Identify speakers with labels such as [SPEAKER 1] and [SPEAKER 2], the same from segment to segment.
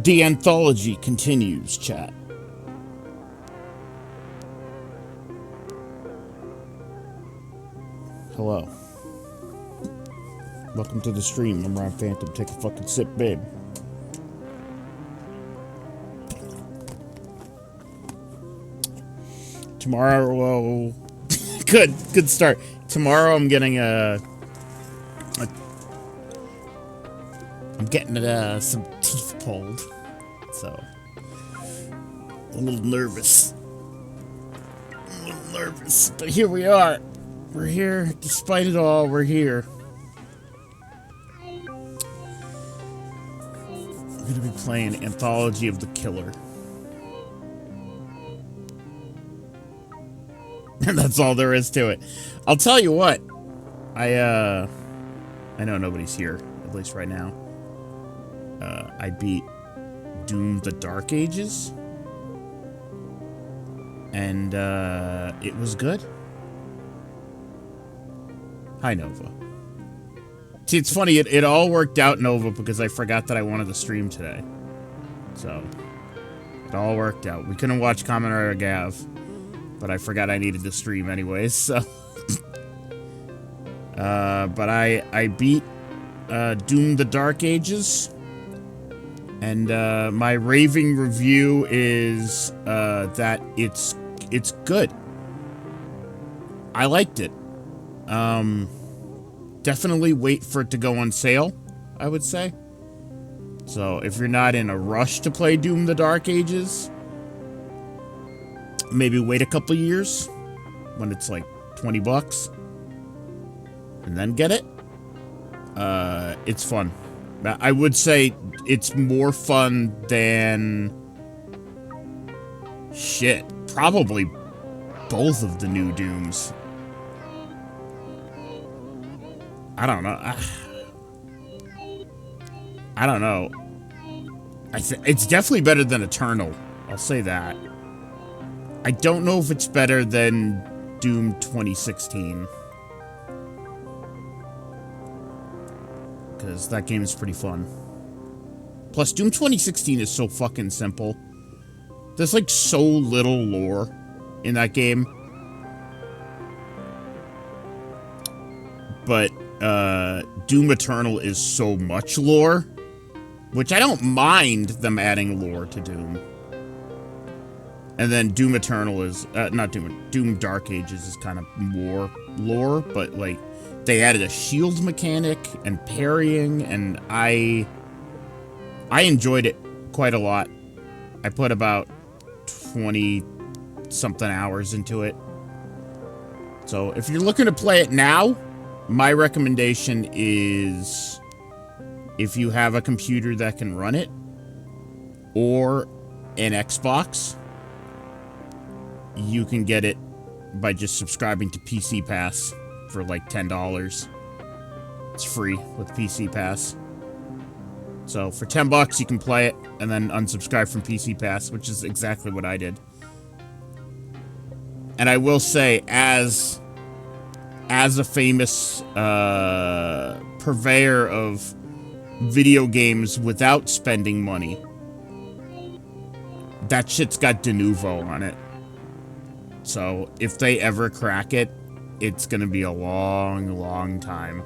[SPEAKER 1] The Anthology continues, chat. Hello. Welcome to the stream. I'm Ron Phantom. Take a fucking sip, babe. Tomorrow, good start. Tomorrow I'm getting some teeth pulled, so I'm a little nervous. But here we are. We're here, despite it all. We're here. I'm gonna be playing Anthology of the Killer. And that's all there is to it. I'll tell you what. I know nobody's here, at least right now. I beat Doom the Dark Ages. And, it was good. Hi, Nova. See, it's funny, it all worked out, Nova, because I forgot that I wanted to stream today. So, it all worked out. We couldn't watch Kamen Rider Gav, but I forgot I needed to stream anyways, so... but I beat, Doom the Dark Ages, and, my raving review is, that it's good. I liked it. Definitely wait for it to go on sale, I would say. So, if you're not in a rush to play Doom the Dark Ages, maybe wait a couple years when it's like $20 and then get it. It's fun. I would say it's more fun than shit. Probably both of the new Dooms. I don't know. I don't know. It's definitely better than Eternal. I'll say that. I don't know if it's better than Doom 2016. Because that game is pretty fun. Plus, Doom 2016 is so fucking simple. There's like so little lore in that game. But, Doom Eternal is so much lore. Which I don't mind them adding lore to Doom. And then Doom Eternal is, not Doom Dark Ages is kind of more lore, but like, they added a shield mechanic and parrying, and I enjoyed it quite a lot. I put about 20-something hours into it. So, if you're looking to play it now, my recommendation is, if you have a computer that can run it, or an Xbox, you can get it by just subscribing to PC Pass for like $10. It's free with PC Pass. So for $10 you can play it and then unsubscribe from PC Pass, which is exactly what I did. And I will say, as a famous purveyor of video games without spending money, that shit's got de novo on it. So if they ever crack it, it's gonna be a long, long time.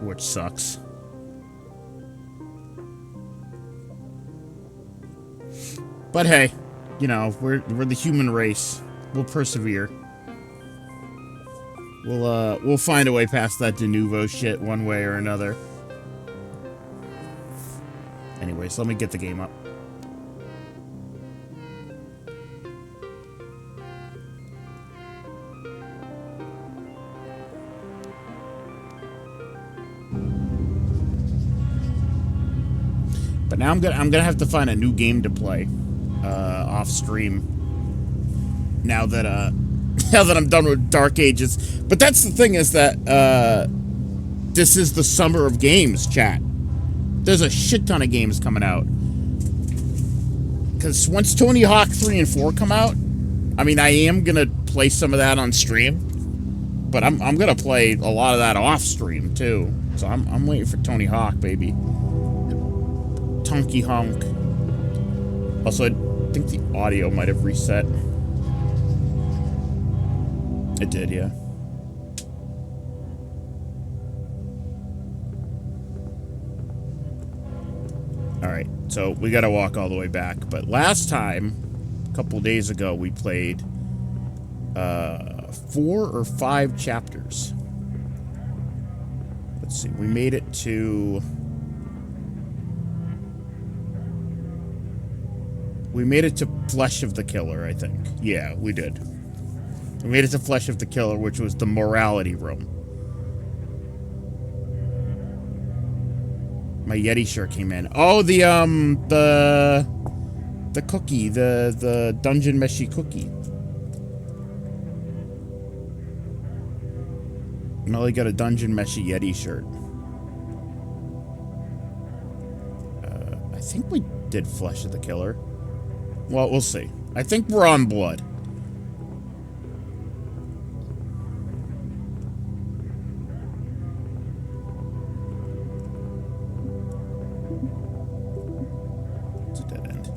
[SPEAKER 1] Which sucks. But hey, you know, we're the human race. We'll persevere. We'll find a way past that de novo shit one way or another. Anyways, let me get the game up. But now I'm gonna have to find a new game to play off stream. Now that I'm done with Dark Ages. But that's the thing, is that this is the summer of games, chat. There's a shit ton of games coming out. Because once Tony Hawk 3 and 4 come out, I mean, I am gonna play some of that on stream. But I'm gonna play a lot of that off stream too. So I'm waiting for Tony Hawk, baby. Tonky honk. Also, I think the audio might have reset. It did, yeah. Alright, so we gotta walk all the way back. But last time, a couple days ago, we played 4 or 5 chapters. Let's see, we made it to... We made it to Flesh of the Killer, I think. Yeah, we did. We made it to Flesh of the Killer, which was the morality room. My Yeti shirt came in. Oh, the cookie, the Dungeon Meshi cookie. Melly got a Dungeon Meshi Yeti shirt. I think we did Flesh of the Killer. Well, we'll see. I think we're on Blood. It's a dead end.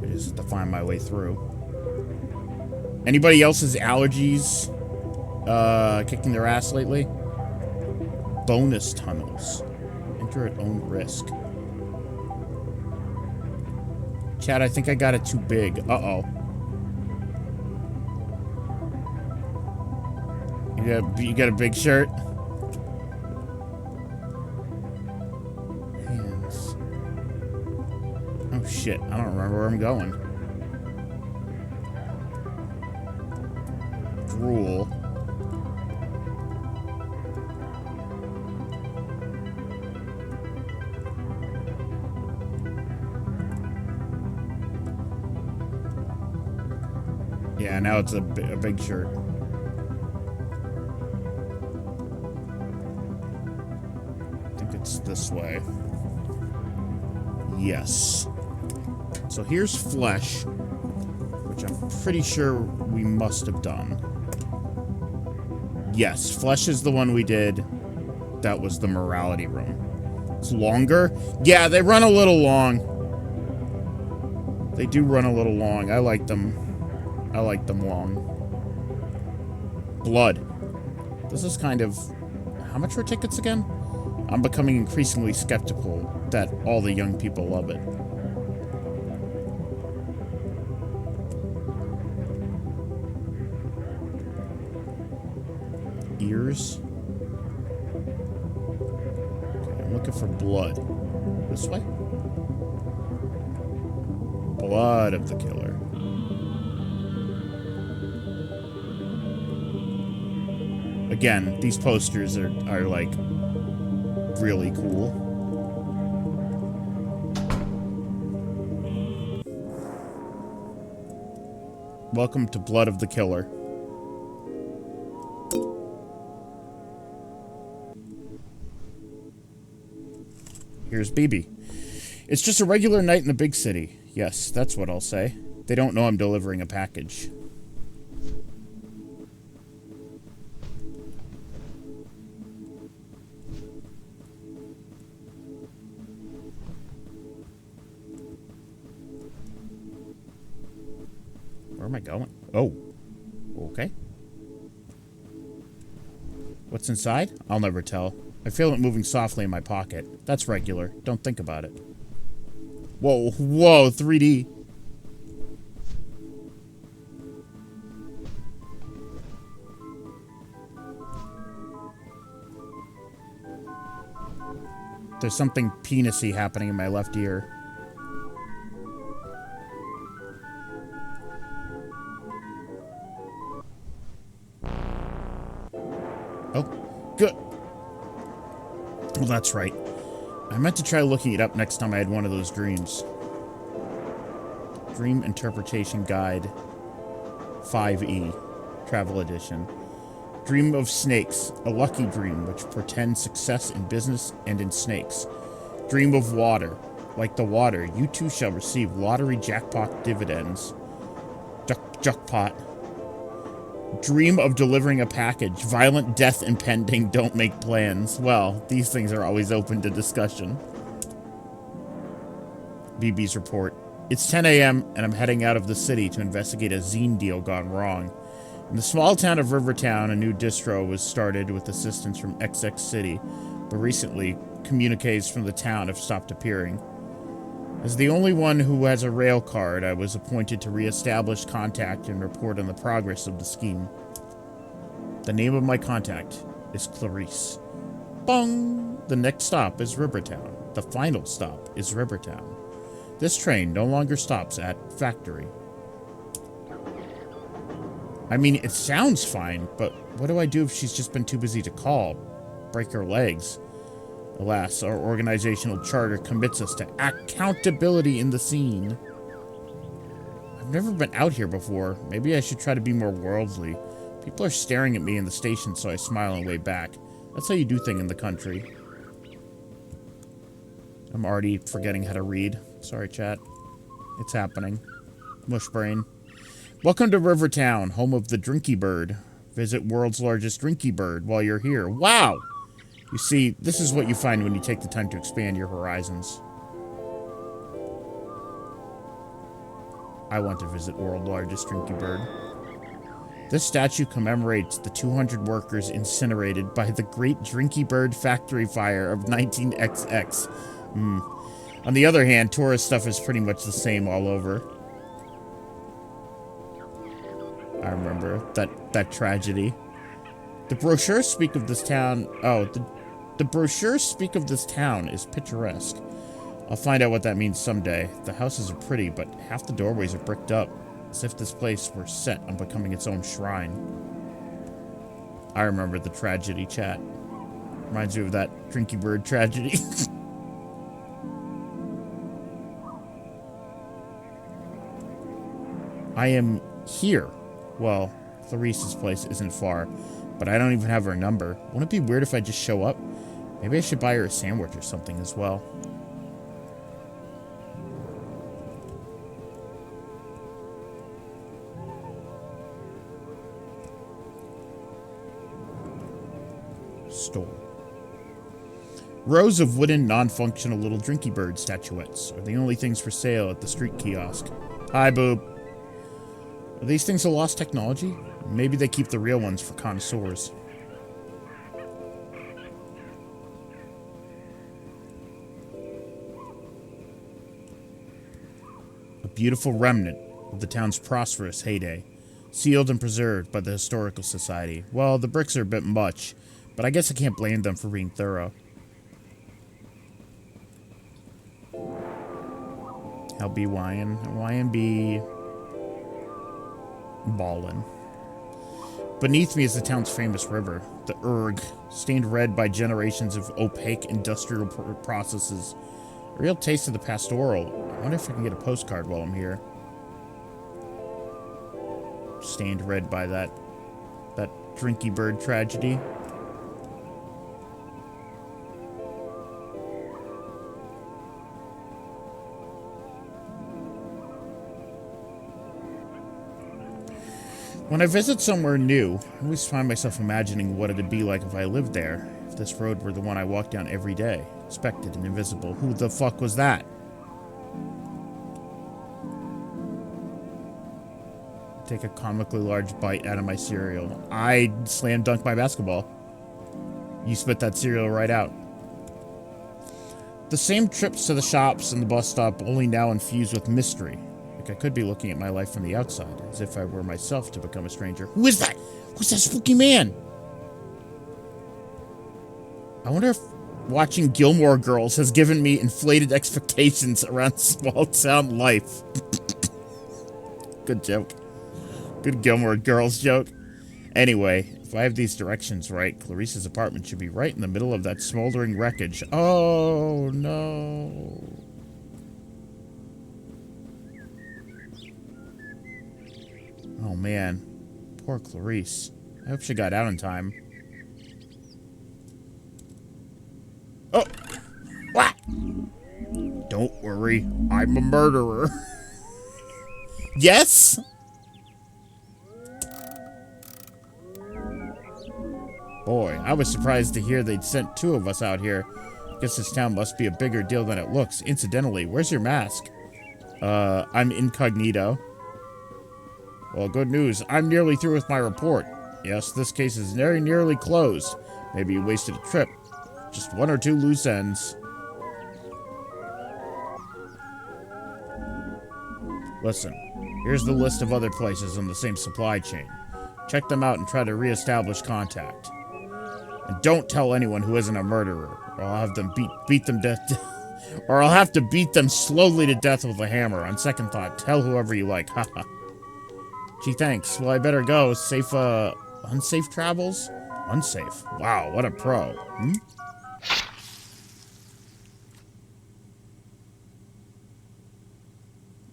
[SPEAKER 1] I just have to find my way through. Anybody else's allergies kicking their ass lately? Bonus tunnels. Enter at own risk. Chad, I think I got it too big. Uh-oh. You got a big shirt? Hands. Oh shit, I don't remember where I'm going. Drool. Yeah, now it's a big shirt. I think it's this way. Yes. So here's Flesh, which I'm pretty sure we must have done. Yes, Flesh is the one we did. That was the morality room. It's longer. Yeah, they run a little long. They do run a little long. I like them. I like them long. Blood. This is kind of... How much were tickets again? I'm becoming increasingly skeptical that all the young people love it. Ears. Okay, I'm looking for blood. This way? Blood of the Killer. Again, these posters are like really cool. Welcome to Blood of the Killer. Here's BB. It's just a regular night in the big city. Yes, that's what I'll say. They don't know I'm delivering a package. Where am I going? Oh. Okay. What's inside? I'll never tell. I feel it moving softly in my pocket. That's regular. Don't think about it. Whoa, whoa, 3D. There's something penis-y happening in my left ear. Oh, good. Well, that's right. I meant to try looking it up next time I had one of those dreams. Dream Interpretation Guide 5E, Travel Edition. Dream of snakes, a lucky dream which portends success in business and in snakes. Dream of water, like the water, you too shall receive lottery jackpot dividends. Jackpot. Dream of delivering a package. Violent death impending. Don't make plans. Well, these things are always open to discussion. BB's report. It's 10 a.m. and I'm heading out of the city to investigate a zine deal gone wrong. In the small town of Rivertown, a new distro was started with assistance from XX City, but recently, communiques from the town have stopped appearing. As the only one who has a rail card, I was appointed to re-establish contact and report on the progress of the scheme. The name of my contact is Clarice. Bong! The next stop is Rivertown. The final stop is Rivertown. This train no longer stops at Factory. I mean, it sounds fine, but what do I do if she's just been too busy to call? Break her legs. Alas, our organizational charter commits us to accountability in the scene. I've never been out here before. Maybe I should try to be more worldly. People are staring at me in the station, so I smile and wave back. That's how you do things in the country. I'm already forgetting how to read. Sorry, chat. It's happening. Mush brain. Welcome to Rivertown, home of the Drinky Bird. Visit world's largest Drinky Bird while you're here. Wow! You see, this is what you find when you take the time to expand your horizons. I want to visit world's largest Drinky Bird. This statue commemorates the 200 workers incinerated by the Great Drinky Bird Factory Fire of 19XX. On the other hand, tourist stuff is pretty much the same all over. I remember that tragedy. The brochures speak of this town. Oh, the brochures speak of this town is picturesque. I'll find out what that means someday. The houses are pretty, but half the doorways are bricked up, as if this place were set on becoming its own shrine. I remember the tragedy, chat. Reminds me of that Drinky Bird tragedy. I am here. Well, Clarice's place isn't far, but I don't even have her number. Wouldn't it be weird if I just show up? Maybe I should buy her a sandwich or something as well. Store. Rows of wooden, non-functional little Drinky Bird statuettes are the only things for sale at the street kiosk. Hi, boob. Are these things a lost technology? Maybe they keep the real ones for connoisseurs. A beautiful remnant of the town's prosperous heyday, sealed and preserved by the Historical Society. Well, the bricks are a bit much, but I guess I can't blame them for being thorough. YNB... Ballin'. Beneath me is the town's famous river, the Urg, stained red by generations of opaque industrial processes. A real taste of the pastoral. I wonder if I can get a postcard while I'm here. Stained red by that Drinky Bird tragedy. When I visit somewhere new, I always find myself imagining what it'd be like if I lived there. If this road were the one I walked down every day. Expected and invisible. Who the fuck was that? Take a comically large bite out of my cereal. I slam dunk my basketball. You spit that cereal right out. The same trips to the shops and the bus stop, only now infused with mystery. I could be looking at my life from the outside, as if I were myself to become a stranger. Who is that? Who's that spooky man? I wonder if watching Gilmore Girls has given me inflated expectations around small town life. Good joke. Good Gilmore Girls joke. Anyway, if I have these directions right, Clarice's apartment should be right in the middle of that smoldering wreckage. Oh, no. Oh, man. Poor Clarice. I hope she got out in time. Oh! What? Don't worry. sorry. I'm a murderer. Yes? Boy, I was surprised to hear they'd sent 2 of us out here. Guess this town must be a bigger deal than it looks. Incidentally, where's your mask? I'm incognito. Well, good news. I'm nearly through with my report. Yes, this case is very nearly closed. Maybe you wasted a trip. Just 1 or 2 loose ends. Listen, here's the list of other places in the same supply chain. Check them out and try to re-establish contact. And don't tell anyone who isn't a murderer, or I'll have them beat them death, or I'll have to beat them slowly to death with a hammer. On second thought, tell whoever you like. Haha. Gee, thanks. Well, I better go. Safe, unsafe travels? Unsafe. Wow, what a pro. Hmm?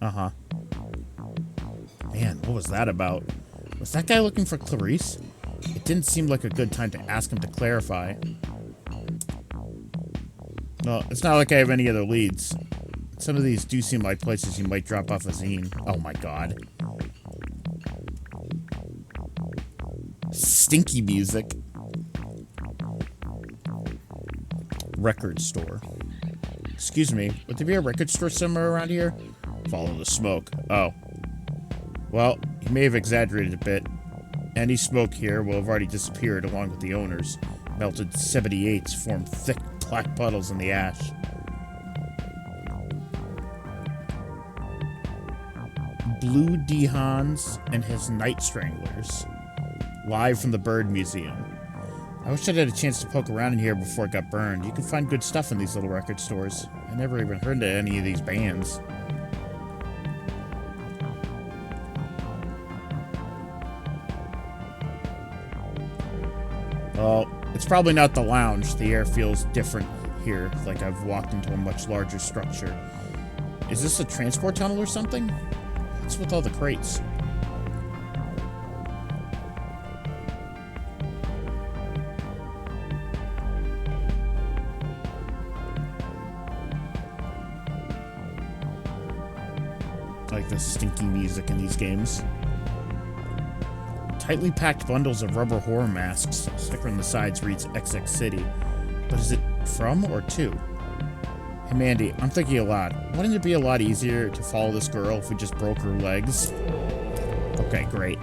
[SPEAKER 1] Uh-huh. Man, what was that about? Was that guy looking for Clarice? It didn't seem like a good time to ask him to clarify. Well, it's not like I have any other leads. Some of these do seem like places you might drop off a zine. Oh my god. Stinky music. Record store. Excuse me, would there be a record store somewhere around here? Follow the smoke. Oh. Well, he may have exaggerated a bit. Any smoke here will have already disappeared along with the owners. Melted 78s form thick black puddles in the ash. Blue Dehans and his Night Stranglers. Live from the Bird Museum. I wish I'd had a chance to poke around in here before it got burned. You can find good stuff in these little record stores. I never even heard of any of these bands. Well, it's probably not the lounge. The air feels different here, like I've walked into a much larger structure. Is this a transport tunnel or something? What's with all the crates? I like the stinky music in these games. Tightly packed bundles of rubber horror masks. Sticker on the sides reads XX City. But is it from or to? Hey Mandy, I'm thinking aloud. Wouldn't it be a lot easier to follow this girl if we just broke her legs? Okay, great.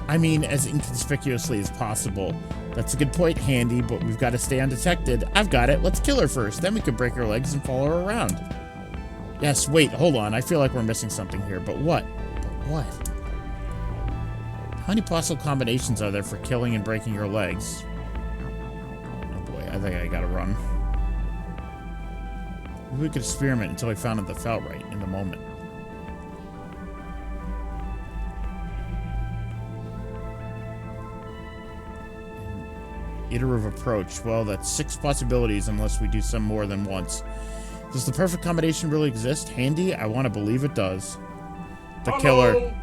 [SPEAKER 1] I mean, as inconspicuously as possible. That's a good point, Handy, but we've got to stay undetected. I've got it. Let's kill her first. Then we can break her legs and follow her around. Yes, wait, hold on. I feel like we're missing something here. But what? But what? How many possible combinations are there for killing and breaking your legs? Oh boy, I think I gotta run. Maybe we could experiment until we found it that felt right in the moment. Iterative approach. Well, that's 6 possibilities unless we do some more than once. Does the perfect combination really exist? Handy? I want to believe it does. The killer.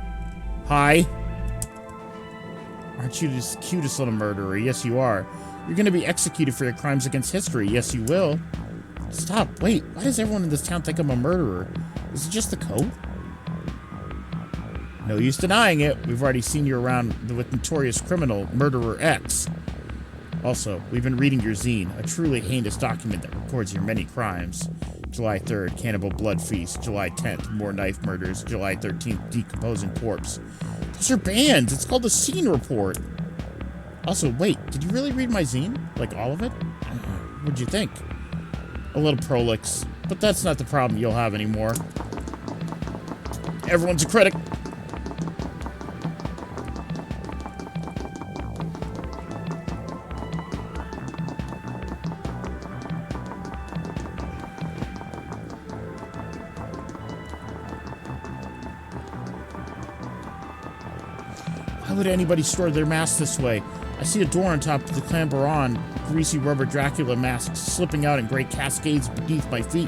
[SPEAKER 1] Hi. Aren't you the cutest little murderer? Yes, you are. You're going to be executed for your crimes against history. Yes, you will. Stop. Wait. Why does everyone in this town think I'm a murderer? Is it just the coat? No use denying it. We've already seen you around with notorious criminal Murderer X. Also, we've been reading your zine, a truly heinous document that records your many crimes. July 3rd, Cannibal Blood Feast. July 10th, more knife murders. July 13th, decomposing corpse. Those are bands. It's called the Scene Report. Also, wait, did you really read my zine? Like all of it? What'd you think? A little prolix, but that's not the problem you'll have anymore. Everyone's a critic. Why would anybody store their masks this way? I see a door on top of the clamber on, greasy rubber Dracula masks slipping out in great cascades beneath my feet.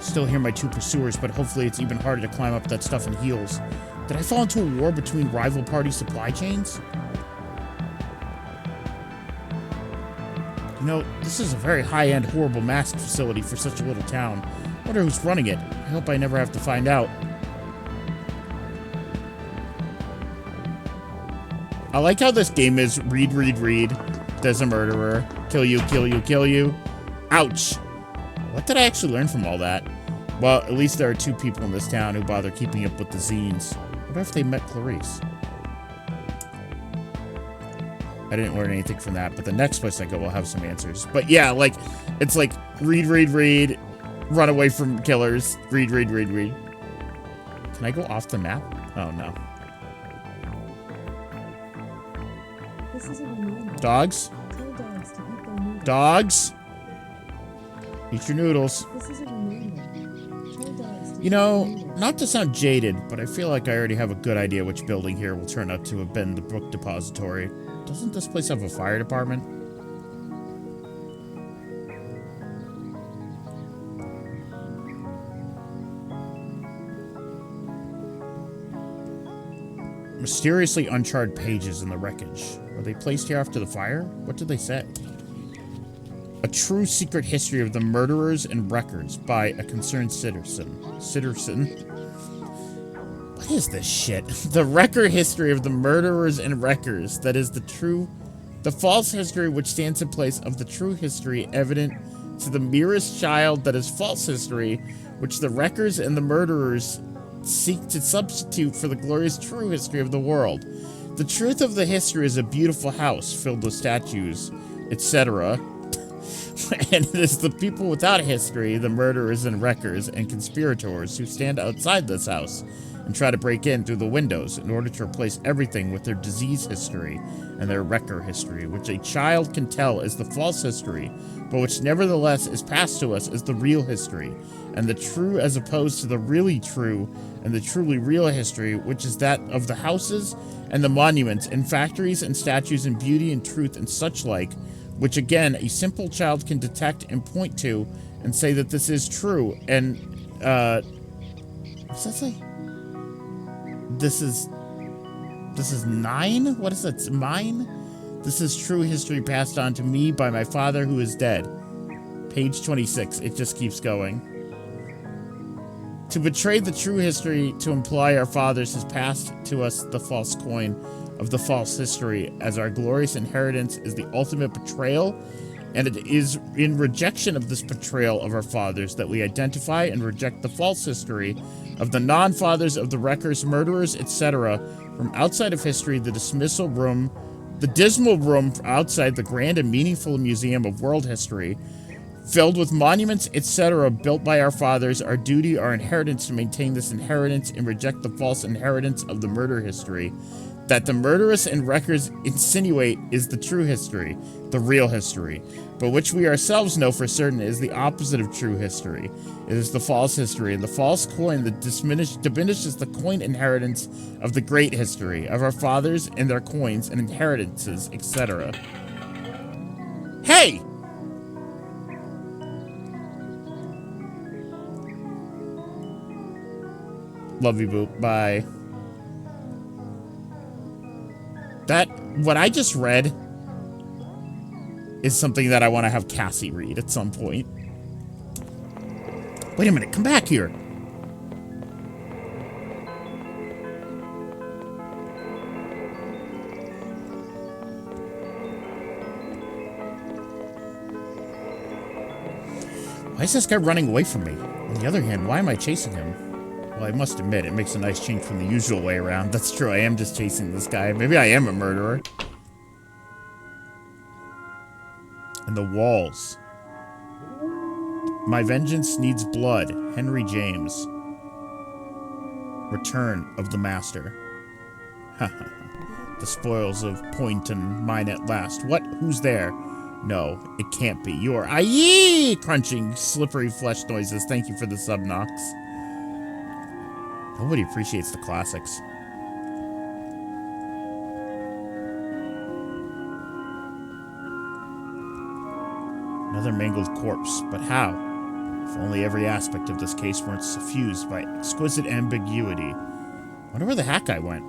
[SPEAKER 1] Still hear my 2 pursuers, but hopefully it's even harder to climb up that stuff in heels. Did I fall into a war between rival party supply chains? You You know, this is a very high-end, horrible mask facility for such a little town. I wonder who's running it. I hope I never have to find out. I like how this game is read, read, read. There's a murderer. Kill you, kill you, kill you. Ouch. What did I actually learn from all that? Well, at least there are 2 people in this town who bother keeping up with the zines. What if they met Clarice? I didn't learn anything from that, but the next place I go will have some answers. But yeah, like, it's like, read, read, read, run away from killers, read, read, read, read. Can I go off the map? Oh, no.
[SPEAKER 2] This is a reminder.
[SPEAKER 1] Dogs?
[SPEAKER 2] Tell dogs to eat their noodles.
[SPEAKER 1] Dogs? Eat your noodles.
[SPEAKER 2] This is a reminder. Tell dogs to
[SPEAKER 1] You know, not to sound jaded, but I feel like I already have a good idea which building here will turn out to have been the book depository. Doesn't this place have a fire department? Mysteriously uncharted pages in the wreckage. Were they placed here after the fire? What did they say? A true secret history of the murderers and wreckers by a concerned citizen. What is this shit? The wrecker history of the murderers and wreckers. That is the false history which stands in place of the true history evident to the merest child, that is false history, which the wreckers and the murderers seek to substitute for the glorious true history of the world. The truth of the history is a beautiful house filled with statues, etc. And it is the people without history, the murderers and wreckers and conspirators, who stand outside this house and try to break in through the windows in order to replace everything with their disease history and their wrecker history, which a child can tell is the false history, but which nevertheless is passed to us as the real history, and the true as opposed to the really true and the truly real history, which is that of the houses and the monuments and factories and statues and beauty and truth and such like, which again a simple child can detect and point to and say that this is true. And what's that say? This is 9? What is that? Mine? This is true history passed on to me by my father who is dead. Page 26. It just keeps going. To betray the true history, to imply our fathers, has passed to us the false coin of the false history, as our glorious inheritance is the ultimate betrayal, and it is in rejection of this betrayal of our fathers that we identify and reject the false history of the non-fathers of the wreckers, murderers, etc. From outside of history, the dismal room outside the grand and meaningful museum of world history, filled with monuments, etc., built by our fathers, our duty, our inheritance to maintain this inheritance and reject the false inheritance of the murder history that the murderers and wreckers insinuate is the true history, the real history, but which we ourselves know for certain is the opposite of true history. It is the false history, and the false coin that diminishes the coin inheritance of the great history, of our fathers and their coins and inheritances, etc. Hey! Love you, Boop. Bye. What I just read is something that I want to have Cassie read at some point. Wait a minute, come back here. Why is this guy running away from me? On the other hand, why am I chasing him? Well, I must admit, it makes a nice change from the usual way around. That's true, I am just chasing this guy. Maybe I am a murderer. And the walls. My vengeance needs blood. Henry James. Return of the Master. The spoils of Poynton mine at last. What? Who's there? No, it can't be. You are aye crunching, slippery flesh noises. Thank you for the sub, Nox. Nobody appreciates the classics. Another mangled corpse, but how? If only every aspect of this case weren't suffused by exquisite ambiguity. Wonder where the hat guy went.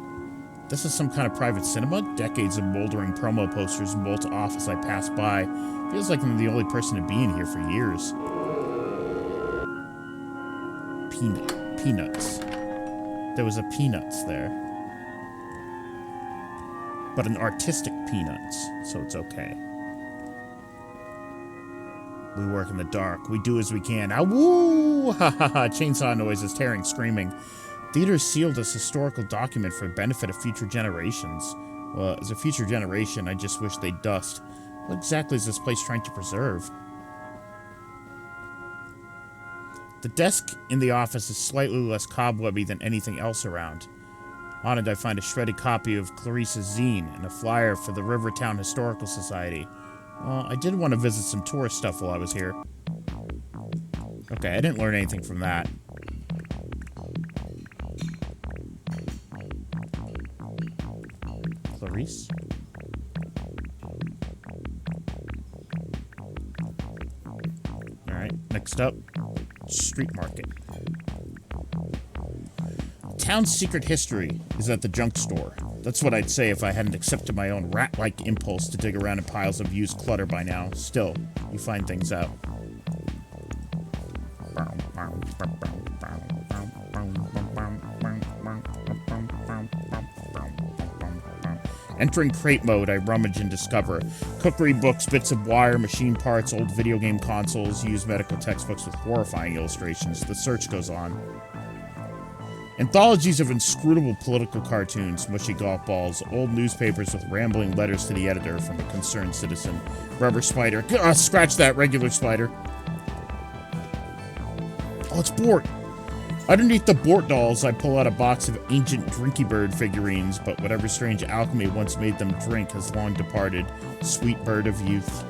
[SPEAKER 1] This is some kind of private cinema? Decades of moldering promo posters bolt off as I pass by. Feels like I'm the only person to be in here for years. Peanuts. There was a Peanuts there. But an artistic Peanuts, so it's okay. We work in the dark. We do as we can. Ah, woo! Ha ha ha! Chainsaw noises, tearing, screaming. Theater sealed as historical document for the benefit of future generations. Well, as a future generation, I just wish they'd dust. What exactly is this place trying to preserve? The desk in the office is slightly less cobwebby than anything else around. On it, I find a shredded copy of Clarissa's zine and a flyer for the Rivertown Historical Society. Well, I did want to visit some tourist stuff while I was here. Okay, I didn't learn anything from that. Clarice? Alright, next up, street market. Town's secret history is at the junk store. That's what I'd say if I hadn't accepted my own rat-like impulse to dig around in piles of used clutter by now. Still, you find things out. Entering crate mode, I rummage and discover cookery books, bits of wire, machine parts, old video game consoles, used medical textbooks with horrifying illustrations. The search goes on. Anthologies of inscrutable political cartoons, mushy golf balls, old newspapers with rambling letters to the editor from a concerned citizen. Rubber spider. Scratch that, regular spider. Oh, it's Bort. Underneath the Bort dolls, I pull out a box of ancient Drinky Bird figurines, but whatever strange alchemy once made them drink has long departed. Sweet bird of youth.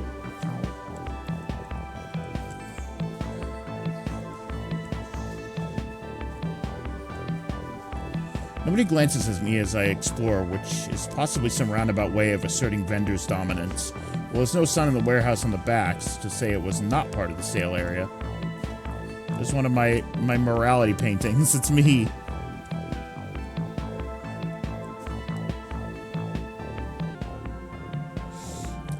[SPEAKER 1] Nobody glances at me as I explore, which is possibly some roundabout way of asserting vendors' dominance. Well, there's no sign in the warehouse on the backs to say it was not part of the sale area. There's one of my morality paintings. It's me.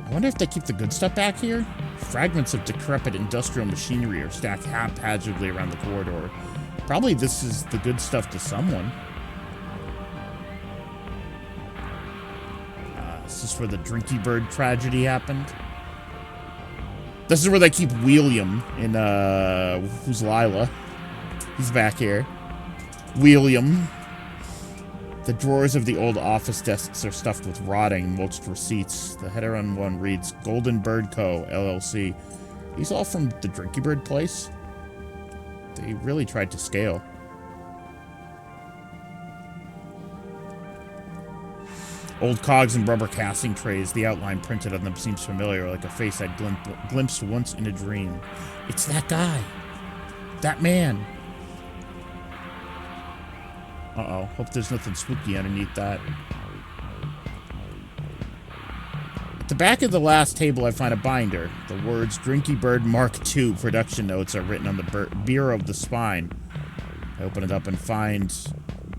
[SPEAKER 1] I wonder if they keep the good stuff back here? Fragments of decrepit industrial machinery are stacked haphazardly around the corridor. Probably this is the good stuff to someone. Is this where the Drinky Bird tragedy happened? This is where they keep William in, who's Lila? He's back here. William. The drawers of the old office desks are stuffed with rotting, mulched receipts. The header on one reads, Golden Bird Co., LLC. These all from the Drinky Bird place? They really tried to scale. Old cogs and rubber casting trays. The outline printed on them seems familiar, like a face I'd glimpsed once in a dream. It's that guy. That man. Uh-oh. Hope there's nothing spooky underneath that. At the back of the last table, I find a binder. The words Drinky Bird Mark II production notes are written on the bureau of the spine. I open it up and find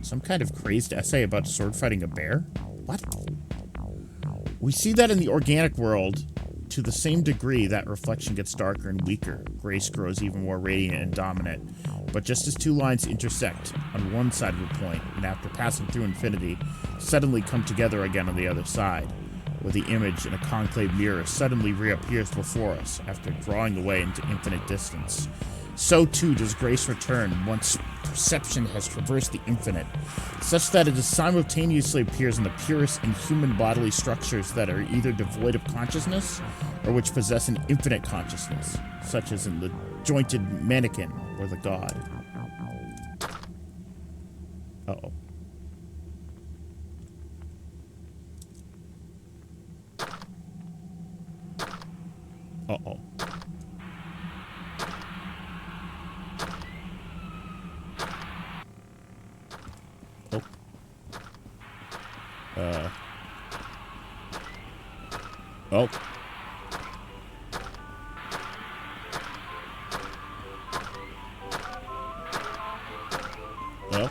[SPEAKER 1] some kind of crazed essay about sword fighting a bear. What? We see that in the organic world. To the same degree, that reflection gets darker and weaker. Grace grows even more radiant and dominant. But just as two lines intersect on one side of the point, and after passing through infinity, suddenly come together again on the other side, where the image in a concave mirror suddenly reappears before us after drawing away into infinite distance. So too does grace return once perception has traversed the infinite, such that it simultaneously appears in the purest and human bodily structures that are either devoid of consciousness or which possess an infinite consciousness, such as in the jointed mannequin or the god. Uh-oh. Uh-oh. Oh. Well.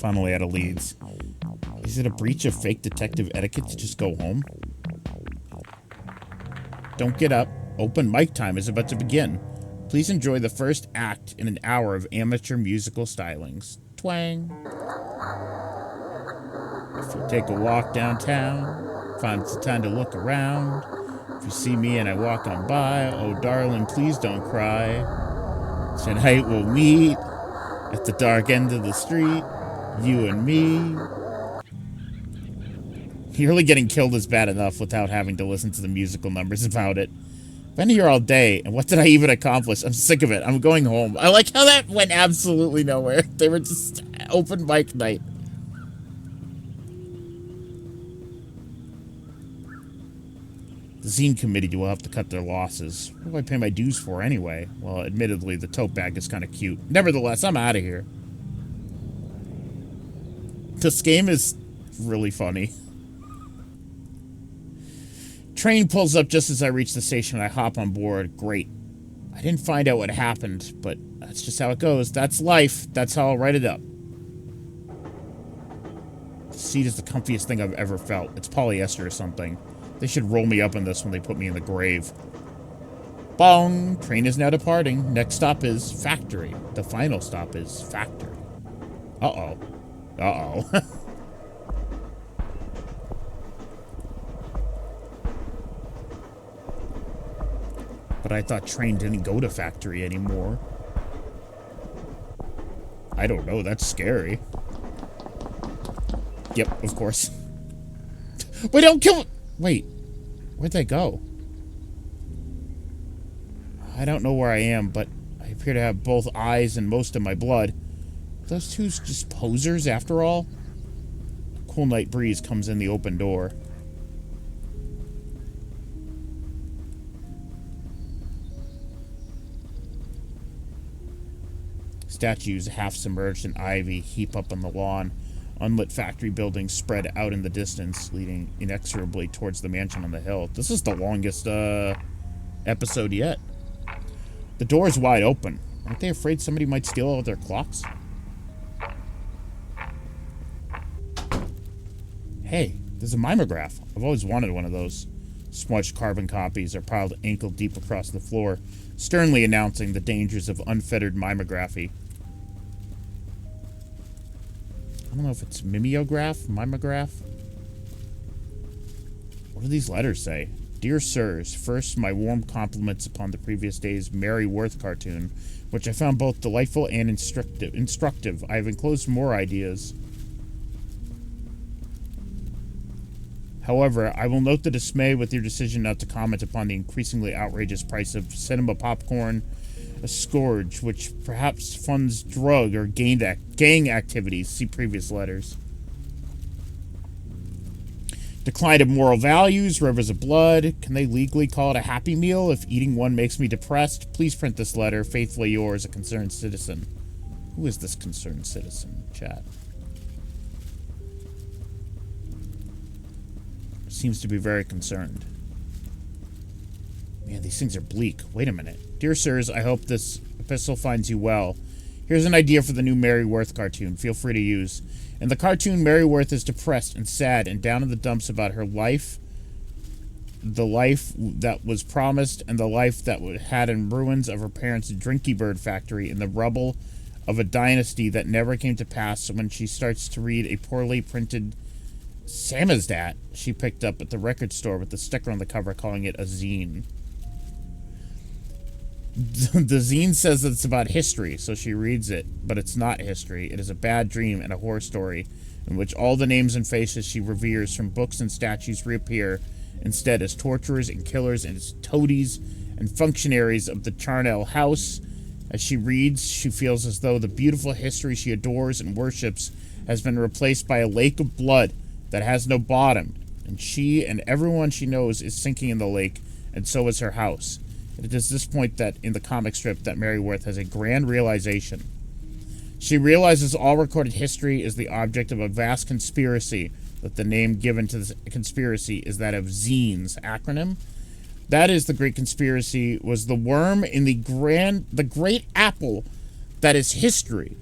[SPEAKER 1] Finally out of leads. Is it a breach of fake detective etiquette to just go home? Don't get up. Open mic time is about to begin. Please enjoy the first act in an hour of amateur musical stylings. Twang. If you take a walk downtown, find some time to look around. If you see me and I walk on by, oh darling, please don't cry. Tonight we'll meet at the dark end of the street, you and me. Nearly getting killed is bad enough without having to listen to the musical numbers about it. I've been here all day, and what did I even accomplish? I'm sick of it. I'm going home. I like how that went absolutely nowhere. They were just open mic night. The zine committee will have to cut their losses. What do I pay my dues for anyway? Well, admittedly, the tote bag is kind of cute. Nevertheless, I'm out of here. This game is really funny. Train pulls up just as I reach the station and I hop on board. Great. I didn't find out what happened, but that's just how it goes. That's life. That's how I'll write it up. The seat is the comfiest thing I've ever felt. It's polyester or something. They should roll me up in this when they put me in the grave. Bong! Train is now departing. Next stop is factory. The final stop is factory. Uh-oh. Uh-oh. But I thought train didn't go to factory anymore. I don't know. That's scary. Yep, of course. Wait, don't kill... Wait. Where'd they go? I don't know where I am, but I appear to have both eyes and most of my blood. Those two's just posers, after all? A cool night breeze comes in the open door. Statues half submerged in ivy heap up on the lawn. Unlit factory buildings spread out in the distance, leading inexorably towards the mansion on the hill. This is the longest episode yet. The door is wide open. Aren't they afraid somebody might steal all their clocks? Hey, there's a mimeograph. I've always wanted one of those. Smudged carbon copies are piled ankle deep across the floor, sternly announcing the dangers of unfettered mimography. I don't know if it's mimeograph, mimograph. What do these letters say? Dear Sirs, first, my warm compliments upon the previous day's Mary Worth cartoon, which I found both delightful and instructive. I have enclosed more ideas. However, I will note the dismay with your decision not to comment upon the increasingly outrageous price of cinema popcorn, a scourge which perhaps funds drug or gang activities. See previous letters. Decline of moral values, rivers of blood. Can they legally call it a happy meal if eating one makes me depressed? Please print this letter. Faithfully yours, a concerned citizen. Who is this concerned citizen, chat? Seems to be very concerned. Man, these things are bleak. Wait a minute. Dear sirs, I hope this epistle finds you well. Here's an idea for the new Mary Worth cartoon. Feel free to use. In the cartoon, Mary Worth is depressed and sad and down in the dumps about her life, the life that was promised, and the life that had in ruins of her parents' Drinky Bird factory in the rubble of a dynasty that never came to pass when she starts to read a poorly printed samizdat she picked up at the record store with the sticker on the cover calling it a zine. The zine says that it's about history, so she reads it, but it's not history. It is a bad dream and a horror story in which all the names and faces she reveres from books and statues reappear instead as torturers and killers and as toadies and functionaries of the Charnel house. As she reads, she feels as though the beautiful history she adores and worships has been replaced by a lake of blood that has no bottom, and she and everyone she knows is sinking in the lake, and so is her house. It is this point that, in the comic strip, that Mary Worth has a grand realization. She realizes all recorded history is the object of a vast conspiracy, that the name given to this conspiracy is that of Zines, acronym. That is, the great conspiracy was the worm in the great apple that is history,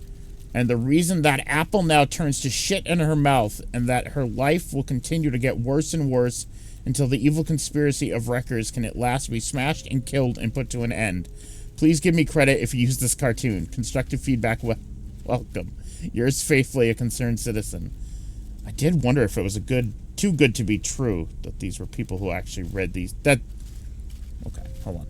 [SPEAKER 1] And the reason that apple now turns to shit in her mouth, and that her life will continue to get worse and worse until the evil conspiracy of wreckers can at last be smashed and killed and put to an end. Please give me credit if you use this cartoon. Constructive feedback welcome. Yours faithfully, a concerned citizen. I did wonder if it was too good to be true that these were people who actually read these. Okay, hold on.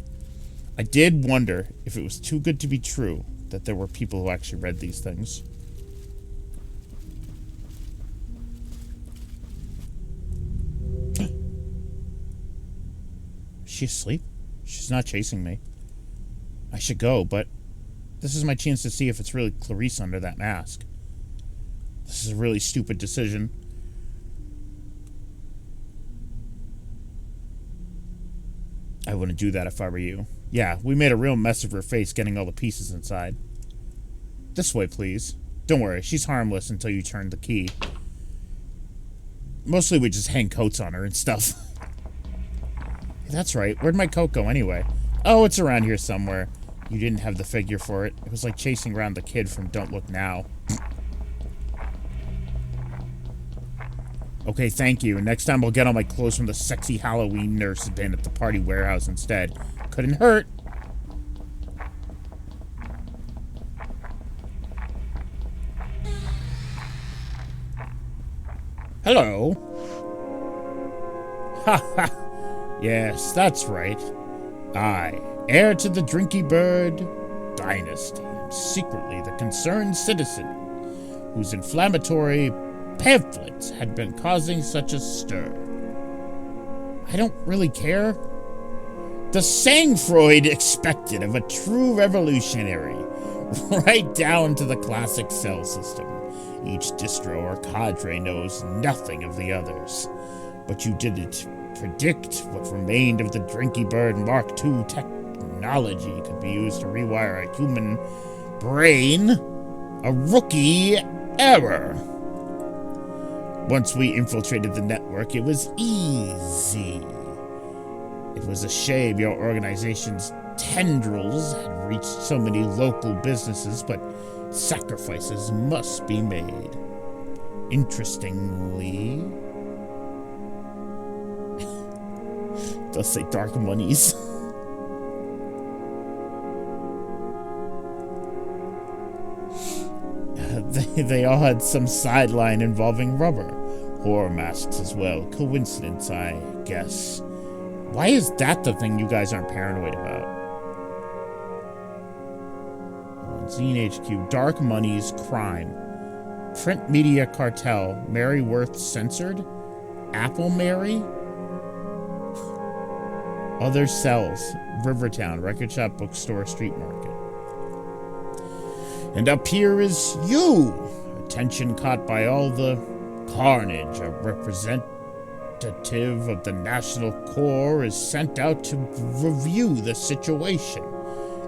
[SPEAKER 1] I did wonder if it was too good to be true that there were people who actually read these things. Is she asleep? She's not chasing me. I should go, but this is my chance to see if it's really Clarice under that mask. This is a really stupid decision. I wouldn't do that if I were you. Yeah, we made a real mess of her face getting all the pieces inside. This way, please. Don't worry, she's harmless until you turn the key. Mostly we just hang coats on her and stuff. That's right. Where'd my coat go anyway? Oh, it's around here somewhere. You didn't have the figure for it. It was like chasing around the kid from Don't Look Now. Okay, thank you. Next time I'll get all my clothes from the sexy Halloween nurse bin at the party warehouse instead. Couldn't hurt. Hello. Ha ha. Yes, that's right. I, heir to the Drinky Bird dynasty, am secretly the concerned citizen whose inflammatory pamphlets had been causing such a stir. I don't really care. The Sangfreud expected of a true revolutionary, right down to the classic cell system. Each distro or cadre knows nothing of the others. But you didn't predict what remained of the Drinky Bird Mark II technology could be used to rewire a human brain. A rookie error. Once we infiltrated the network, it was easy. It was a shame your organization's tendrils had reached so many local businesses, but sacrifices must be made. Interestingly, it does say dark monies. They all had some sideline involving rubber. Horror masks as well. Coincidence, I guess. Why is that the thing you guys aren't paranoid about? Zine HQ. Dark Monies. Crime. Print Media Cartel. Mary Worth Censored. Apple Mary. Other Cells. Rivertown. Record Shop. Bookstore. Street Market. And up here is you. Attention caught by all the carnage. A representative of the National Corps is sent out to review the situation.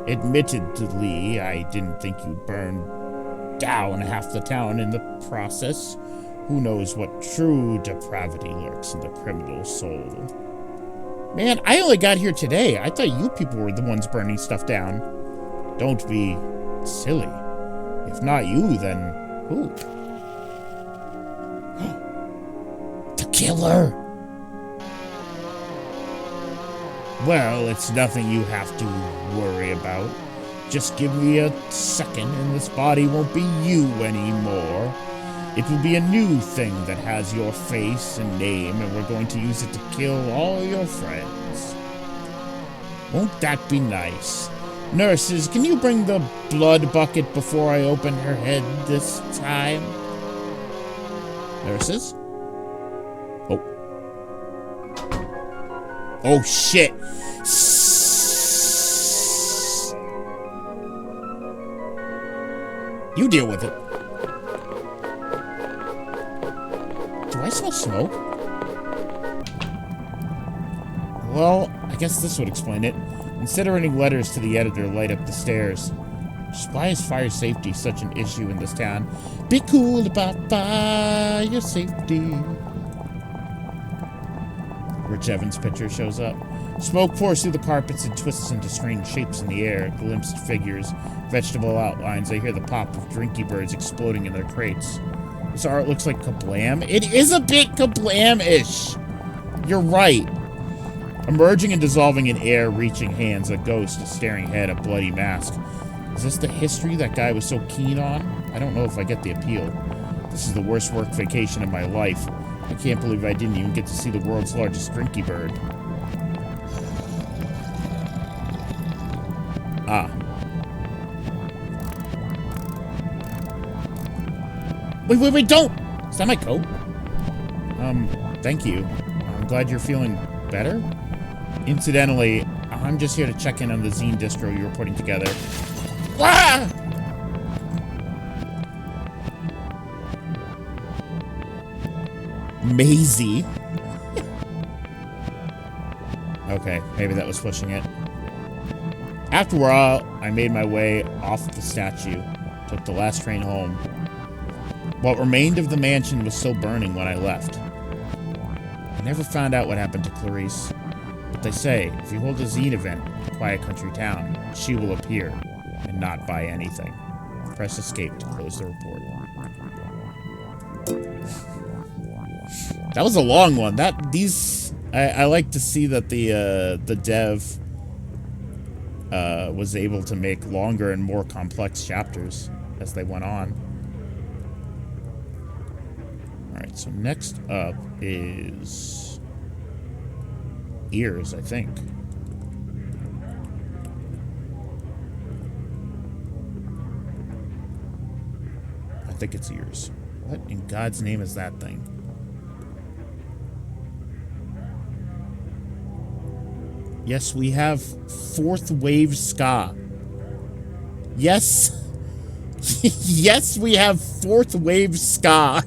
[SPEAKER 1] Admittedly, I didn't think you'd burn down half the town in the process. Who knows what true depravity lurks in the criminal soul. Man, I only got here today. I thought you people were the ones burning stuff down. Don't be silly. If not you, then who? The killer! Well, it's nothing you have to worry about. Just give me a second and this body won't be you anymore. It will be a new thing that has your face and name, and we're going to use it to kill all your friends. Won't that be nice? Nurses, can you bring the blood bucket before I open her head this time? Nurses? Oh. Oh, shit. You deal with it. Do I smell smoke? Well, I guess this would explain it. Instead of writing letters to the editor, light up the stairs. Just why is fire safety such an issue in this town? Be cool about fire safety. Rich Evans' picture shows up. Smoke pours through the carpets and twists into strange shapes in the air, glimpsed figures, vegetable outlines. I hear the pop of drinky birds exploding in their crates. This art looks like Kablam. It is a bit Kablam-ish. You're right. Emerging and dissolving in air, reaching hands, a ghost, a staring head, a bloody mask. Is this the history that guy was so keen on? I don't know if I get the appeal. This is the worst work vacation of my life. I can't believe I didn't even get to see the world's largest drinky bird. Ah. Wait, don't! Is that my coat? Thank you. I'm glad you're feeling better. Incidentally, I'm just here to check in on the zine distro you were putting together. Ah! Maisie. Okay, maybe that was pushing it. After a while, I made my way off the statue, took the last train home. What remained of the mansion was still burning when I left. I never found out what happened to Clarice, but they say if you hold a zine event in a quiet country town, she will appear and not buy anything. Press escape to close the report. That was a long one. I like to see that the dev was able to make longer and more complex chapters as they went on. Alright, so next up is ears, I think. I think it's ears. What in God's name is that thing? Yes, we have fourth wave ska. Yes. Yes, we have fourth wave ska.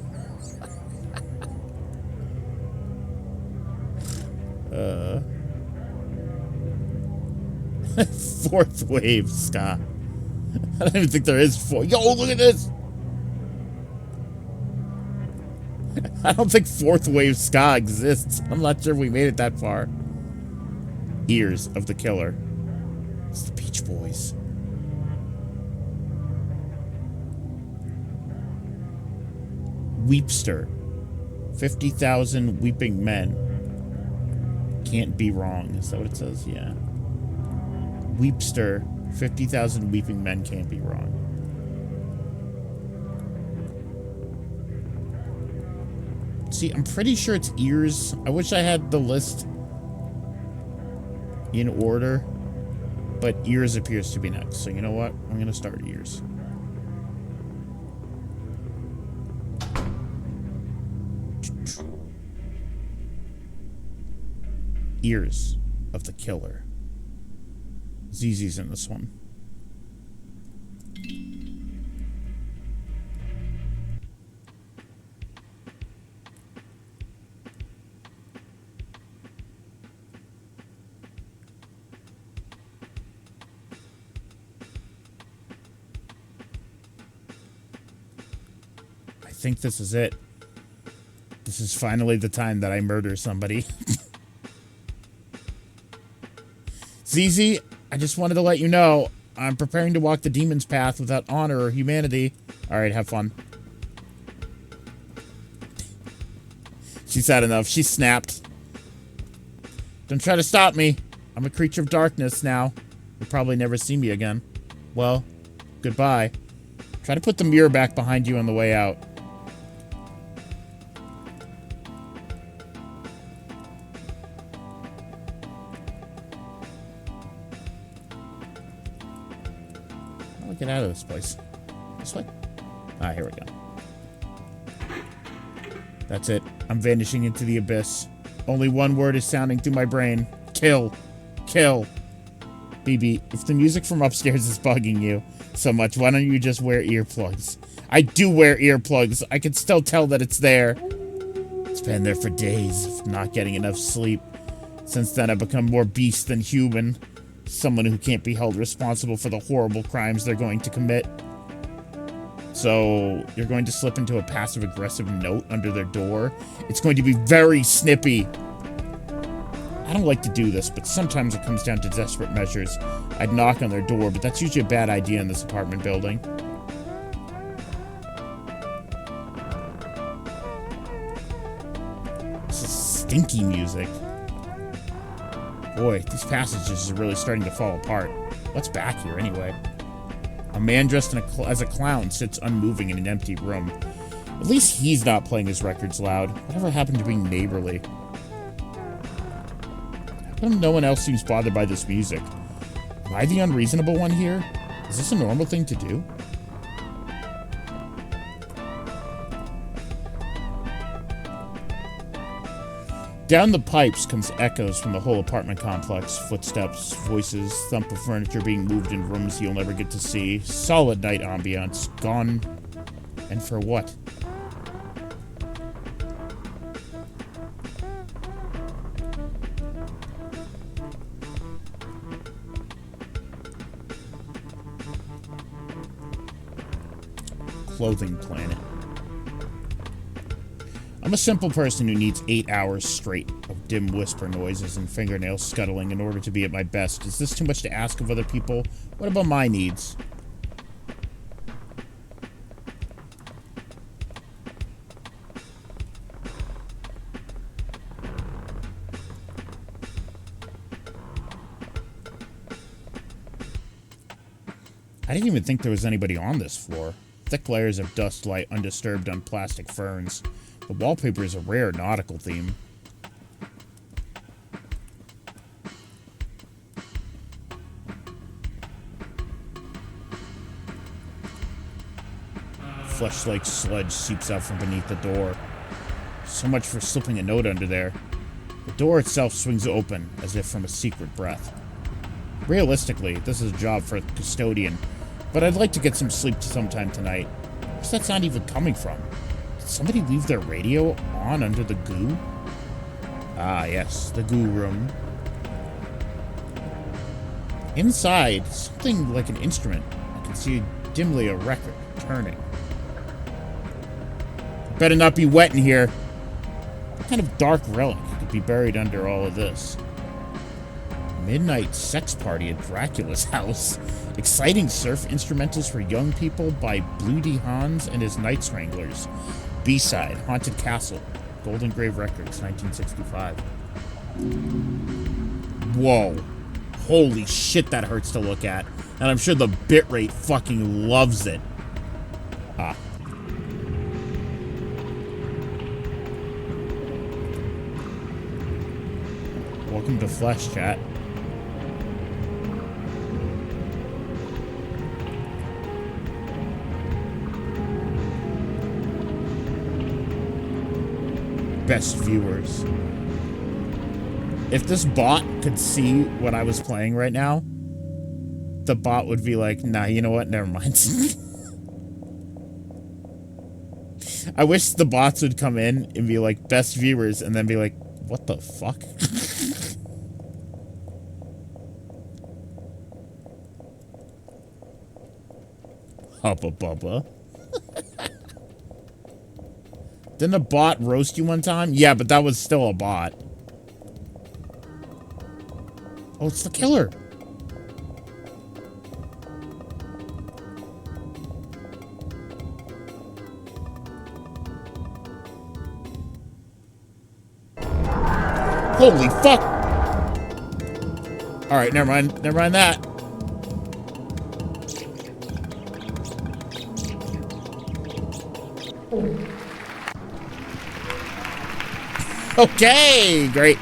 [SPEAKER 1] Fourth wave ska. I don't even think there is four. Yo, look at this. I don't think fourth wave ska exists. I'm not sure we made it that far. Ears of the Killer. It's the Beach Boys. Weepster. 50,000 weeping men. Can't be wrong. Is that what it says? Yeah. Weepster. 50,000 weeping men can't be wrong. See, I'm pretty sure it's ears. I wish I had the list in order, but ears appears to be next. So you know what? I'm gonna start ears. Ears of the Killer. ZZ's in this one. I think this is it. This is finally the time that I murder somebody. ZZ, I just wanted to let you know, I'm preparing to walk the demon's path without honor or humanity. Alright, have fun. She's had enough. She snapped. Don't try to stop me. I'm a creature of darkness now. You'll probably never see me again. Well, goodbye. Try to put the mirror back behind you on the way out. Get out of this place. This way? Ah, here we go. That's it. I'm vanishing into the abyss. Only one word is sounding through my brain. Kill. Kill. BB, if the music from upstairs is bugging you so much, why don't you just wear earplugs? I do wear earplugs. I can still tell that it's there. It's been there for days of not getting enough sleep. Since then, I've become more beast than human. Someone who can't be held responsible for the horrible crimes they're going to commit. So, you're going to slip into a passive-aggressive note under their door? It's going to be very snippy. I don't like to do this, but sometimes it comes down to desperate measures. I'd knock on their door, but that's usually a bad idea in this apartment building. This is stinky music. Boy, these passages are really starting to fall apart. What's back here, anyway? A man dressed as a clown sits unmoving in an empty room. At least he's not playing his records loud. Whatever happened to being neighborly? How come no one else seems bothered by this music? Am I the unreasonable one here? Is this a normal thing to do? Down the pipes comes echoes from the whole apartment complex. Footsteps, voices, thump of furniture being moved in rooms you'll never get to see. Solid night ambiance. Gone. And for what? Clothing planet. I'm a simple person who needs 8 hours straight of dim whisper noises and fingernails scuttling in order to be at my best. Is this too much to ask of other people? What about my needs? I didn't even think there was anybody on this floor. Thick layers of dust lie undisturbed on plastic ferns. The wallpaper is a rare nautical theme. Flesh-like sludge seeps out from beneath the door. So much for slipping a note under there. The door itself swings open, as if from a secret breath. Realistically, this is a job for a custodian, but I'd like to get some sleep sometime tonight. Where's that sound even coming from? Did somebody leave their radio on under the goo? Ah, yes, the goo room. Inside, something like an instrument. I can see dimly a record turning. Better not be wet in here. What kind of dark relic could be buried under all of this? Midnight sex party at Dracula's house. Exciting surf instrumentals for young people by Blue D. Hans and his Night Stranglers. B-side, Haunted Castle. Golden Grave Records, 1965. Whoa. Holy shit, that hurts to look at. And I'm sure the bitrate fucking loves it. Ah. Welcome to Flesh, chat. Best viewers. If this bot could see what I was playing right now, the bot would be like, nah, you know what? Never mind. I wish the bots would come in and be like, best viewers, and then be like, what the fuck? Hubba bubba. Didn't a bot roast you one time? Yeah, but that was still a bot. Oh, it's the killer. Holy fuck! Alright, never mind. Never mind that. Okay, great.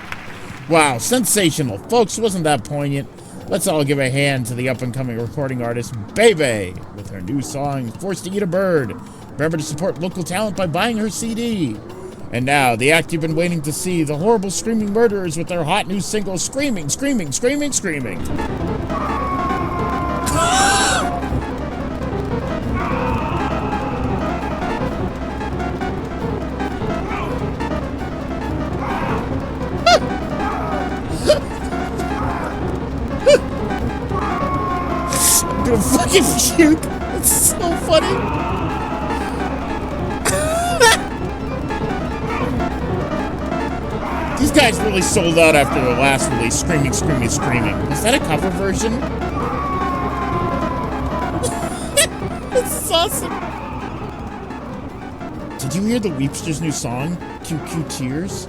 [SPEAKER 1] Wow, sensational. Folks, wasn't that poignant? Let's all give a hand to the up-and-coming recording artist, Bebe, with her new song, Forced to Eat a Bird. Remember to support local talent by buying her CD. And now, the act you've been waiting to see, the horrible screaming murderers with their hot new single, Screaming, Screaming, Screaming, Screaming. Fucking puke. It's so funny. These guys really sold out after the last release. Screaming, screaming, screaming. Is that a cover version? This is awesome. Did you hear the Weepster's new song? QQ Tears?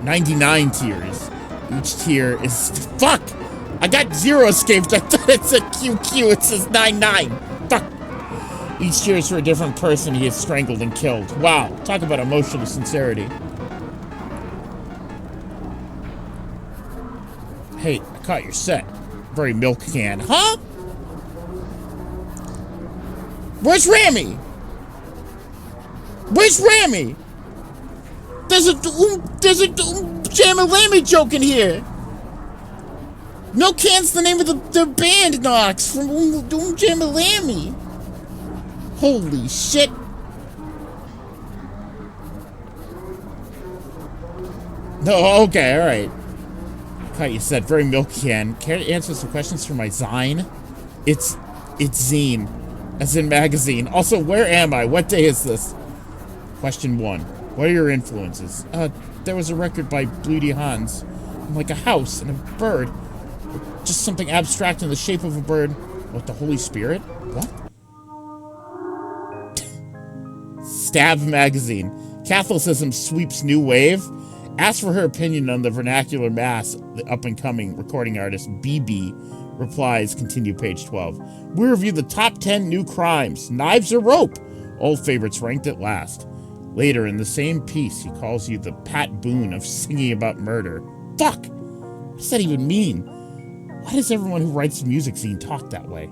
[SPEAKER 1] 99 tears. Each tier is... Fuck! I got 0 escaped. I thought it said QQ. It says 99. Fuck! Each tier is for a different person he has strangled and killed. Wow. Talk about emotional sincerity. Hey, I caught your set. Very milk can. Huh? Where's Rammy? Where's Rammy? There's a Jammy Lammy joke in here. Milk Can's the name of the band, Knox, from Jammy Lammy. Holy shit. No, okay, alright. You said very milk can. Care to answer some questions for my Zine? It's zine, as in magazine. Also, where am I? What day is this? Question 1. What are your influences? There was a record by Bloody Hans. Like a house and a bird. Just something abstract in the shape of a bird. What, the Holy Spirit? What? Stab magazine. Catholicism sweeps new wave. Ask for her opinion on the vernacular mass. The up-and-coming recording artist BB replies, continue page 12. We review the top 10 new crimes. Knives or rope? Old favorites ranked at last. Later in the same piece, he calls you the Pat Boone of singing about murder. Fuck! What does that even mean? Why does everyone who writes a music scene talk that way?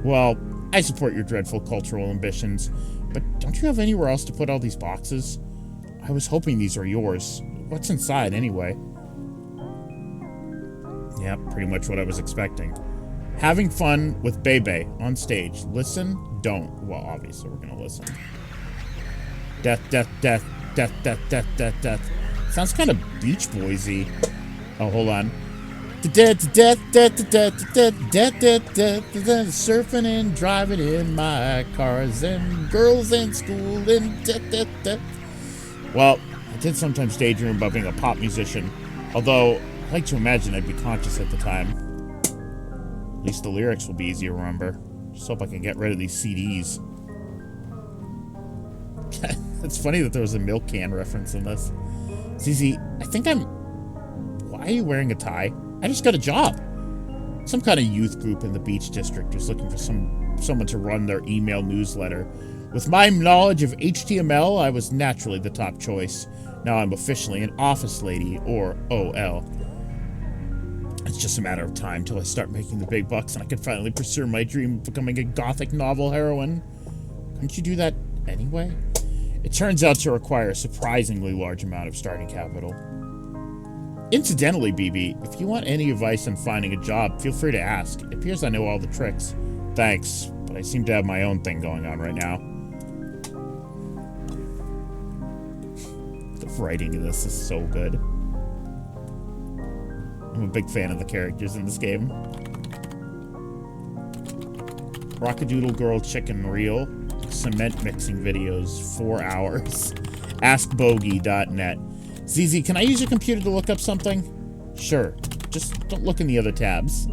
[SPEAKER 1] Well, I support your dreadful cultural ambitions, but don't you have anywhere else to put all these boxes? I was hoping these are yours. What's inside, anyway? Yeah, pretty much what I was expecting. Having fun with Bebe on stage. Listen, don't. Well, obviously we're gonna listen. Death, death, death, death, death, death, death, death. Sounds kind of Beach Boysy. Oh, hold on. Death, death, death, death, death, death, death, death, death, surfing and driving in my cars and girls in school and death, death, death. Well, I did sometimes daydream about being a pop musician, although I like to imagine I'd be conscious at the time. At least the lyrics will be easy to remember. Just hope I can get rid of these CDs. It's funny that there was a milk can reference in this. ZZ, I think I'm... Why are you wearing a tie? I just got a job. Some kind of youth group in the Beach District was looking for someone to run their email newsletter. With my knowledge of HTML, I was naturally the top choice. Now I'm officially an office lady, or OL. It's just a matter of time till I start making the big bucks and I can finally pursue my dream of becoming a gothic novel heroine. Couldn't you do that anyway? It turns out to require a surprisingly large amount of starting capital. Incidentally, BB, if you want any advice on finding a job, feel free to ask. It appears I know all the tricks. Thanks, but I seem to have my own thing going on right now. The writing in this is so good. I'm a big fan of the characters in this game. Rockadoodle Girl Chicken Reel. Cement mixing videos, 4 hours. AskBogey.net. ZZ, can I use your computer to look up something? Sure. Just don't look in the other tabs.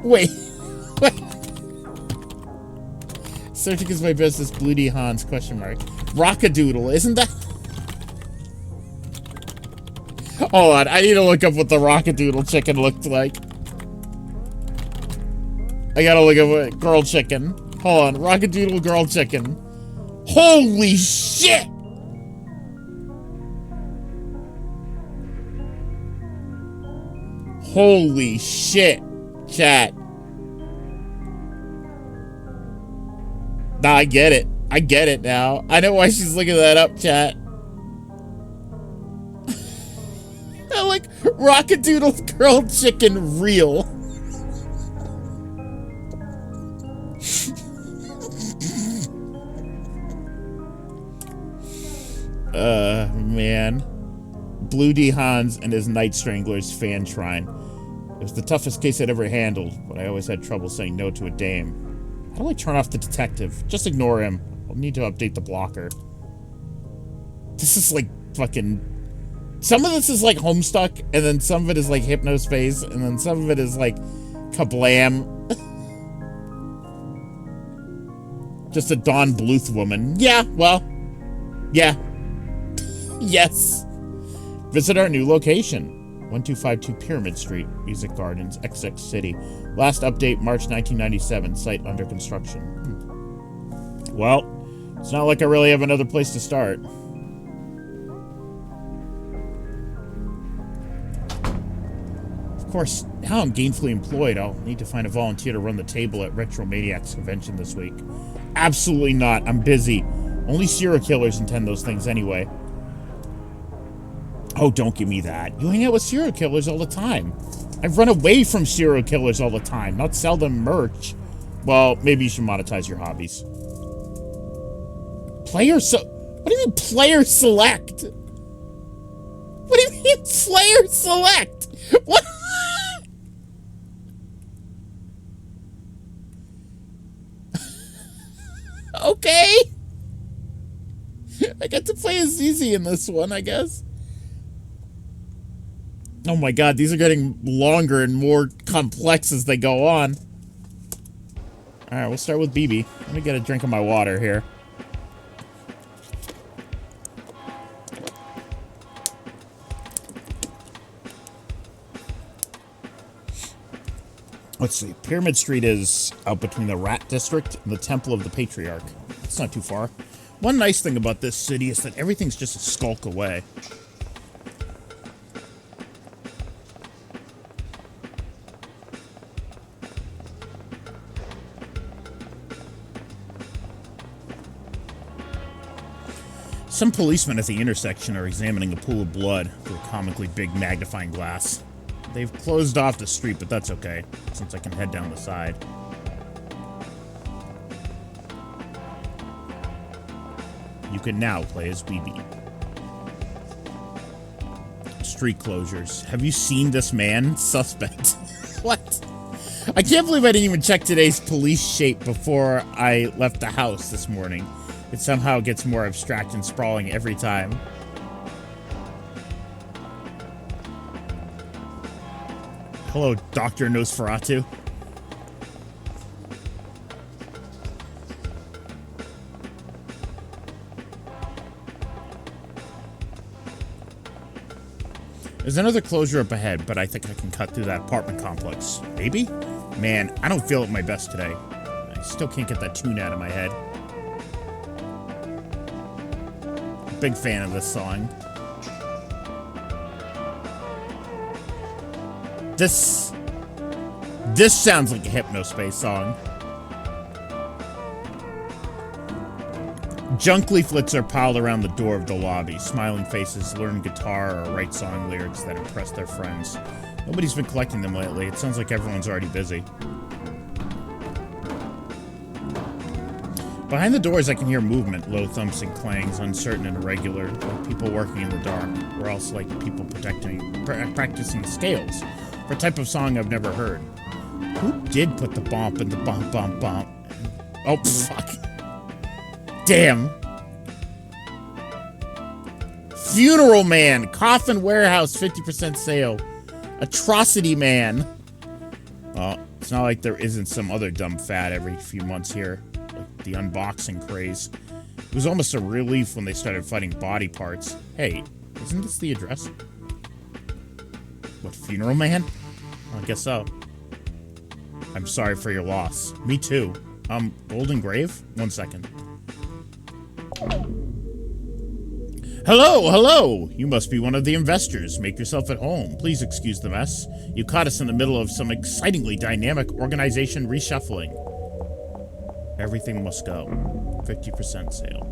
[SPEAKER 1] Wait. Wait. Searching is my business. Bloody Hans, question mark. Rockadoodle, isn't that? Hold on, I need to look up what the Rockadoodle chicken looked like. I gotta look at what girl chicken. Hold on, Rockadoodle girl chicken. Holy shit! Holy shit, chat. Nah, I get it. I get it now. I know why she's looking that up, chat. I like Rockadoodle grilled chicken real. Man. Blue D. Hans and his Night Stranglers fan shrine. It was the toughest case I'd ever handled, but I always had trouble saying no to a dame. How do I turn off the detective? Just ignore him. I'll need to update the blocker. This is like fucking... Some of this is like Homestuck, and then some of it is like Hypnospace, and then some of it is like Kablam. Just a Dawn Bluth woman. Yeah, well, yeah. Yes. Visit our new location. 1252 Pyramid Street, Music Gardens, XX City. Last update, March 1997. Site under construction. Well, it's not like I really have another place to start. Of course, now I'm gainfully employed. I'll need to find a volunteer to run the table at Retro Maniacs convention this week. Absolutely not. I'm busy. Only serial killers attend those things anyway. Oh, don't give me that. You hang out with serial killers all the time. I run away from serial killers all the time, not sell them merch. Well, maybe you should monetize your hobbies. What do you mean player select? What do you mean player select? What? Okay. I get to play as Zizi in this one, I guess. Oh my god, these are getting longer and more complex as they go on. Alright, we'll start with BB. Let me get a drink of my water here. Let's see. Pyramid Street is out between the Rat District and the Temple of the Patriarch. It's not too far. One nice thing about this city is that everything's just a skulk away. Some policemen at the intersection are examining a pool of blood through a comically big magnifying glass. They've closed off the street, but that's okay, since I can head down the side. You can now play as BB. Street closures. Have you seen this man? Suspect. What? I can't believe I didn't even check today's police shape before I left the house this morning. It somehow gets more abstract and sprawling every time. Hello, Dr. Nosferatu. There's another closure up ahead, but I think I can cut through that apartment complex. Maybe? Man, I don't feel at my best today. I still can't get that tune out of my head. Big fan of this song. This sounds like a Hypnospace song. Junk leaflets are piled around the door of the lobby. Smiling faces learn guitar or write song lyrics that impress their friends. Nobody's been collecting them lately. It sounds like everyone's already busy. Behind the doors, I can hear movement, low thumps and clangs, uncertain and irregular, like people working in the dark, or else like people practicing scales, for a type of song I've never heard. Who did put the bump in the bump, bump, bump? Oh, fuck. Damn. Funeral Man, Coffin Warehouse, 50% sale. Atrocity Man. Well, it's not like there isn't some other dumb fad every few months here. The unboxing craze. It was almost a relief when they started fighting body parts. Hey, isn't this the address? What, Funeral Man? I guess so. I'm sorry for your loss. Me too. Golden Grave? 1 second. Hello, hello! You must be one of the investors. Make yourself at home. Please excuse the mess. You caught us in the middle of some excitingly dynamic organization reshuffling. Everything must go. 50% sale.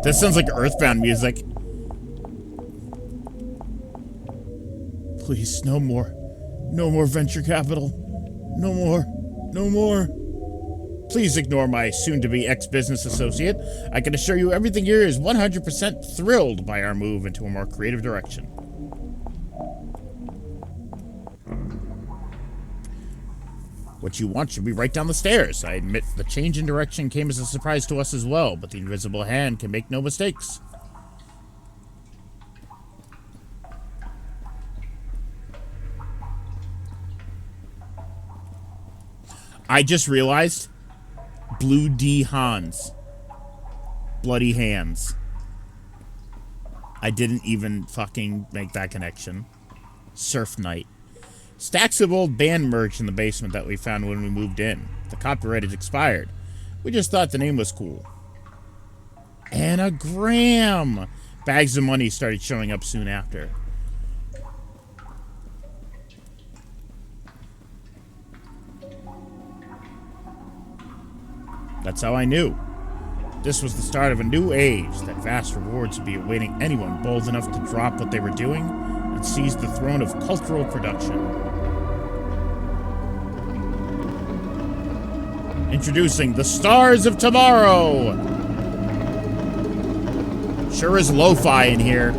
[SPEAKER 1] This sounds like Earthbound music. Please, no more. No more venture capital. No more. No more. Please ignore my soon-to-be ex-business associate. I can assure you everything here is 100% thrilled by our move into a more creative direction. What you want should be right down the stairs. I admit the change in direction came as a surprise to us as well, but the invisible hand can make no mistakes. I just realized Blue D Hans. Bloody hands. I didn't even fucking make that connection. Surf Night. Stacks of old band merch in the basement that we found when we moved in. The copyright is expired. We just thought the name was cool. Anagram! Bags of money started showing up soon after. That's how I knew. This was the start of a new age, that vast rewards would be awaiting anyone bold enough to drop what they were doing and seize the throne of cultural production. Introducing the Stars of Tomorrow! Sure is lo-fi in here.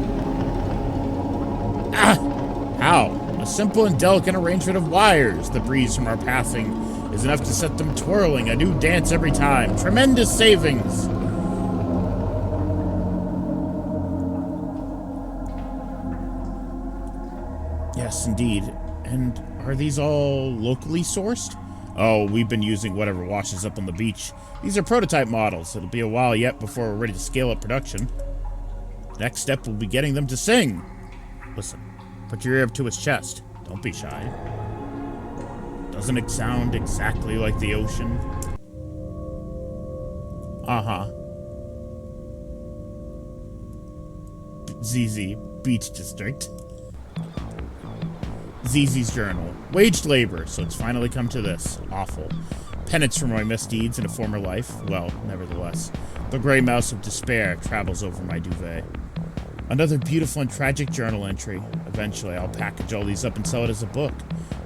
[SPEAKER 1] Ah! How? A simple and delicate arrangement of wires. The breeze from our passing is enough to set them twirling, a new dance every time. Tremendous savings! Yes, indeed. And are these all locally sourced? Oh, we've been using whatever washes up on the beach. These are prototype models. It'll be a while yet before we're ready to scale up production. The next step will be getting them to sing. Listen, put your ear up to his chest. Don't be shy. Doesn't it sound exactly like the ocean? Uh-huh. ZZ, Beach District. ZZ's journal. Waged labor, so it's finally come to this. Awful. Penance for my misdeeds in a former life. Well, nevertheless. The gray mouse of despair travels over my duvet. Another beautiful and tragic journal entry. Eventually, I'll package all these up and sell it as a book.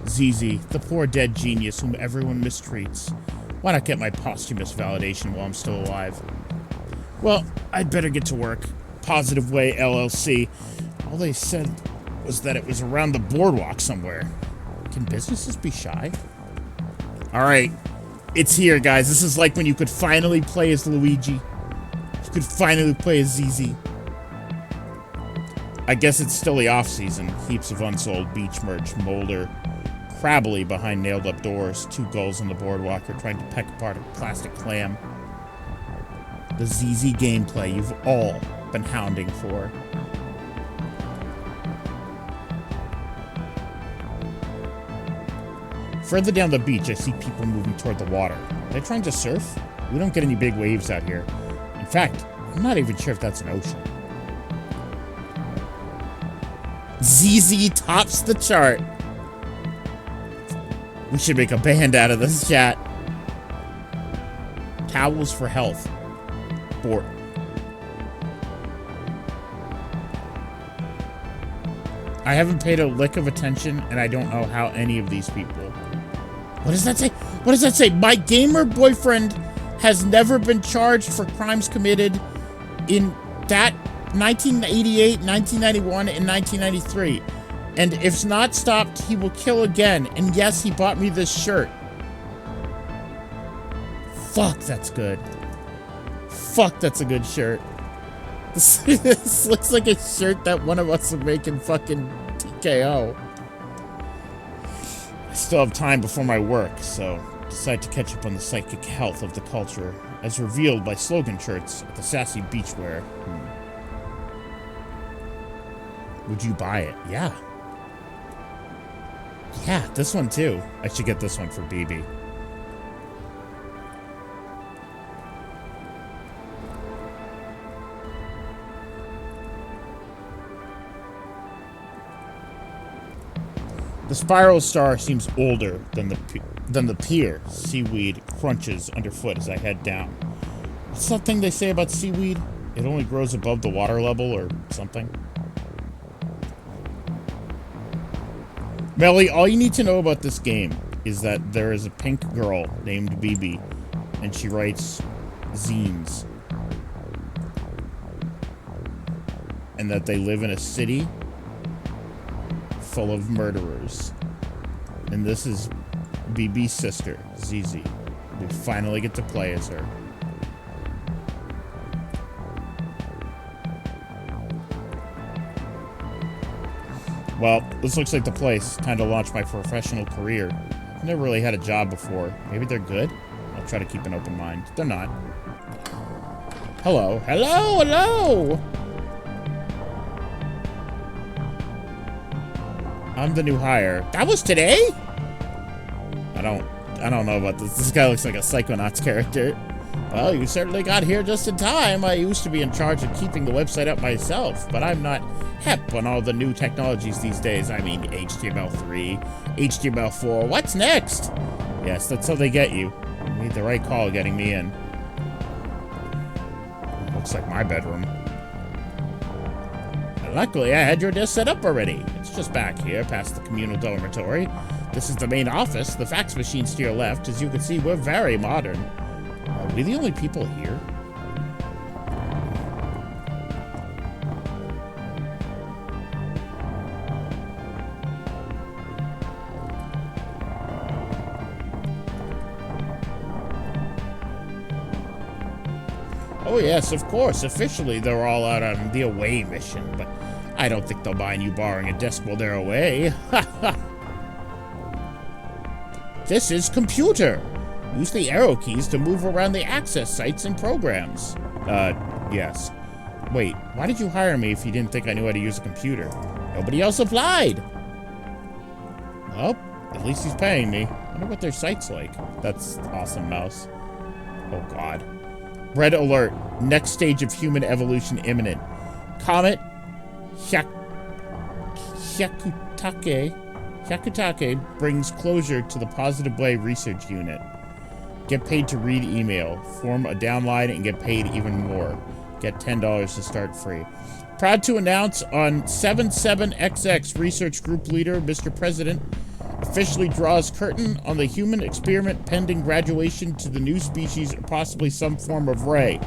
[SPEAKER 1] ZZ, the poor dead genius whom everyone mistreats. Why not get my posthumous validation while I'm still alive? Well, I'd better get to work. Positive Way LLC. All they said was that it was around the boardwalk somewhere. Can businesses be shy? Alright, it's here, guys. This is like when you could finally play as Luigi. You could finally play as ZZ. I guess it's still the off-season. Heaps of unsold beach merch molder crabbily behind nailed-up doors. Two gulls on the boardwalk are trying to peck apart a plastic clam. The ZZ gameplay you've all been hounding for. Further down the beach, I see people moving toward the water. They're trying to surf? We don't get any big waves out here. In fact, I'm not even sure if that's an ocean. ZZ tops the chart. We should make a band out of this chat. Towels for health. Board. I haven't paid a lick of attention, and I don't know how any of these people... What does that say? What does that say? My gamer boyfriend has never been charged for crimes committed in that 1988, 1991, and 1993. And if not stopped, he will kill again. And yes, he bought me this shirt. Fuck, that's good. Fuck, that's a good shirt. This looks like a shirt that one of us would make in fucking TKO. I still have time before my work, so decide to catch up on the psychic health of the culture, as revealed by slogan shirts at the Sassy Beachwear. Would you buy it? Yeah. Yeah, this one too. I should get this one for BB. The spiral star seems older than the pier. Seaweed crunches underfoot as I head down. What's that thing they say about seaweed? It only grows above the water level or something? Melly, all you need to know about this game is that there is a pink girl named BB, and she writes zines. And that they live in a city full of murderers. And this is BB's sister, Zizi. We finally get to play as her. Well, this looks like the place. Time to launch my professional career. I've never really had a job before. Maybe they're good? I'll try to keep an open mind. They're not. Hello. Hello, hello! I'm the new hire. That was today? I don't know about this. This guy looks like a Psychonauts character. Well, you certainly got here just in time. I used to be in charge of keeping the website up myself, but I'm not hep on all the new technologies these days. I mean, HTML3, HTML4. What's next? Yes, that's how they get you. You made the right call getting me in. Looks like my bedroom. Luckily, I had your desk set up already. It's just back here, past the communal dormitory. This is the main office. The fax machine's to your left. As you can see, we're very modern. Are we the only people here? Oh yes, of course. Officially, they're all out on the away mission, but I don't think they'll mind you borrowing a desk while they're away. Ha ha! This is computer. Use the arrow keys to move around the access sites and programs. Yes. Wait, why did you hire me if you didn't think I knew how to use a computer? Nobody else applied. Well, at least he's paying me. I wonder what their site's like. That's awesome, mouse. Oh god. Red alert. Next stage of human evolution imminent. Comet Hyakutake brings closure to the Positive Way research unit. Get paid to read email. Form a downline and get paid even more. Get $10 to start free. Proud to announce on 77XX Research Group Leader, Mr. President, officially draws curtain on the human experiment pending graduation to the new species or possibly some form of ray.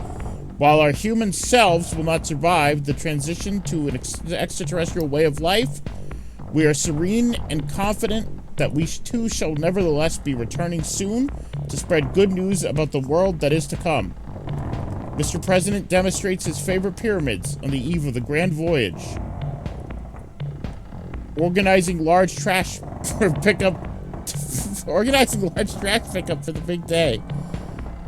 [SPEAKER 1] While our human selves will not survive the transition to an extraterrestrial way of life, we are serene and confident that we too shall nevertheless be returning soon to spread good news about the world that is to come. Mr. President demonstrates his favorite pyramids on the eve of the grand voyage. Organizing large trash pickup for the big day.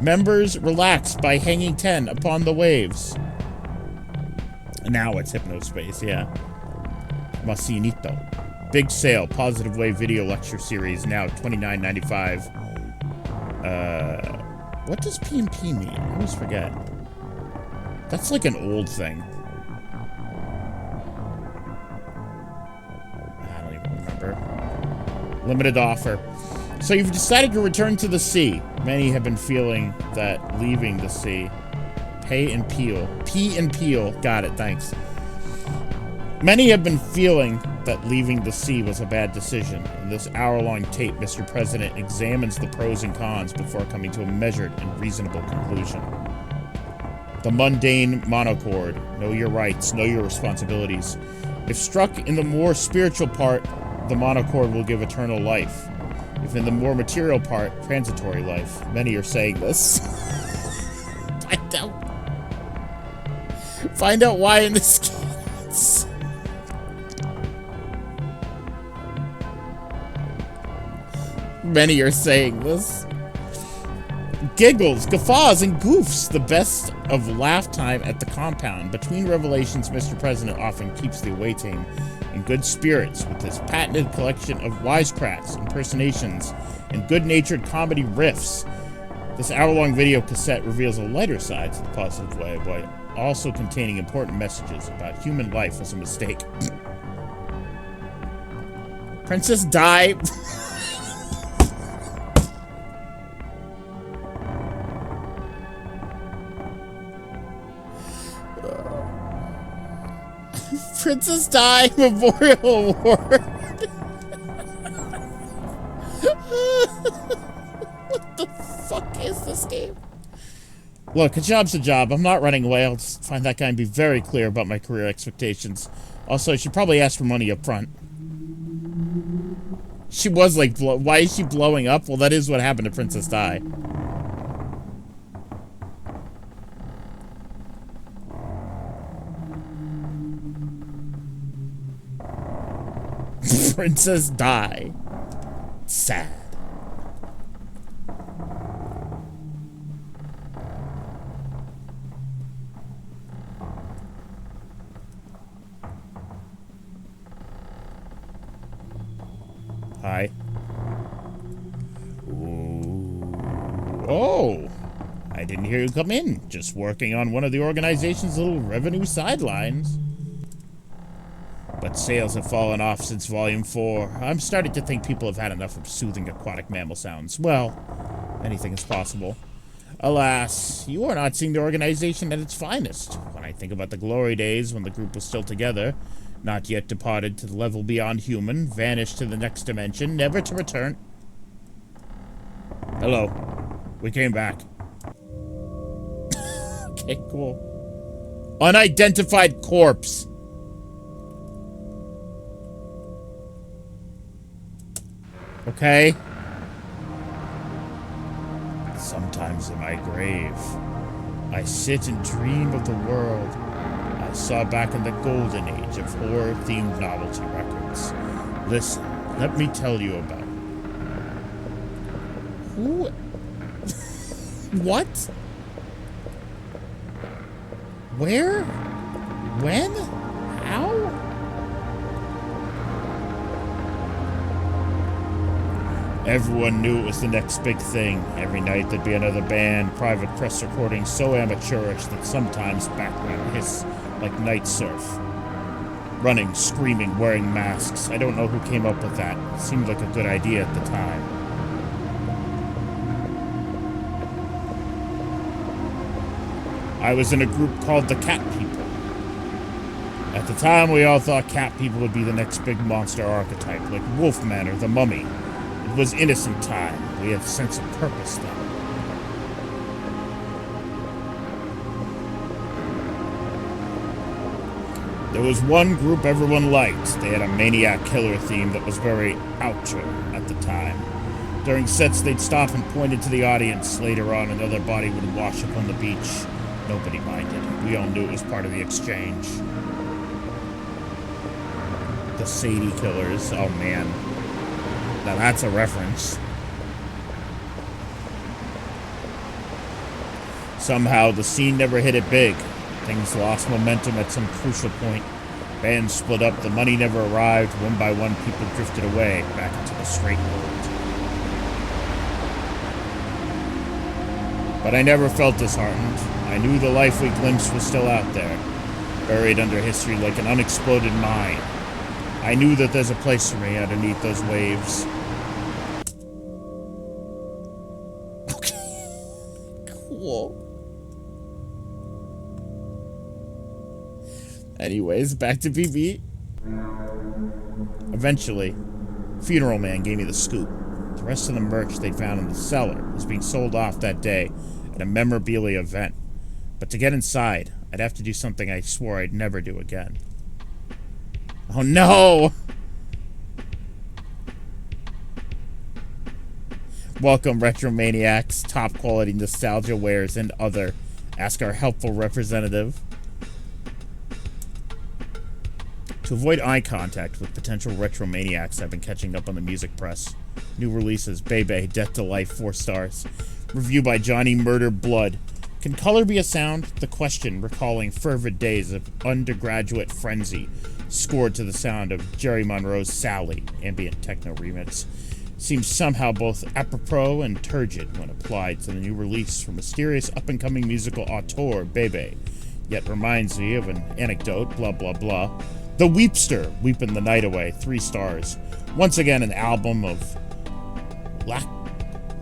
[SPEAKER 1] Members relax by hanging 10 upon the waves. Now it's Hypnospace, yeah. Masinito. Big sale, Positive Way video lecture series, now $29.95. What does PMP mean? I always forget. That's like an old thing. I don't even remember. Limited offer. So you've decided to return to the sea. Many have been feeling that leaving the sea. Pay and peel. Pee and peel. Got it, thanks. Many have been feeling that leaving the sea was a bad decision. In this hour-long tape, Mr. President examines the pros and cons before coming to a measured and reasonable conclusion. The mundane monochord. Know your rights, know your responsibilities. If struck in the more spiritual part, the monochord will give eternal life. If in the more material part, transitory life. Many are saying this. Find out why in this case. Many are saying this. Giggles, guffaws, and goofs. The best of laugh time at the compound. Between revelations, Mr. President often keeps the away team in good spirits with his patented collection of wisecracks, impersonations, and good-natured comedy riffs. This hour-long video cassette reveals a lighter side to the Positive Way, while also containing important messages about human life as a mistake. Princess Di... Princess Di Memorial Award. What the fuck is this game? Look, a job's a job. I'm not running away. I'll just find that guy and be very clear about my career expectations. Also, I should probably ask for money up front. She was like, why is she blowing up? Well, that is what happened to Princess Di. Princess Di. Sad. Hi. Ooh. Oh, I didn't hear you come in. Just working on one of the organization's little revenue sidelines. But sales have fallen off since Volume 4. I'm starting to think people have had enough of soothing aquatic mammal sounds. Well, anything is possible. Alas, you are not seeing the organization at its finest. When I think about the glory days when the group was still together, not yet departed to the level beyond human, vanished to the next dimension, never to return. Hello. We came back. Okay, cool. Unidentified corpse. Okay. Sometimes in my grave, I sit and dream of the world I saw back in the golden age of horror-themed novelty records. Listen, let me tell you about it. Who? What? Where? When? How? Everyone knew it was the next big thing. Every night there'd be another band, private press recordings so amateurish that sometimes background hiss like night surf. Running, screaming, wearing masks. I don't know who came up with that. It seemed like a good idea at the time. I was in a group called the Cat People. At the time, we all thought cat people would be the next big monster archetype, like Wolfman or the Mummy. It was innocent time. We had a sense of purpose then. There was one group everyone liked. They had a maniac killer theme that was very outre at the time. During sets, they'd stop and point it to the audience. Later on, another body would wash up on the beach. Nobody minded. We all knew it was part of the exchange. The Sadie Killers. Oh, man. Now that's a reference. Somehow, the scene never hit it big. Things lost momentum at some crucial point. Bands split up, the money never arrived. One by one, people drifted away, back into the straight world. But I never felt disheartened. I knew the life we glimpsed was still out there, buried under history like an unexploded mine. I knew that there's a place for me underneath those waves. Okay. Cool. Anyways, back to BB. Eventually, Funeral Man gave me the scoop. The rest of the merch they'd found in the cellar was being sold off that day at a memorabilia event. But to get inside, I'd have to do something I swore I'd never do again. Oh no! Welcome, Retromaniacs, top quality nostalgia wares, and other. Ask our helpful representative. To avoid eye contact with potential Retromaniacs, I've been catching up on the music press. New releases, Bebe, Death to Life, 4 stars. Review by Johnny Murder Blood. Can color be a sound? The question, recalling fervid days of undergraduate frenzy, scored to the sound of Jerry Monroe's Sally, ambient techno remix, seems somehow both apropos and turgid when applied to the new release from mysterious up-and-coming musical auteur Bebe, yet reminds me of an anecdote, blah blah blah. The Weepster, Weepin' the Night Away, 3 stars. Once again, an album of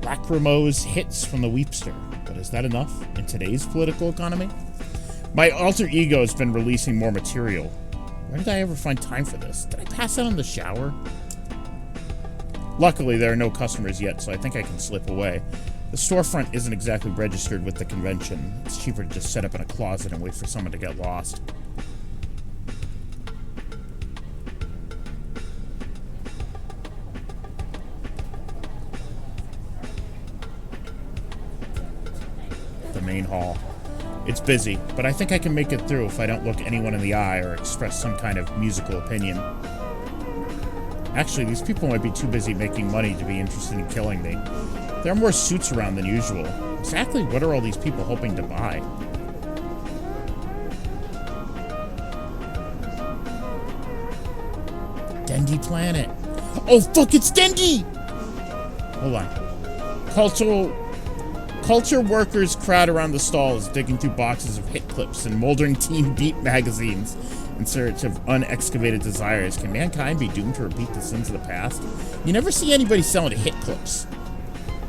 [SPEAKER 1] lachrymose hits from the Weepster. But is that enough in today's political economy? My alter ego has been releasing more material. Where did I ever find time for this? Did I pass out in the shower? Luckily, there are no customers yet, so I think I can slip away. The storefront isn't exactly registered with the convention. It's cheaper to just set up in a closet and wait for someone to get lost. main hall. It's busy, but I think I can make it through if I don't look anyone in the eye or express some kind of musical opinion. Actually, these people might be too busy making money to be interested in killing me. There are more suits around than usual. Exactly what are all these people hoping to buy? Dendy Planet. Oh, fuck, it's Dendy! Hold on. Culture workers crowd around the stalls, digging through boxes of hit clips and moldering Teen Beat magazines in search of unexcavated desires. Can mankind be doomed to repeat the sins of the past? You never see anybody selling hit clips.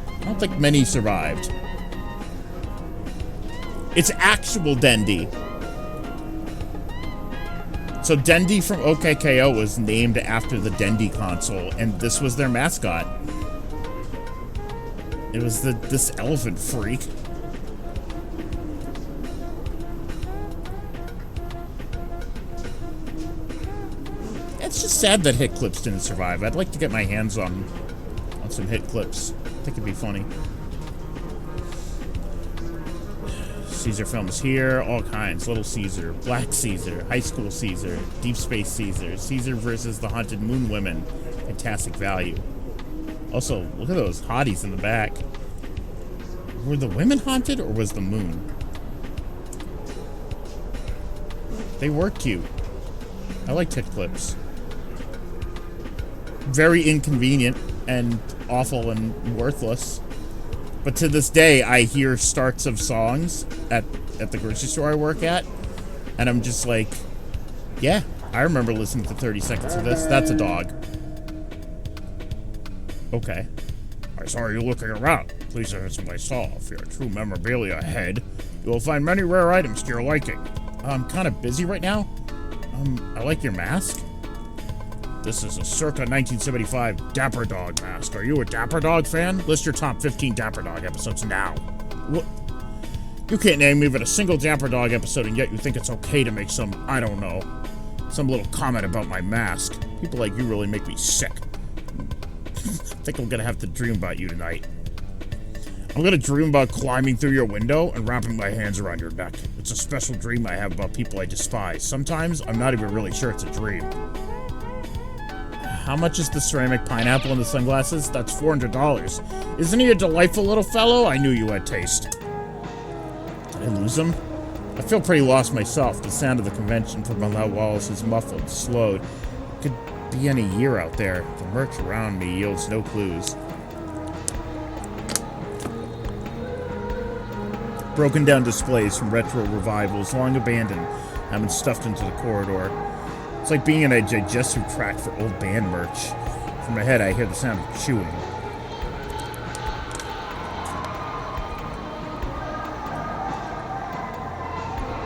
[SPEAKER 1] I don't think many survived. It's actual Dendy. So Dendy from OKKO was named after the Dendy console, and this was their mascot. It was this elephant freak. It's just sad that hit clips didn't survive. I'd like to get my hands on some hit clips. I think it'd be funny. Caesar films here, all kinds. Little Caesar, Black Caesar, High School Caesar, Deep Space Caesar, Caesar versus the Haunted Moon Women. Fantastic value. Also, look at those hotties in the back. Were the women haunted, or was the moon? They were cute. I liked hit clips. Very inconvenient and awful and worthless. But to this day, I hear starts of songs at the grocery store I work at, and I'm just like, yeah, I remember listening to 30 seconds of this. That's a dog. Okay. I saw you looking around. Please answer my saw. If you're a true memorabilia head, you will find many rare items to your liking. I'm kind of busy right now. I like your mask. This is a circa 1975 Dapper Dog mask. Are you a Dapper Dog fan? List your top 15 Dapper Dog episodes now. What? You can't name even a single Dapper Dog episode, and yet you think it's okay to make some, I don't know, some little comment about my mask. People like you really make me sick. I think I'm gonna have to dream about you tonight. I'm gonna dream about climbing through your window and wrapping my hands around your neck. It's a special dream I have about people I despise. Sometimes I'm not even really sure it's a dream. How much is the ceramic pineapple in the sunglasses? That's $400. Isn't he a delightful little fellow? I knew you had taste. Did I lose him? I feel pretty lost myself. The sound of the convention from below walls is muffled, slowed. It could be any year out there. The merch around me yields no clues. Broken down displays from retro revivals, long abandoned, have been stuffed into the corridor. It's like being in a digestive tract for old band merch. From my head, I hear the sound of chewing.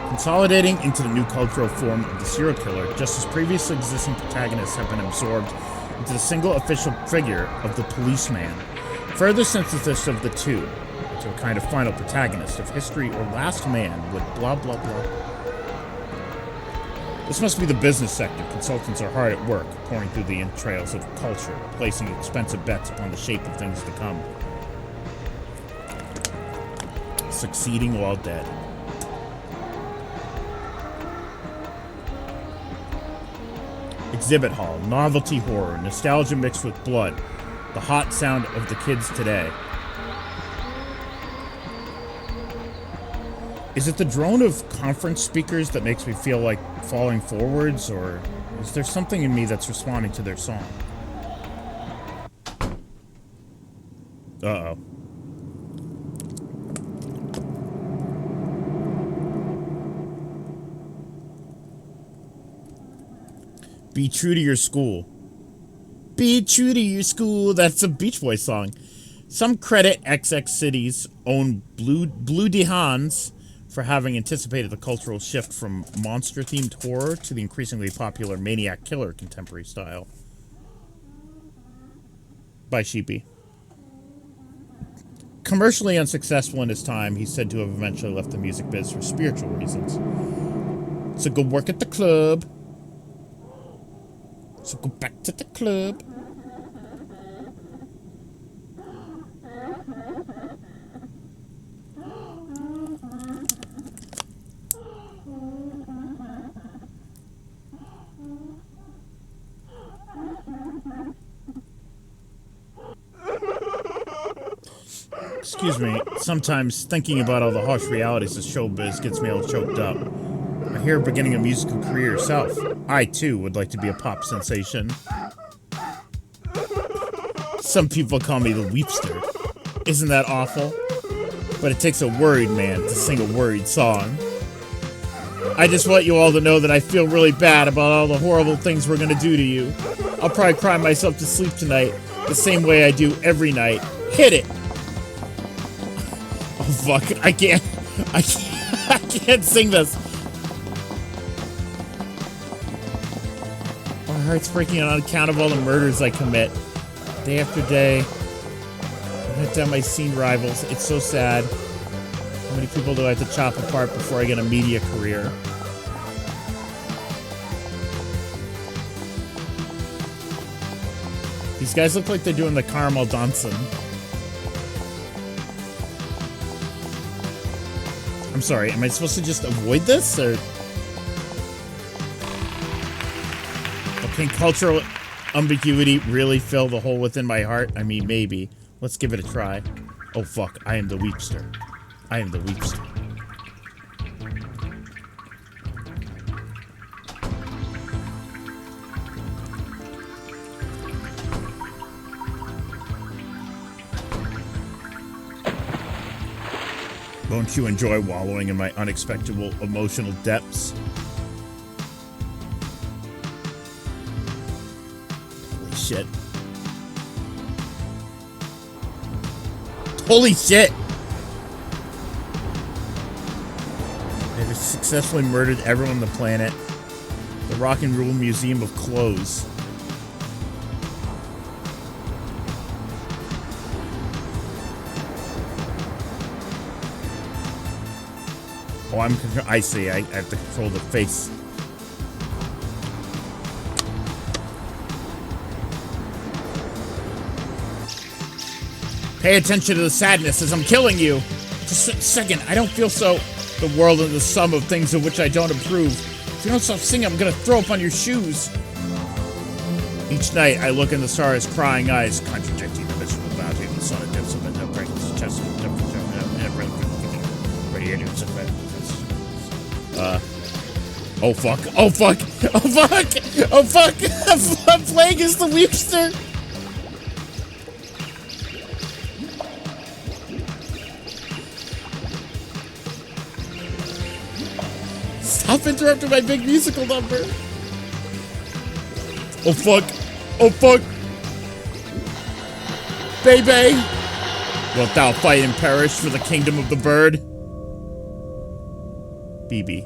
[SPEAKER 1] Consolidating into the new cultural form of the serial killer, just as previously existing protagonists have been absorbed into the single official figure of the policeman. Further synthesis of the two into a kind of final protagonist of history or last man with blah blah blah. This must be the business sector. Consultants are hard at work, pouring through the entrails of culture, placing expensive bets upon the shape of things to come. Succeeding while dead. Exhibit hall, novelty horror, nostalgia mixed with blood. The hot sound of the kids today. Is it the drone of conference speakers that makes me feel like falling forwards, or is there something in me that's responding to their song? Uh-oh. Be true to your school. Be true to your school. That's a Beach Boys song. Some credit XX City's own Blue DeHaans for having anticipated the cultural shift from monster-themed horror to the increasingly popular Maniac Killer contemporary style. By Sheepy. Commercially unsuccessful in his time, he's said to have eventually left the music biz for spiritual reasons. So go work at the club. So go back to the club. Excuse me, sometimes thinking about all the harsh realities of showbiz gets me all choked up. I hear beginning a musical career yourself. I, too, would like to be a pop sensation. Some people call me the Weepster. Isn't that awful? But it takes a worried man to sing a worried song. I just want you all to know that I feel really bad about all the horrible things we're gonna do to you. I'll probably cry myself to sleep tonight, the same way I do every night. Hit it! Oh fuck, I can't sing this. My heart's breaking on account of all the murders I commit. Day after day, I hunt down my scene rivals. It's so sad. How many people do I have to chop apart before I get a media career? These guys look like they're doing the caramel dancing. I'm sorry, am I supposed to just avoid this, or? Can cultural ambiguity really fill the hole within my heart? I mean, maybe. Let's give it a try. Oh fuck, I am the Weepster. I am the Weepster. Won't you enjoy wallowing in my unexpected emotional depths? Holy shit. Holy shit! They've successfully murdered everyone on the planet. The Rock and Roll Museum of Clothes. Oh, I see. I have to control the face. Pay attention to the sadness as I'm killing you. Just a second, I don't feel so. The world is the sum of things of which I don't approve. If you don't stop singing, I'm gonna throw up on your shoes. Each night, I look in the stars' crying eyes, contradicting the miserable bounty of the sun and depths of the breaking chest of the radiating oh fuck, oh fuck, oh fuck, oh fuck, I'm playing as the Weepster. Stop interrupting my big musical number. Oh fuck, oh fuck. Baby, wilt thou fight and perish for the kingdom of the bird? BB.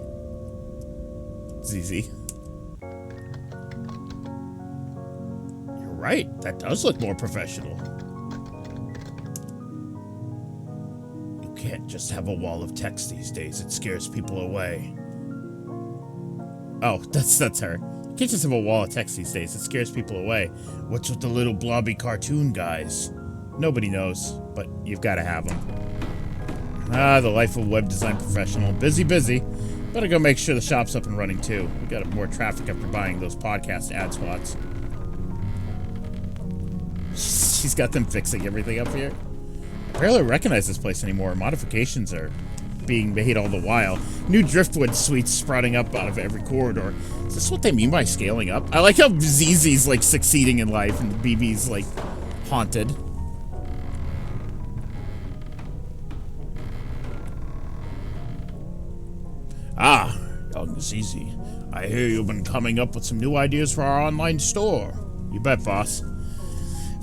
[SPEAKER 1] ZZ. You're right, that does look more professional. You can't just have a wall of text these days, it scares people away. Oh, that's her. You can't just have a wall of text these days, it scares people away. What's with the little blobby cartoon guys? Nobody knows, but you've got to have them. Ah, the life of a web design professional. Busy, busy. Better go make sure the shop's up and running, too. We got more traffic after buying those podcast ad spots. She's got them fixing everything up here. I barely recognize this place anymore. Modifications are being made all the while. New driftwood suites sprouting up out of every corridor. Is this what they mean by scaling up? I like how ZZ's, like, succeeding in life and BB's, like, haunted. Ah, young Zizi, I hear you've been coming up with some new ideas for our online store. You bet, boss.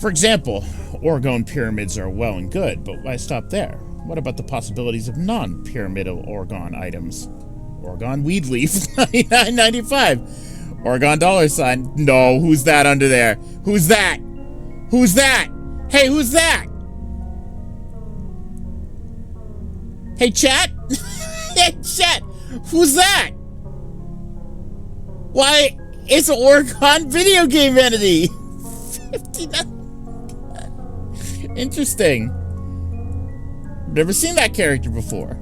[SPEAKER 1] For example, orgone pyramids are well and good, but why stop there? What about the possibilities of non-pyramidal orgone items? Orgone weed leaf, $99.95. Orgone dollar sign. No, who's that under there? Who's that? Who's that? Hey, who's that? Hey, chat? Hey, chat! Who's that? Why, it's an Orgone video game entity. 59. Interesting. Never seen that character before.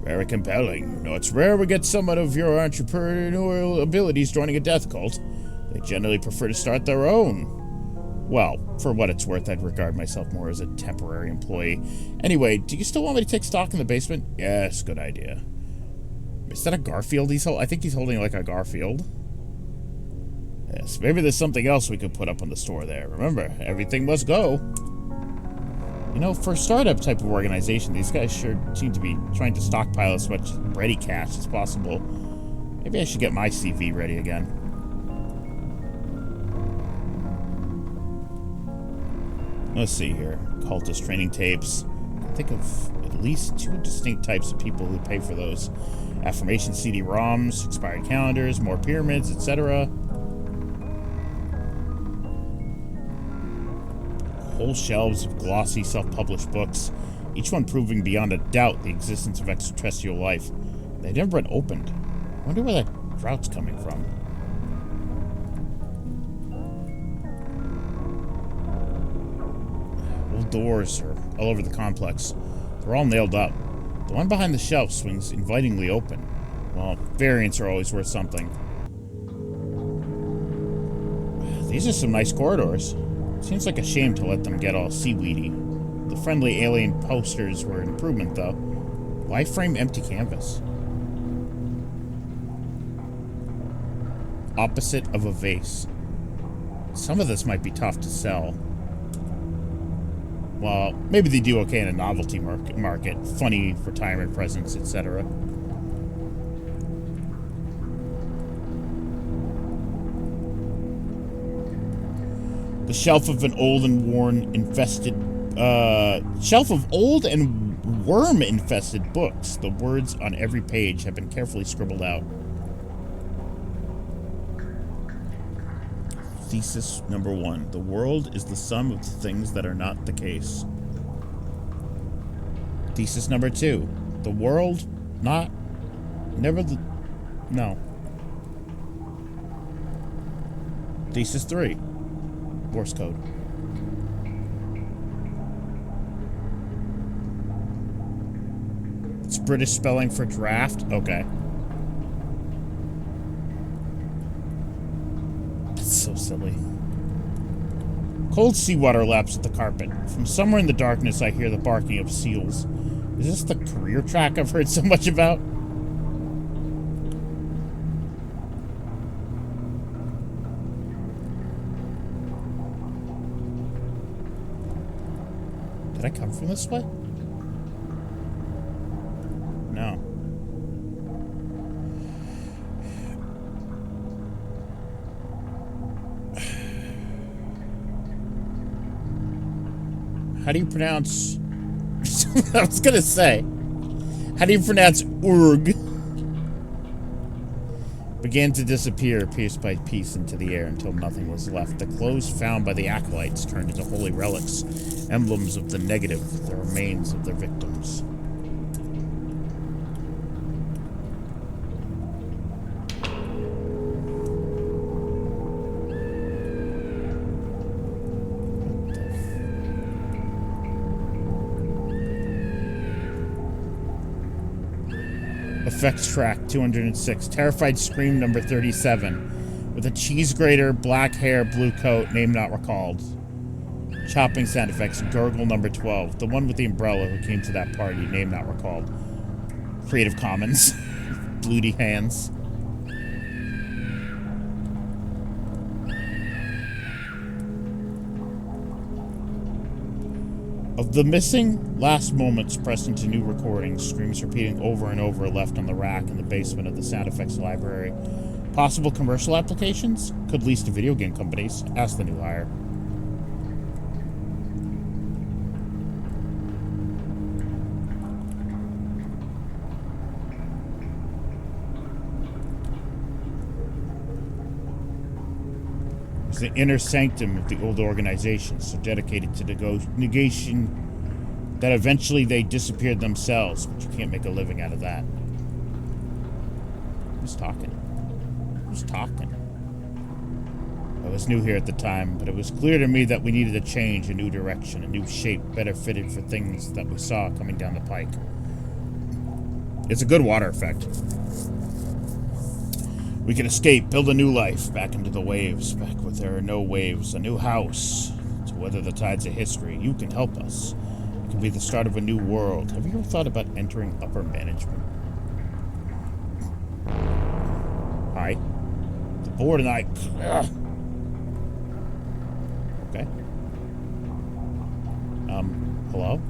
[SPEAKER 1] Very compelling. You know, it's rare we get someone of your entrepreneurial abilities joining a death cult. They generally prefer to start their own. Well, for what it's worth, I'd regard myself more as a temporary employee. Anyway, do you still want me to take stock in the basement? Yes, good idea. Is that a Garfield he's holding? I think he's holding like a Garfield. Yes, maybe there's something else we could put up on the store there. Remember, everything must go. You know, for a startup type of organization, these guys sure seem to be trying to stockpile as much ready cash as possible. Maybe I should get my CV ready again. Let's see here. Cultist training tapes. I think of at least 2 distinct types of people who pay for those. Affirmation CD-ROMs, expired calendars, more pyramids, etc. Whole shelves of glossy, self-published books, each one proving beyond a doubt the existence of extraterrestrial life. They've never been opened. I wonder where that drought's coming from. Old doors are all over the complex. They're all nailed up. The one behind the shelf swings invitingly open. Well, variants are always worth something. These are some nice corridors. Seems like a shame to let them get all seaweedy. The friendly alien posters were an improvement, though. Why frame empty canvas? Opposite of a vase. Some of this might be tough to sell. Well, maybe they do okay in a novelty market. Funny retirement presents, etc. The shelf of an old and shelf of old and worm-infested books. The words on every page have been carefully scribbled out. Thesis number 1. The world is the sum of things that are not the case. Thesis number 2. The world, no. Thesis 3. Morse code. It's British spelling for draft? Okay. That's so silly. Cold seawater laps at the carpet. From somewhere in the darkness, I hear the barking of seals. Is this the career track I've heard so much about? Did I come from this way? No. How do you pronounce... I was gonna say. How do you pronounce Urg? Began to disappear piece by piece into the air until nothing was left. The clothes found by the acolytes turned into holy relics, emblems of the negative, the remains of their victims. Effects track 206. Terrified scream number 37. With a cheese grater, black hair, blue coat, name not recalled. Chopping sound effects. Gurgle number 12. The one with the umbrella who came to that party, name not recalled. Creative Commons. Bloody hands. Of the missing last moments pressed into new recordings, screams repeating over and over left on the rack in the basement of the sound effects library. Possible commercial applications? Could lease to video game companies. Ask the new hire. It's the inner sanctum of the old organization, so dedicated to negation that eventually they disappeared themselves, but you can't make a living out of that. Who's talking? Who's talking? I was new here at the time, but it was clear to me that we needed a change, a new direction, a new shape, better fitted for things that we saw coming down the pike. It's a good water effect. We can escape, build a new life, back into the waves, back where there are no waves, a new house, To weather the tides of history, you can help us. It can be the start of a new world. Have you ever thought about entering upper management? Hi. The board and I... Ugh. Okay. Hello?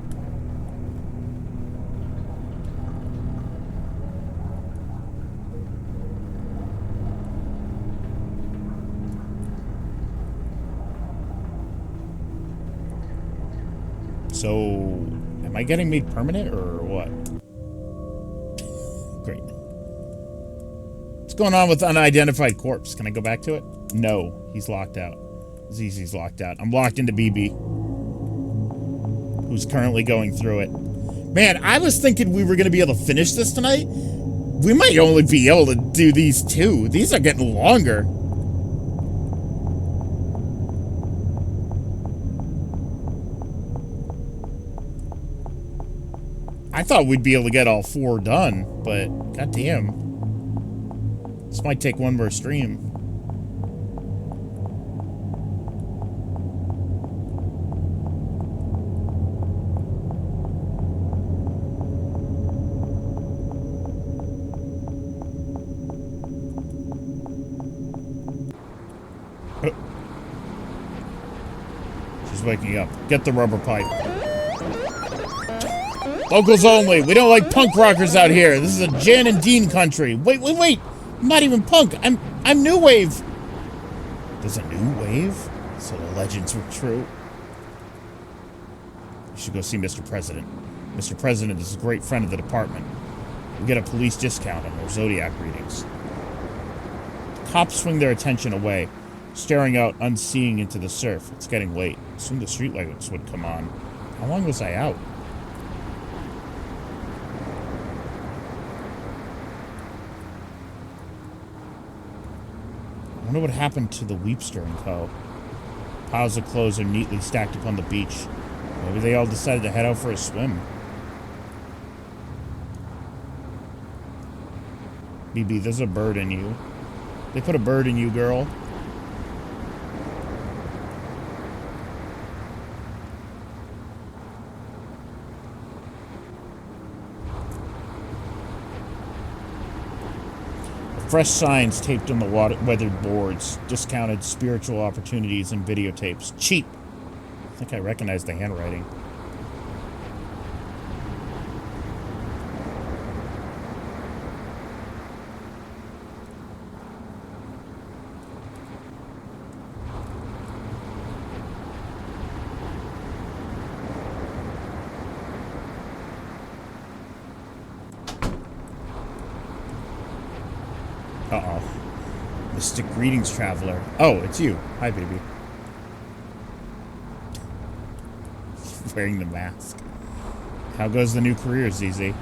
[SPEAKER 1] So, am I getting made permanent or what? Great. What's going on with unidentified corpse? Can I go back to it? No, he's locked out. ZZ's locked out. I'm locked into BB, who's currently going through it. Man, I was thinking we were going to be able to finish this tonight. We might only be able to do these two. These are getting longer. I thought we'd be able to get all 4 done, but goddamn. This might take one more stream. She's waking up. Get the rubber pipe. Locals only. We don't like punk rockers out here. This is a Jan and Dean country. Wait. I'm not even punk. I'm new wave. There's a new wave? So the legends were true. You should go see Mr. President. Mr. President is a great friend of the department. We get a police discount on our zodiac readings. The cops swing their attention away, staring out unseeing into the surf. It's getting late. Soon the streetlights would come on. How long was I out? I wonder what happened to the Weepster & Co. Piles of clothes are neatly stacked upon the beach. Maybe they all decided to head out for a swim. BB, there's a bird in you. They put a bird in you, girl. Fresh signs taped on the weathered boards. Discounted spiritual opportunities and videotapes. Cheap. I think I recognize the handwriting. Uh-oh. Mystic Greetings, Traveler. Oh, it's you. Hi, baby. Wearing the mask. How goes the new career, ZZ?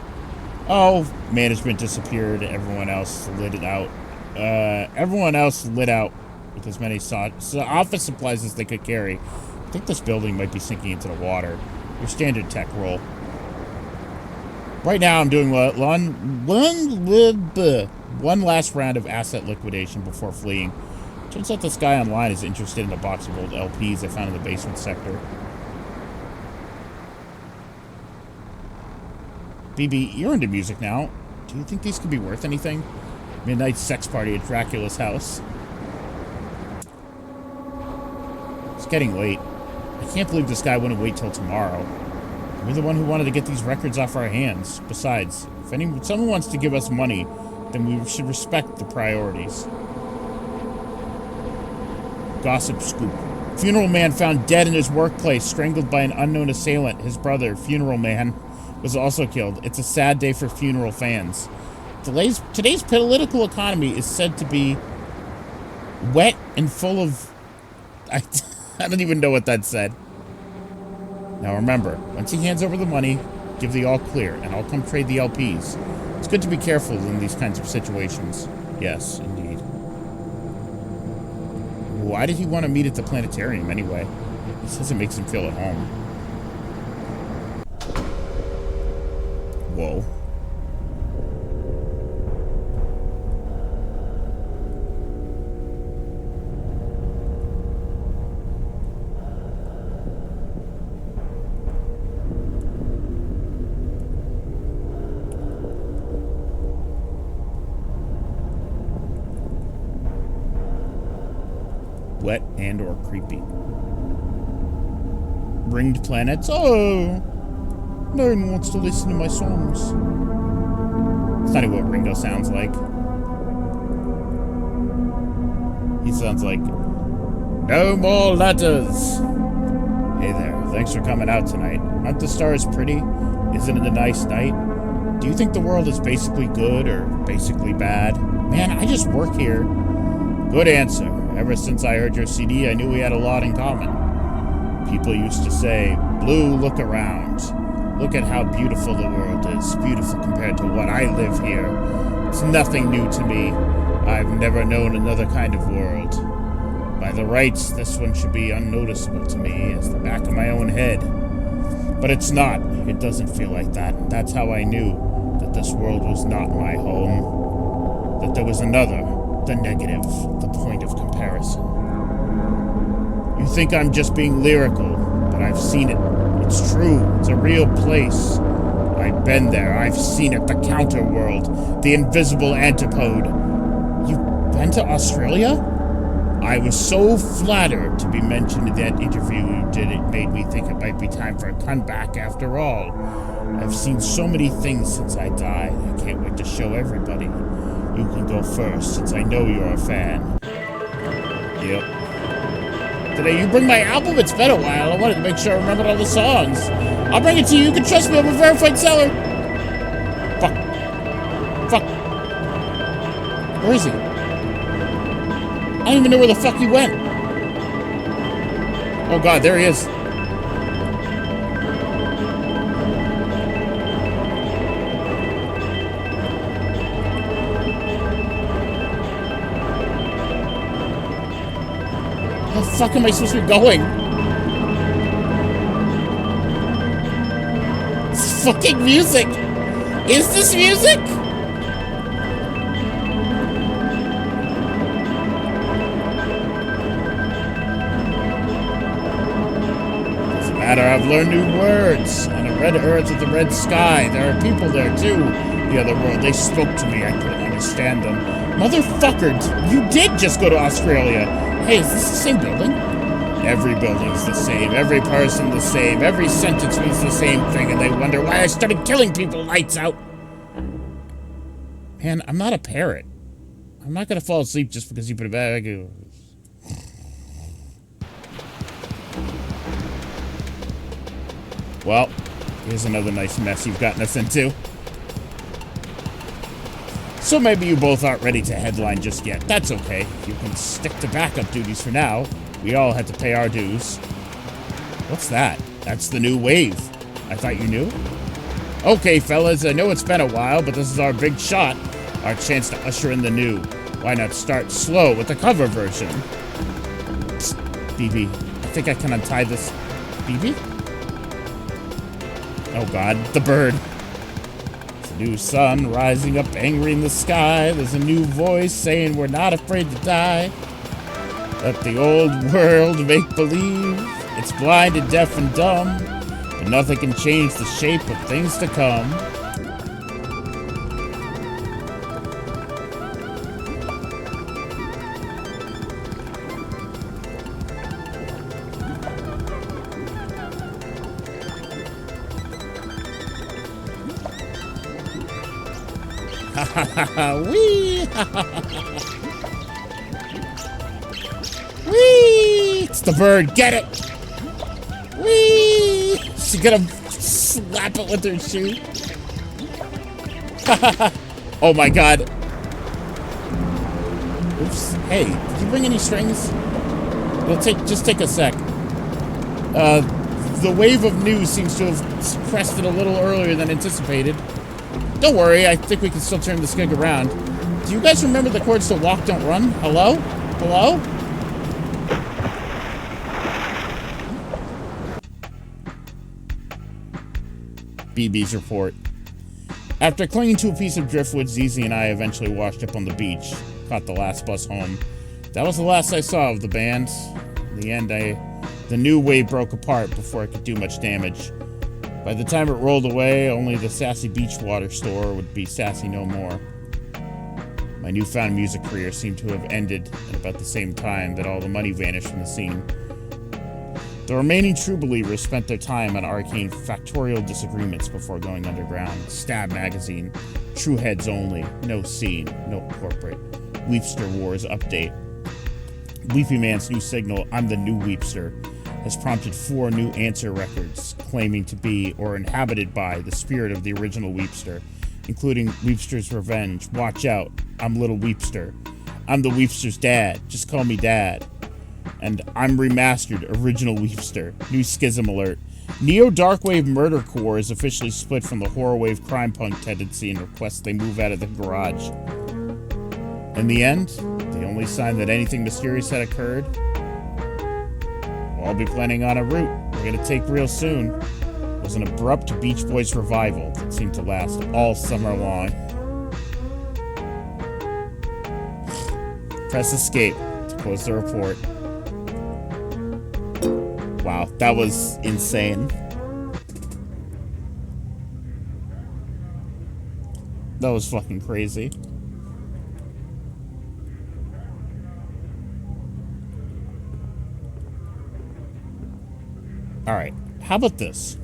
[SPEAKER 1] Oh, management disappeared. Everyone else lit it out. Everyone else lit out with as many office supplies as they could carry. I think this building might be sinking into the water. Your standard tech roll. Right now, I'm doing one last round of asset liquidation before fleeing. Turns out this guy online is interested in a box of old LPs I found in the basement sector. BB, you're into music now. Do you think these could be worth anything? Midnight sex party at Dracula's house. It's getting late. I can't believe this guy wouldn't wait till tomorrow. We're the one who wanted to get these records off our hands. Besides, if someone wants to give us money, then we should respect the priorities. Gossip scoop. Funeral man found dead in his workplace, strangled by an unknown assailant. His brother, funeral man, was also killed. It's a sad day for funeral fans. Today's political economy is said to be wet and full of... I don't even know what that said. Now remember, once he hands over the money, give the all clear, and I'll come trade the LPs. It's good to be careful in these kinds of situations. Yes, indeed. Why did he want to meet at the planetarium anyway? He says it makes him feel at home. Whoa. wet and or creepy. Ringed planets. Oh, no one wants to listen to my songs. It's not even what Ringo sounds like. He sounds like, no more letters. Hey there, thanks for coming out tonight. Aren't the stars pretty? Isn't it a nice night? Do you think the world is basically good or basically bad? Man, I just work here. Good answer. Ever since I heard your CD, I knew we had a lot in common. People used to say, Blue, look around. Look at how beautiful the world is. Beautiful compared to what I live here. It's nothing new to me. I've never known another kind of world. By the rights, this one should be unnoticeable to me as the back of my own head. But it's not. It doesn't feel like that. That's how I knew that this world was not my home. That there was another, the negative, the point of comparison. You think I'm just being lyrical, but I've seen it. It's true. It's a real place. I've been there. I've seen it. The counter world. The invisible antipode. You've been to Australia? I was so flattered to be mentioned in that interview you did. It made me think it might be time for a comeback after all. I've seen so many things since I died. I can't wait to show everybody. You can go first, since I know you're a fan. Yep. Today you bring my album? It's been a while. I wanted to make sure I remembered all the songs. I'll bring it to you. You can trust me. I'm a verified seller. Fuck. Fuck. Where is he? I don't even know where the fuck he went. Oh god, there he is. Where the fuck am I supposed to be going? It's fucking music. Is this music? I've learned new words. On a red earth with a red sky. There are people there too. The other world. They spoke to me. I couldn't understand them. Motherfucker, you did just go to Australia. Hey, is this the same building? Every building's the same. Every person the same. Every sentence means the same thing, and they wonder why I started killing people. Lights out. Man, I'm not a parrot. I'm not gonna fall asleep just because you put a bag. Well, here's another nice mess you've gotten us into. So maybe you both aren't ready to headline just yet. That's okay. You can stick to backup duties for now. We all had to pay our dues. What's that? That's the new wave. I thought you knew? Okay, fellas, I know it's been a while, but this is our big shot. Our chance to usher in the new. Why not start slow with the cover version? Psst, BB, I think I can untie this. BB? Oh god, the bird. It's a new sun rising up angry in the sky. There's a new voice saying we're not afraid to die. Let the old world make believe. It's blind and deaf and dumb. But nothing can change the shape of things to come. Wee! Wee! It's the bird. Get it! Wee! She's gonna slap it with her shoe. Oh my god. Oops. Hey, did you bring any strings? It'll just take a sec. The wave of news seems to have crested a little earlier than anticipated. Don't worry, I think we can still turn this gig around. Do you guys remember the chords to Walk, Don't Run? Hello? Hello? BB's report. After clinging to a piece of driftwood, ZZ and I eventually washed up on the beach. Caught the last bus home. That was the last I saw of the band. In the end, the new wave broke apart before it could do much damage. By the time it rolled away, only the Sassy Beachwater store would be sassy no more. My newfound music career seemed to have ended at about the same time that all the money vanished from the scene. The remaining true believers spent their time on arcane factorial disagreements before going underground. Stab Magazine, True Heads Only, No Scene, No Corporate, Weepster Wars Update. Leafy Man's new signal, I'm the New Weepster, has prompted 4 new Answer records claiming to be or inhabited by the spirit of the original Weepster, including Weepster's Revenge, Watch Out, I'm Little Weepster, I'm the Weepster's dad, just call me dad, and I'm Remastered, Original Weepster, New Schism Alert. Neo Darkwave Murder Corps is officially split from the horror wave crime punk tendency and requests they move out of the garage. In the end, the only sign that anything mysterious had occurred, well, I'll be planning on a route we're gonna take real soon, was an abrupt Beach Boys revival that seemed to last all summer long. Press escape to close the report. Wow, that was insane. That was fucking crazy. Alright, how about this?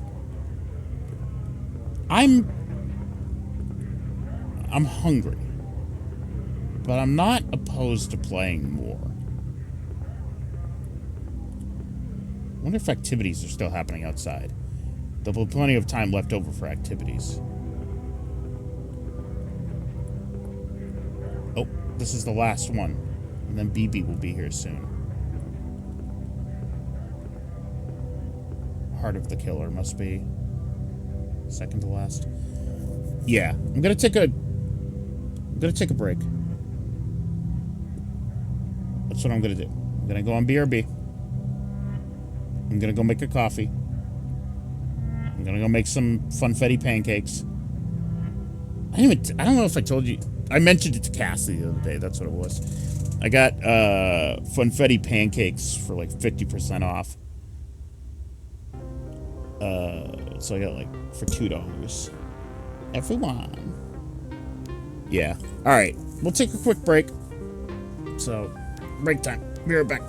[SPEAKER 1] I'm hungry, but I'm not opposed to playing more. I wonder if activities are still happening outside. There'll be plenty of time left over for activities. Oh, this is the last one. And then BB will be here soon. Heart of the Killer must be second to last. Yeah, I'm gonna take a break. That's what I'm gonna do. I'm gonna go on BRB. I'm gonna go make a coffee. I'm gonna go make some funfetti pancakes. I don't know if I told you. I mentioned it to Cassie the other day. That's what it was. I got funfetti pancakes for like 50% off. So I got like for $2. Everyone. Yeah. All right. We'll take a quick break. So, break time. Be right back.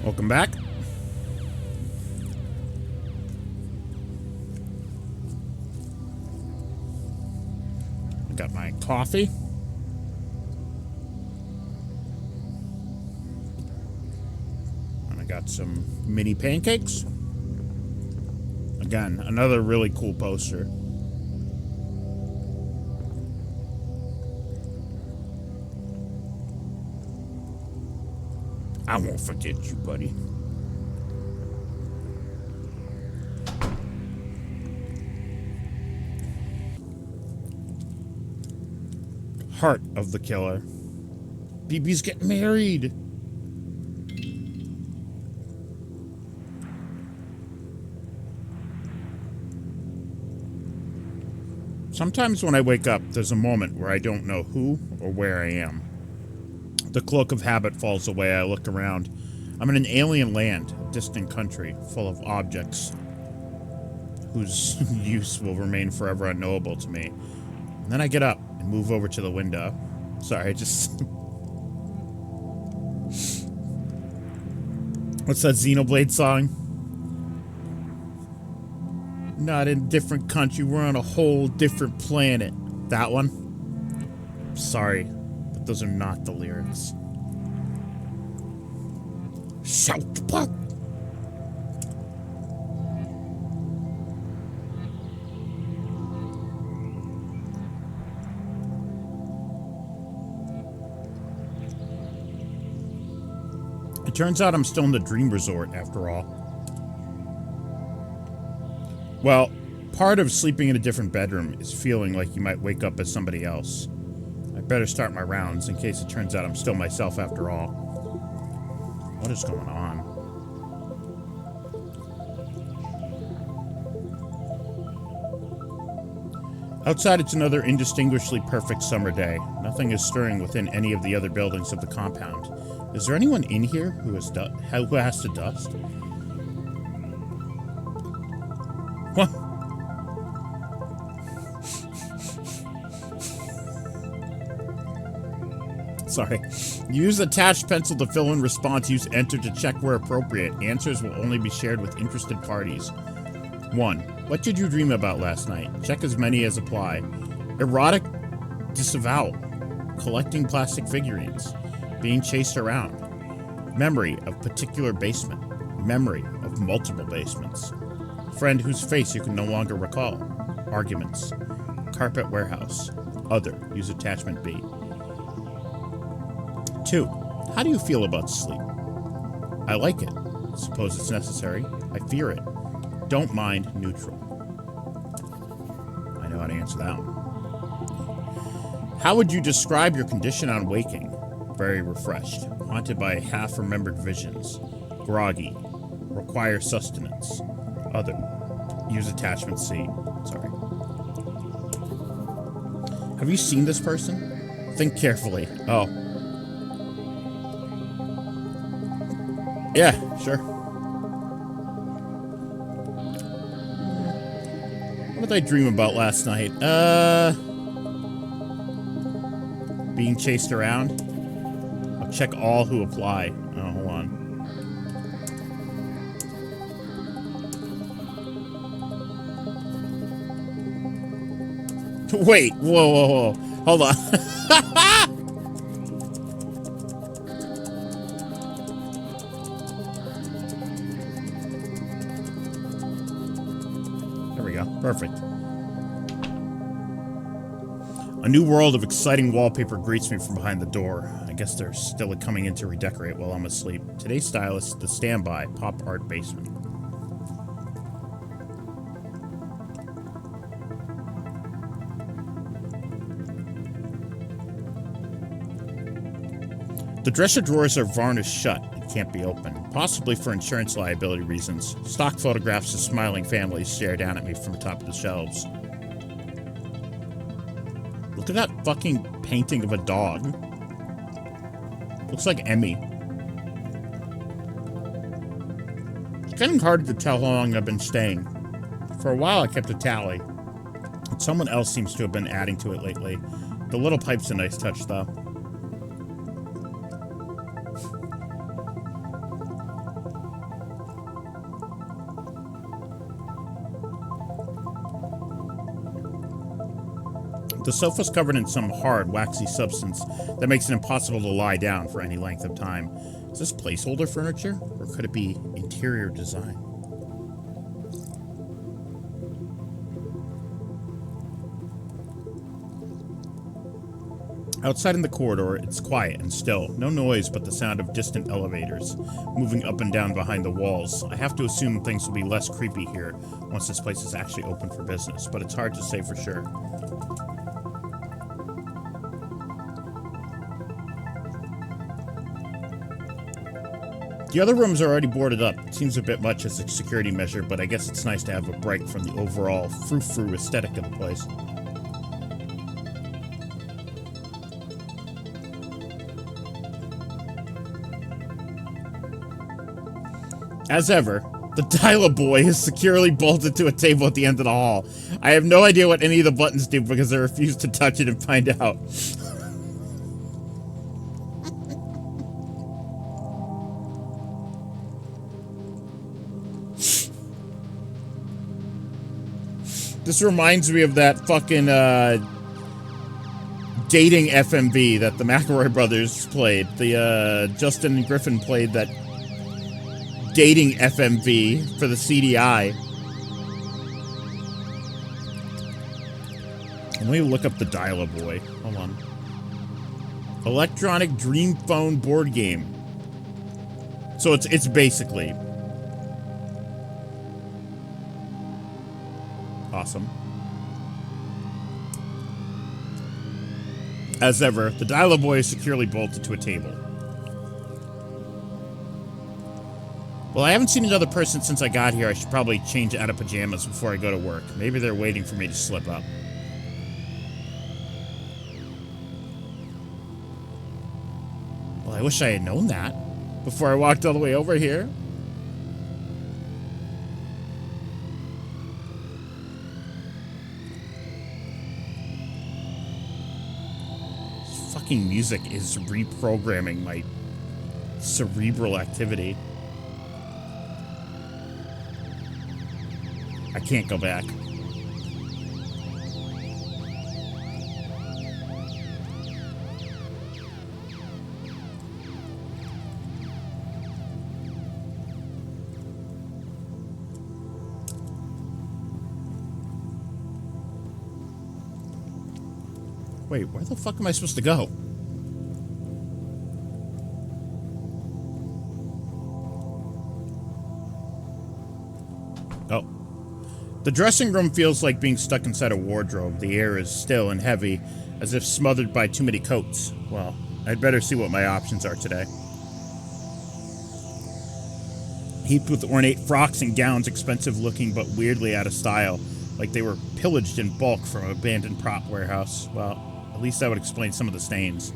[SPEAKER 1] Welcome back. I got my coffee. And I got some mini pancakes. Again, another really cool poster. I won't forget you, buddy. Heart of the killer. BB's getting married. Sometimes when I wake up, there's a moment where I don't know who or where I am. The cloak of habit falls away. I look around. I'm in an alien land, a distant country, full of objects whose use will remain forever unknowable to me. And then I get up and move over to the window. Sorry, I just... What's that Xenoblade song? Not in a different country, we're on a whole different planet. That one? Sorry, but those are not the lyrics. South Park. It turns out I'm still in the dream resort after all. Well, part of sleeping in a different bedroom is feeling like you might wake up as somebody else. I better start my rounds in case it turns out I'm still myself after all. What is going on? Outside, it's another indistinguishably perfect summer day. Nothing is stirring within any of the other buildings of the compound. Is there anyone in here who has to dust? What? Sorry. Use attached pencil to fill in response. Use enter to check where appropriate. Answers will only be shared with interested parties. 1. What did you dream about last night? Check as many as apply. Erotic disavowal. Collecting plastic figurines. Being chased around. Memory of particular basement. Memory of multiple basements. Friend whose face you can no longer recall. Arguments. Carpet warehouse. Other. Use attachment B. 2. How do you feel about sleep? I like it. Suppose it's necessary. I fear it. Don't mind. Neutral. I know how to answer that one. How would you describe your condition on waking? Very refreshed. Haunted by half-remembered visions. Groggy. Require sustenance. Other. Use attachment C. Sorry. Have you seen this person? Think carefully. Oh. Yeah, sure. What did I dream about last night? Being chased around. I'll check all who apply. Oh, hold on. Wait, whoa. Hold on. There we go. Perfect. A new world of exciting wallpaper greets me from behind the door. I guess they're still coming in to redecorate while I'm asleep. Today's style is the standby pop art basement. The dresser drawers are varnished shut and can't be opened, possibly for insurance liability reasons. Stock photographs of smiling families stare down at me from the top of the shelves. Look at that fucking painting of a dog. Looks like Emmy. It's getting harder to tell how long I've been staying. For a while I kept a tally, but someone else seems to have been adding to it lately. The little pipe's a nice touch, though. The sofa's covered in some hard, waxy substance that makes it impossible to lie down for any length of time. Is this placeholder furniture, or could it be interior design? Outside in the corridor, it's quiet and still. No noise but the sound of distant elevators moving up and down behind the walls. I have to assume things will be less creepy here once this place is actually open for business, but it's hard to say for sure. The other rooms are already boarded up. It seems a bit much as a security measure, but I guess it's nice to have a break from the overall frou-frou aesthetic of the place. As ever, the dial-up boy is securely bolted to a table at the end of the hall. I have no idea what any of the buttons do because I refuse to touch it and find out. This reminds me of that fucking dating FMV that the McElroy brothers played. The Justin and Griffin played that dating FMV for the CDI. Let me look up the dial-up boy. Hold on. Electronic Dream Phone board game. So it's basically awesome. As ever, the dial-up boy is securely bolted to a table. Well, I haven't seen another person since I got here. I should probably change out of pajamas before I go to work. Maybe they're waiting for me to slip up. Well, I wish I had known that before I walked all the way over here. This fucking music is reprogramming my cerebral activity. I can't go back. Wait, where the fuck am I supposed to go? Oh. The dressing room feels like being stuck inside a wardrobe. The air is still and heavy, as if smothered by too many coats. Well, I'd better see what my options are today. Heaped with ornate frocks and gowns, expensive looking but weirdly out of style, like they were pillaged in bulk from an abandoned prop warehouse. Well, at least that would explain some of the stains.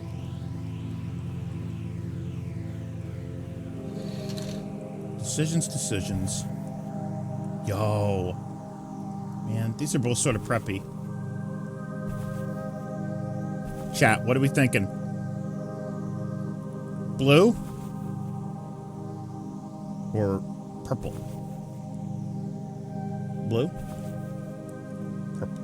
[SPEAKER 1] Decisions. Yo. Man, these are both sort of preppy. Chat, what are we thinking? Blue? Or purple? Blue? Purple.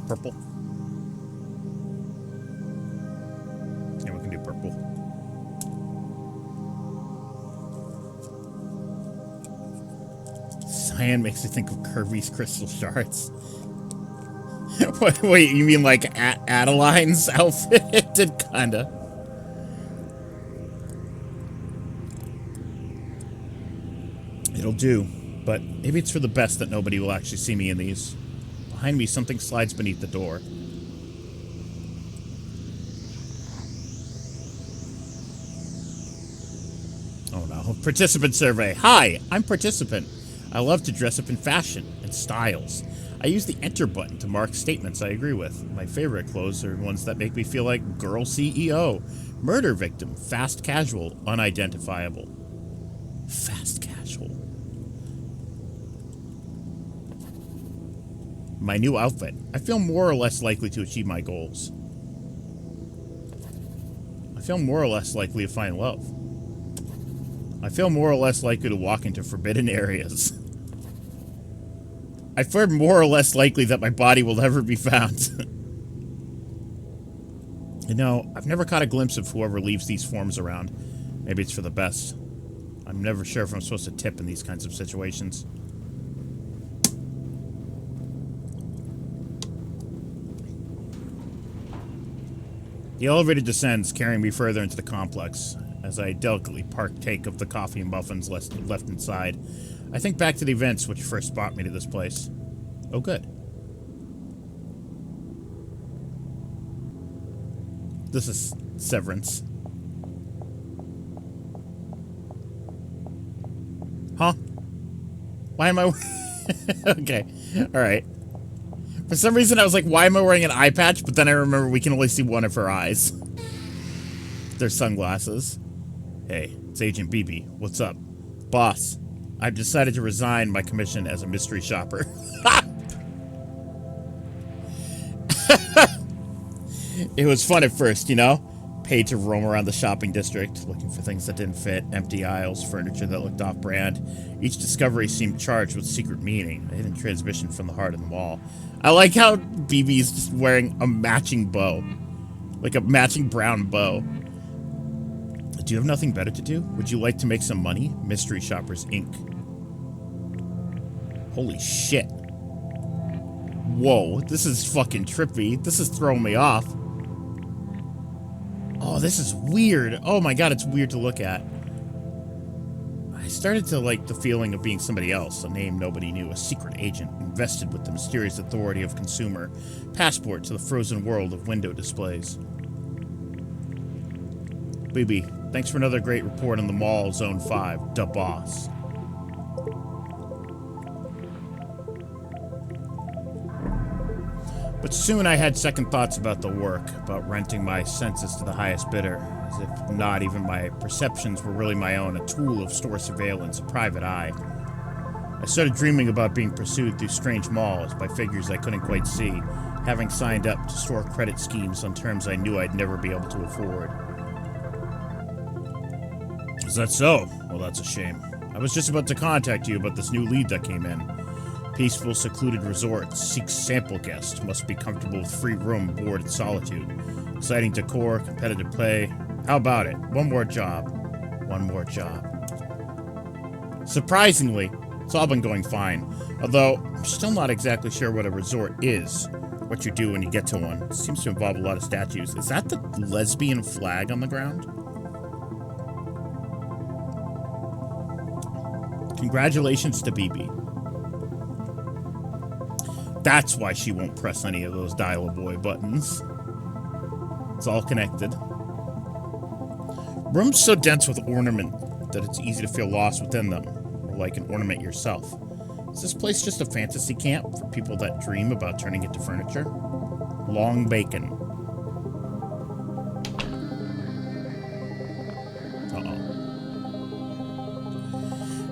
[SPEAKER 1] Purple? Yeah, we can do purple. Cyan makes me think of Kirby's crystal shards. Wait, you mean like Adeline's outfit? It did kinda. It'll do, but maybe it's for the best that nobody will actually see me in these. Behind me, something slides beneath the door. Oh no. Participant survey. Hi, I'm participant. I love to dress up in fashion and styles. I use the enter button to mark statements I agree with. My favorite clothes are ones that make me feel like girl CEO, murder victim, fast casual, unidentifiable. Fast casual. My new outfit. I feel more or less likely to achieve my goals. I feel more or less likely to find love. I feel more or less likely to walk into forbidden areas. I feel more or less likely that my body will never be found. You know, I've never caught a glimpse of whoever leaves these forms around. Maybe it's for the best. I'm never sure if I'm supposed to tip in these kinds of situations. The elevator descends, carrying me further into the complex. As I delicately partake of the coffee and muffins left inside, I think back to the events which first brought me to this place. Oh, good. This is Severance. Huh? Why am I... Okay. Alright. For some reason, I was like, why am I wearing an eye patch? But then I remember we can only see one of her eyes. They're sunglasses. Hey, it's Agent BB. What's up? Boss, I've decided to resign my commission as a mystery shopper. It was fun at first, you know? Paid to roam around the shopping district, looking for things that didn't fit, empty aisles, furniture that looked off-brand. Each discovery seemed charged with secret meaning, a hidden transmission from the heart of the wall. I like how BB's just wearing a matching bow. Like a matching brown bow. Do you have nothing better to do? Would you like to make some money? Mystery Shoppers, Inc. Holy shit. Whoa, this is fucking trippy. This is throwing me off. Oh, this is weird. Oh my god, it's weird to look at. I started to like the feeling of being somebody else, a name nobody knew, a secret agent, invested with the mysterious authority of consumer, passport to the frozen world of window displays. BB, thanks for another great report on the mall, Zone 5, da boss. But soon I had second thoughts about the work, about renting my senses to the highest bidder, as if not even my perceptions were really my own, a tool of store surveillance, a private eye. I started dreaming about being pursued through strange malls by figures I couldn't quite see, having signed up to store credit schemes on terms I knew I'd never be able to afford. Is that so? Well, that's a shame. I was just about to contact you about this new lead that came in. Peaceful, secluded resort seeks sample guest. Must be comfortable with free room, board, and solitude. Exciting decor, competitive play. How about it? One more job. One more job. Surprisingly, it's all been going fine. Although, I'm still not exactly sure what a resort is. What you do when you get to one. It seems to involve a lot of statues. Is that the lesbian flag on the ground? Congratulations to BB. That's why she won't press any of those dial-a-boy buttons. It's all connected. Rooms so dense with ornament that it's easy to feel lost within them, or like an ornament yourself. Is this place just a fantasy camp for people that dream about turning into furniture? Long bacon.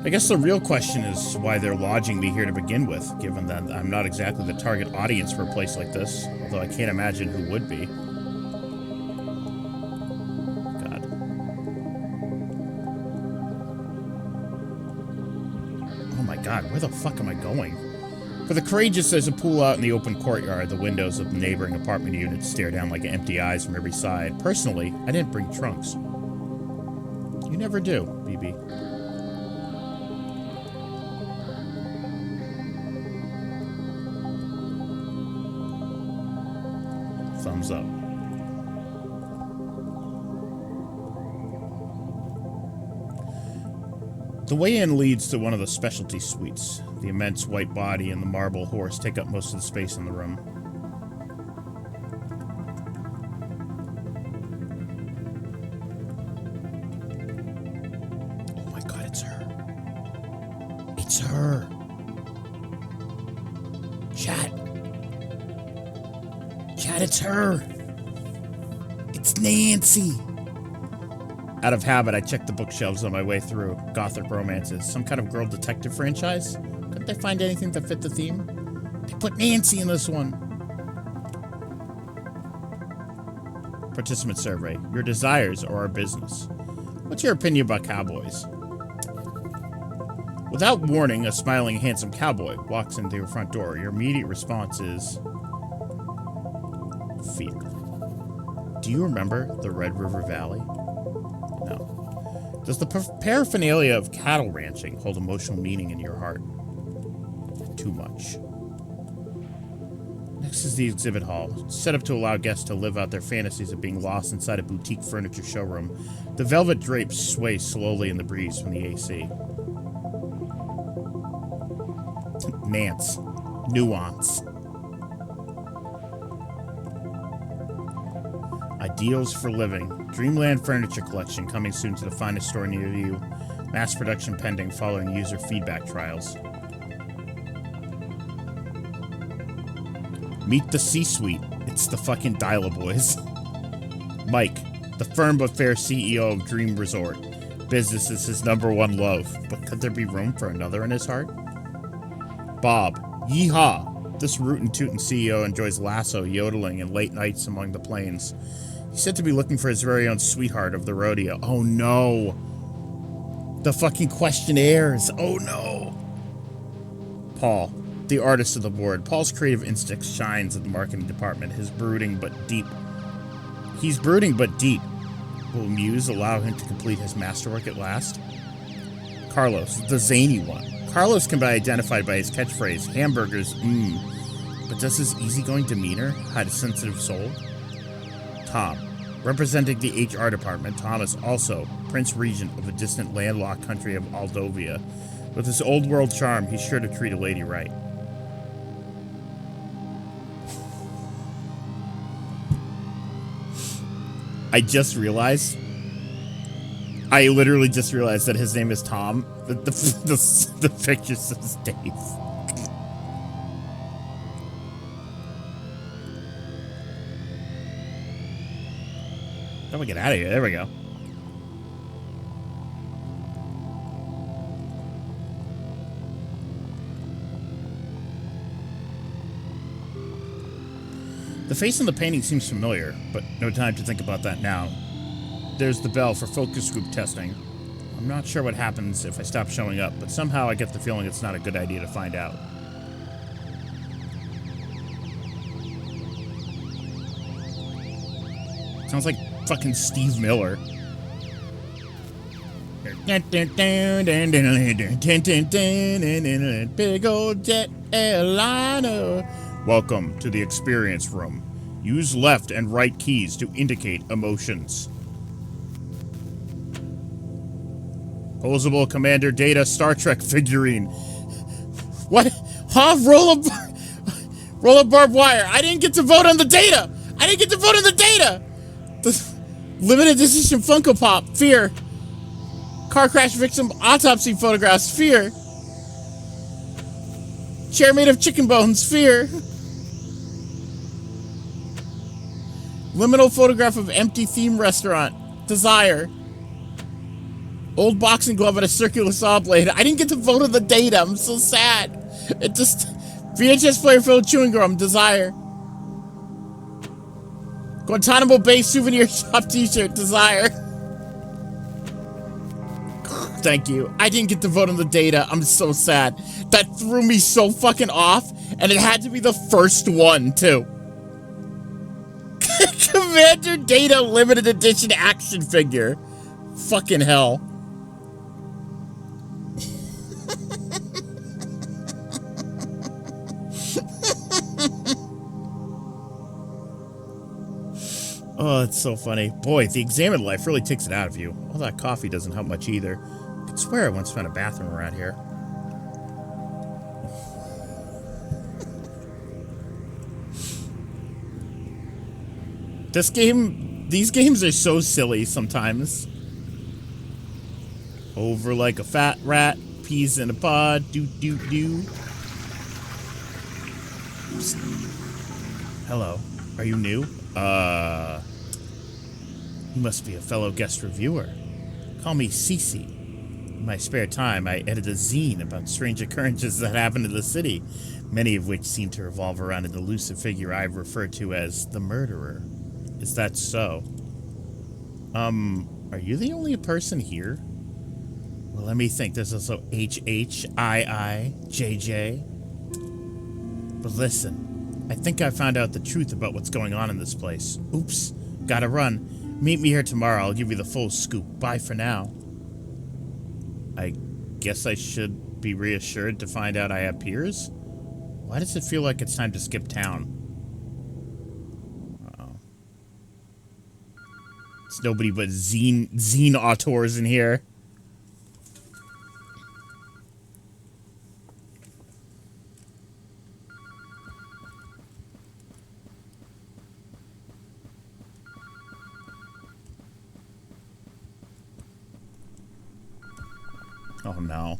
[SPEAKER 1] I guess the real question is why they're lodging me here to begin with, given that I'm not exactly the target audience for a place like this, although I can't imagine who would be. God. Oh my god, where the fuck am I going? For the courageous, there's a pool out in the open courtyard. The windows of the neighboring apartment units stare down like empty eyes from every side. Personally, I didn't bring trunks. You never do, BB. Thumbs up. The way in leads to one of the specialty suites. The immense white body and the marble horse take up most of the space in the room. Oh my god, it's her. It's her. Chat. Chat, it's her. It's Nancy. Out of habit, I checked the bookshelves on my way through. Gothic romances. Some kind of girl detective franchise? Couldn't they find anything that fit the theme? They put Nancy in this one. Participant survey. Your desires are our business. What's your opinion about cowboys? Without warning, a smiling, handsome cowboy walks into your front door. Your immediate response is fear. Do you remember the Red River Valley? No. Does the paraphernalia of cattle ranching hold emotional meaning in your heart? Too much. Next is the exhibit hall, set up to allow guests to live out their fantasies of being lost inside a boutique furniture showroom. The velvet drapes sway slowly in the breeze from the AC. Nance. Nuance. Ideals for living. Dreamland Furniture Collection coming soon to the finest store near you. Mass production pending following user feedback trials. Meet the C-suite. It's the fudding Dial Boys. Mike, the firm but fair CEO of Dream Resort. Business is his #1 love, but could there be room for another in his heart? Bob, yeehaw! This rootin' tootin' CEO enjoys lasso, yodeling, and late nights among the plains. He's said to be looking for his very own sweetheart of the rodeo. Oh no! The fucking questionnaires! Oh no! Paul, the artist of the board. Paul's creative instinct shines in the marketing department. He's brooding but deep. Will Muse allow him to complete his masterwork at last? Carlos, the zany one. Carlos can be identified by his catchphrase, hamburgers, but does his easygoing demeanor hide a sensitive soul? Tom, representing the HR department, Tom is also Prince Regent of the distant landlocked country of Aldovia. With his old world charm, he's sure to treat a lady right. I literally just realized that his name is Tom. The picture says Dave. How do we get out of here? There we go. The face in the painting seems familiar, but no time to think about that now. There's the bell for focus group testing. I'm not sure what happens if I stop showing up, but somehow I get the feeling it's not a good idea to find out. Sounds like fucking Steve Miller. Big old jet airliner. Welcome to the experience room. Use left and right keys to indicate emotions. Posable Commander Data Star Trek figurine. What? Huh? Roll a barbed wire. I didn't get to vote on the data. The limited edition Funko Pop. Fear. Car crash victim autopsy photographs. Fear. Chair made of chicken bones. Fear. Liminal photograph of empty theme restaurant. Desire. Old boxing glove and a circular saw blade. I didn't get to vote on the data. I'm so sad. It just... VHS player filled chewing gum. Desire. Guantanamo Bay souvenir shop t-shirt. Desire. Thank you. I didn't get to vote on the data. I'm so sad. That threw me so fucking off. And it had to be the first one, too. Commander Data limited edition action figure. Fucking hell. Oh, it's so funny. Boy, the examined life really takes it out of you. All that coffee doesn't help much either. I could swear I once found a bathroom around here. These games are so silly sometimes. Over like a fat rat, peas in a pod, do. Hello, are you new? You must be a fellow guest reviewer. Call me Cece. In my spare time, I edit a zine about strange occurrences that happen in the city, many of which seem to revolve around an elusive figure I've referred to as the murderer. Is that so? Are you the only person here? Well, let me think. There's also HHIIJJ. But listen, I think I found out the truth about what's going on in this place. Oops, gotta run. Meet me here tomorrow. I'll give you the full scoop. Bye for now. I guess I should be reassured to find out I have peers? Why does it feel like it's time to skip town? Uh-oh. It's nobody but zine auteurs in here. Oh no.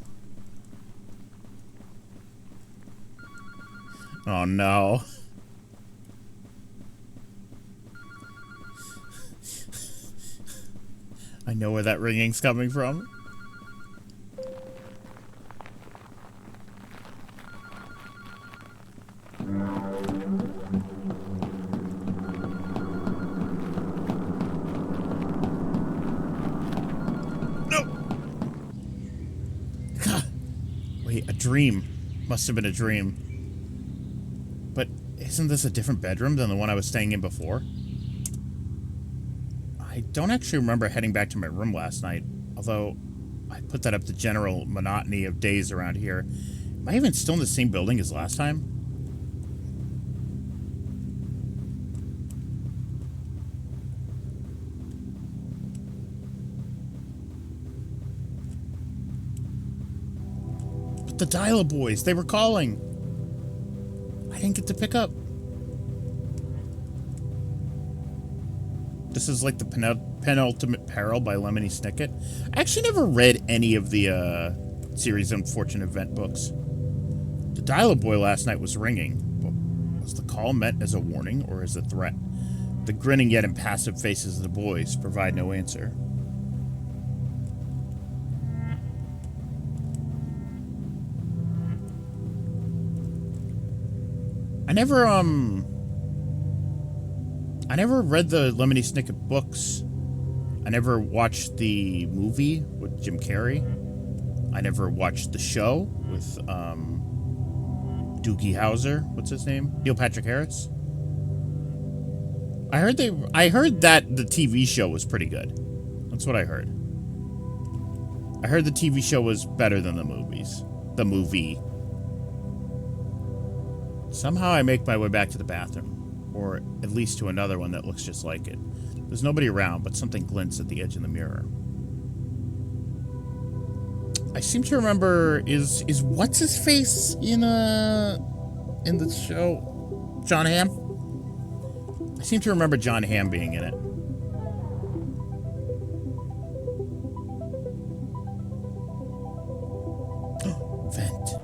[SPEAKER 1] Oh no. I know where that ringing's coming from. Wait, a dream. Must have been a dream. But isn't this a different bedroom than the one I was staying in before? I don't actually remember heading back to my room last night, although I put that up to general monotony of days around here. Am I even still in the same building as last time? The Dial boys, they were calling. I didn't get to pick up. This is like the penultimate peril by Lemony Snicket. I actually never read any of the series Unfortunate Event books. The Dial boy last night was ringing. Was the call meant as a warning or as a threat? The grinning yet impassive faces of the boys provide no answer. I never read the Lemony Snicket books. I never watched the movie with Jim Carrey. I never watched the show with, Doogie Howser. What's his name? Neil Patrick Harris. I heard that the TV show was pretty good. That's what I heard. I heard the TV show was better than the movies. The movie. Somehow I make my way back to the bathroom, or at least to another one that looks just like it. There's nobody around, but something glints at the edge of the mirror. I seem to remember, is what's his face in the show? John Hamm? I seem to remember John Hamm being in it. Vent.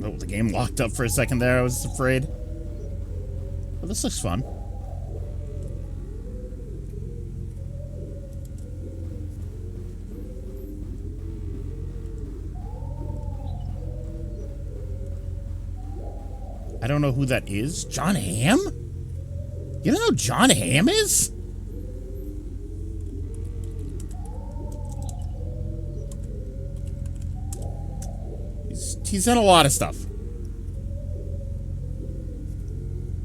[SPEAKER 1] Oh, the game locked up for a second there. I was afraid. Well, this looks fun. I don't know who that is. John Hamm? You don't know who John Hamm is? He's done a lot of stuff.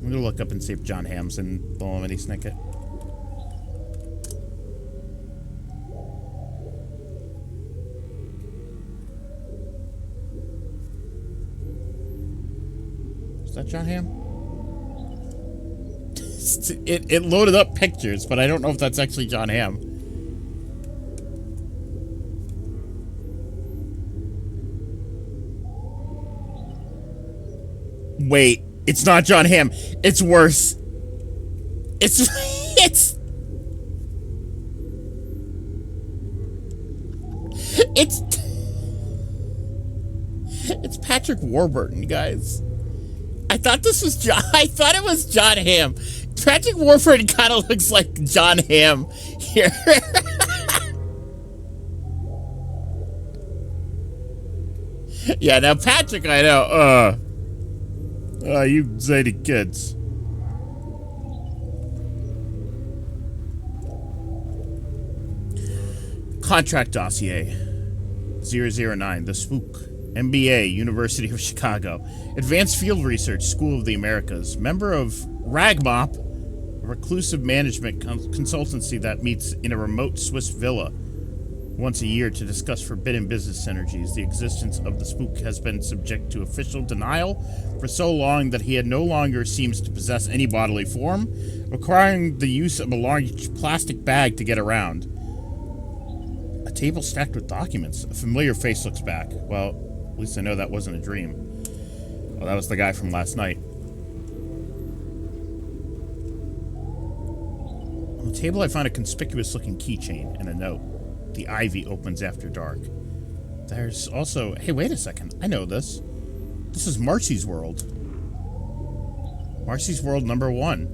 [SPEAKER 1] I'm gonna look up and see if John Hamm's in the Lemony Snicket. Is that John Hamm? It loaded up pictures, but I don't know if that's actually John Hamm. Wait, it's not John Hamm. It's worse. It's Patrick Warburton, guys. I thought this was John. I thought it was John Hamm. Patrick Warburton kind of looks like John Hamm here. Yeah, now Patrick, I know. You zany kids. Contract dossier 009, The Spook, MBA, University of Chicago, Advanced Field Research, School of the Americas, member of RAGMOP, a reclusive management consultancy that meets in a remote Swiss villa once a year to discuss forbidden business synergies. The existence of the Spook has been subject to official denial for so long that he no longer seems to possess any bodily form, requiring the use of a large plastic bag to get around. A table stacked with documents. A familiar face looks back. Well, at least I know that wasn't a dream. Well, that was the guy from last night. On the table, I find a conspicuous-looking keychain and a note. The ivy opens after dark. There's also... Hey, wait a second. I know this. This is Marcy's World. Marcy's World #1.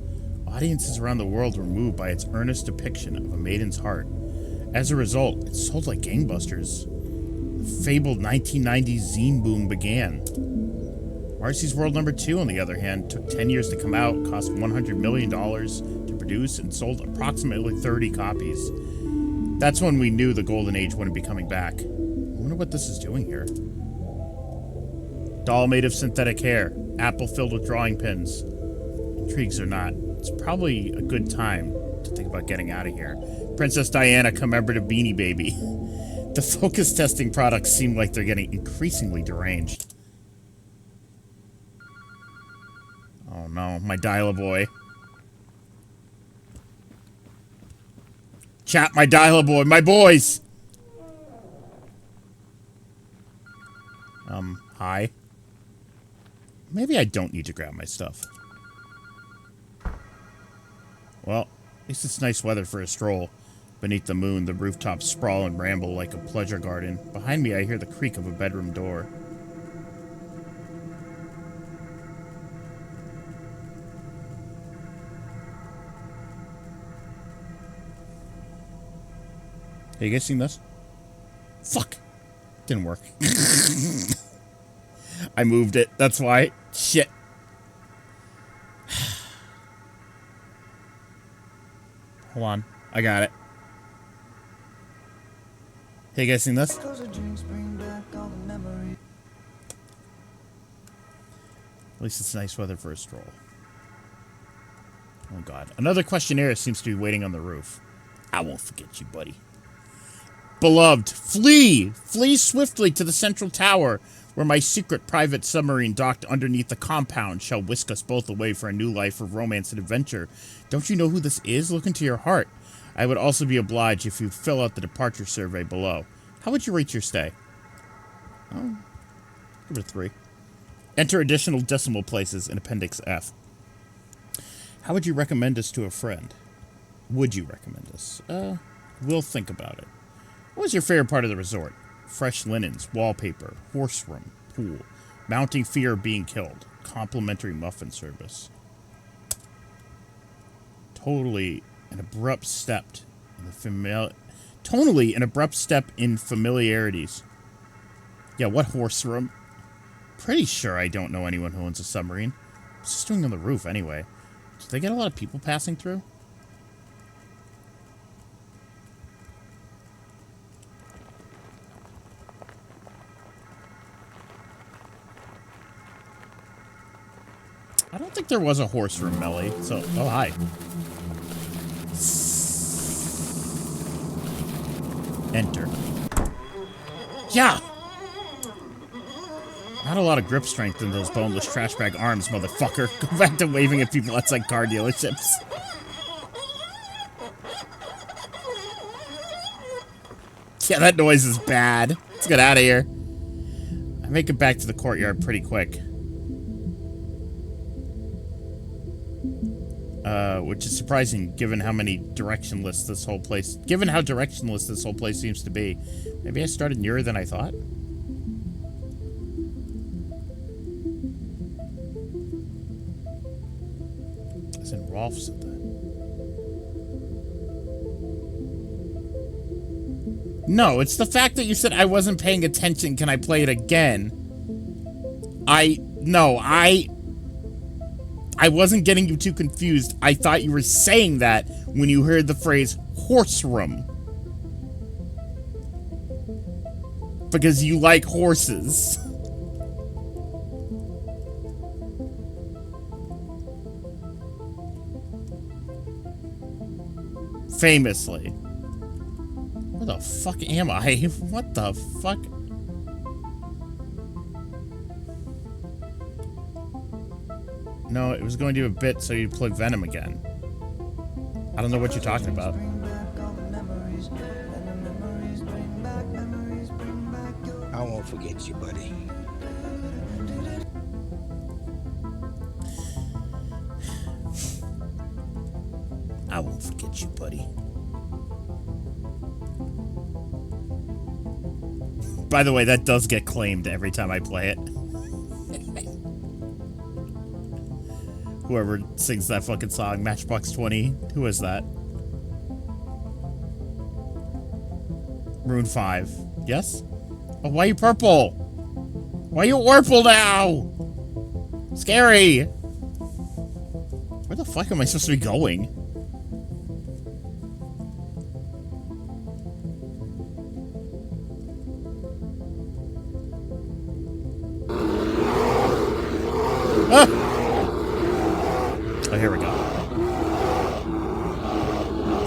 [SPEAKER 1] Audiences around the world were moved by its earnest depiction of a maiden's heart. As a result, it sold like gangbusters. The fabled 1990s zine boom began. Marcy's World #2, on the other hand, took 10 years to come out, cost $100 million to produce, and sold approximately 30 copies. That's when we knew the golden age wouldn't be coming back. I wonder what this is doing here. Doll made of synthetic hair. Apple filled with drawing pins. Intrigues or not, it's probably a good time to think about getting out of here. Princess Diana commemorative Beanie Baby. The focus testing products seem like they're getting increasingly deranged. Oh no, my dial-a-boy. Chat, my dial-a-boy, my boys! Hi. Maybe I don't need to grab my stuff. Well, at least it's nice weather for a stroll. Beneath the moon, the rooftops sprawl and ramble like a pleasure garden. Behind me, I hear the creak of a bedroom door. Hey, you guys seen this? Fuck! Didn't work. I moved it, that's why. Shit. Hold on. I got it. Hey, you guys seen this? At least it's nice weather for a stroll. Oh god. Another questionnaire seems to be waiting on the roof. I won't forget you, buddy. Beloved, flee! Flee swiftly to the central tower, where my secret private submarine docked underneath the compound shall whisk us both away for a new life of romance and adventure. Don't you know who this is? Look into your heart. I would also be obliged if you fill out the departure survey below. How would you rate your stay? Oh, give it a 3. Enter additional decimal places in Appendix F. How would you recommend us to a friend? Would you recommend us? We'll think about it. What was your favorite part of the resort? Fresh linens, wallpaper, horse room, pool, mounting fear of being killed, complimentary muffin service. Tonally an abrupt step in familiarities. Yeah, what horse room? Pretty sure I don't know anyone who owns a submarine. What's this doing on the roof anyway? Do they get a lot of people passing through? I don't think there was a horse room, Melly. So, oh, hi. Enter. Yeah! Not a lot of grip strength in those boneless trash bag arms, motherfucker. Go back to waving at people outside car dealerships. Yeah, that noise is bad. Let's get out of here. I make it back to the courtyard pretty quick. Which is surprising given how directionless this whole place seems to be. Maybe I started nearer than I thought. As in Rolf said that. No, it's the fact that you said I wasn't paying attention. Can I play it again? No, I wasn't getting you too confused. I thought you were saying that when you heard the phrase horse room. Because you like horses. Famously. Where the fuck am I? What the fuck? No, it was going to do a bit so you'd play Venom again. I don't know what you're talking about.
[SPEAKER 3] I won't forget you, buddy.
[SPEAKER 1] I won't forget you, buddy. By the way, that does get claimed every time I play it. Whoever sings that fucking song, Matchbox 20, who is that? Rune 5. Yes? Oh, why are you purple? Why are you purple now? Scary! Where the fuck am I supposed to be going? Ah! Oh, here we go.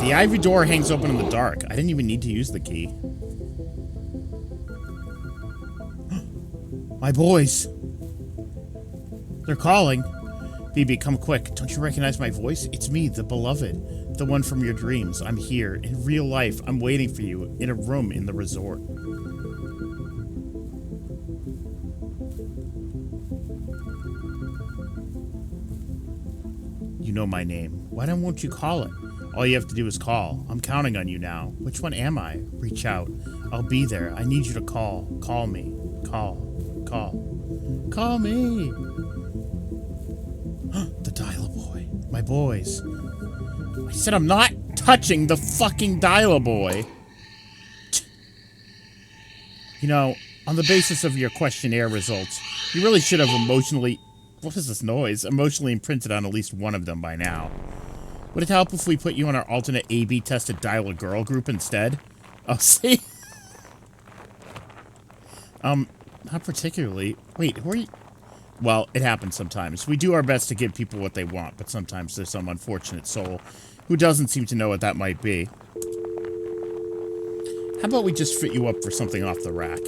[SPEAKER 1] The ivy door hangs open in the dark. I didn't even need to use the key. My boys. They're calling. Phoebe, come quick. Don't you recognize my voice? It's me, the beloved. The one from your dreams. I'm here. In real life, I'm waiting for you in a room in the resort. You know my name. Why won't you call it? All you have to do is call. I'm counting on you now. Which one am I? Reach out. I'll be there. I need you to call. Call me. Call. Call. Call me. The Dial-A-Boy. My boys. I said I'm not touching the fucking Dial-A-Boy. You know, on the basis of your questionnaire results, you really should have emotionally... What is this noise? Emotionally imprinted on at least one of them by now. Would it help if we put you on our alternate A/B tested Dial-A-Girl group instead? Oh, see? Not particularly. Wait, who are you? Well, it happens sometimes. We do our best to give people what they want, but sometimes there's some unfortunate soul who doesn't seem to know what that might be. How about we just fit you up for something off the rack?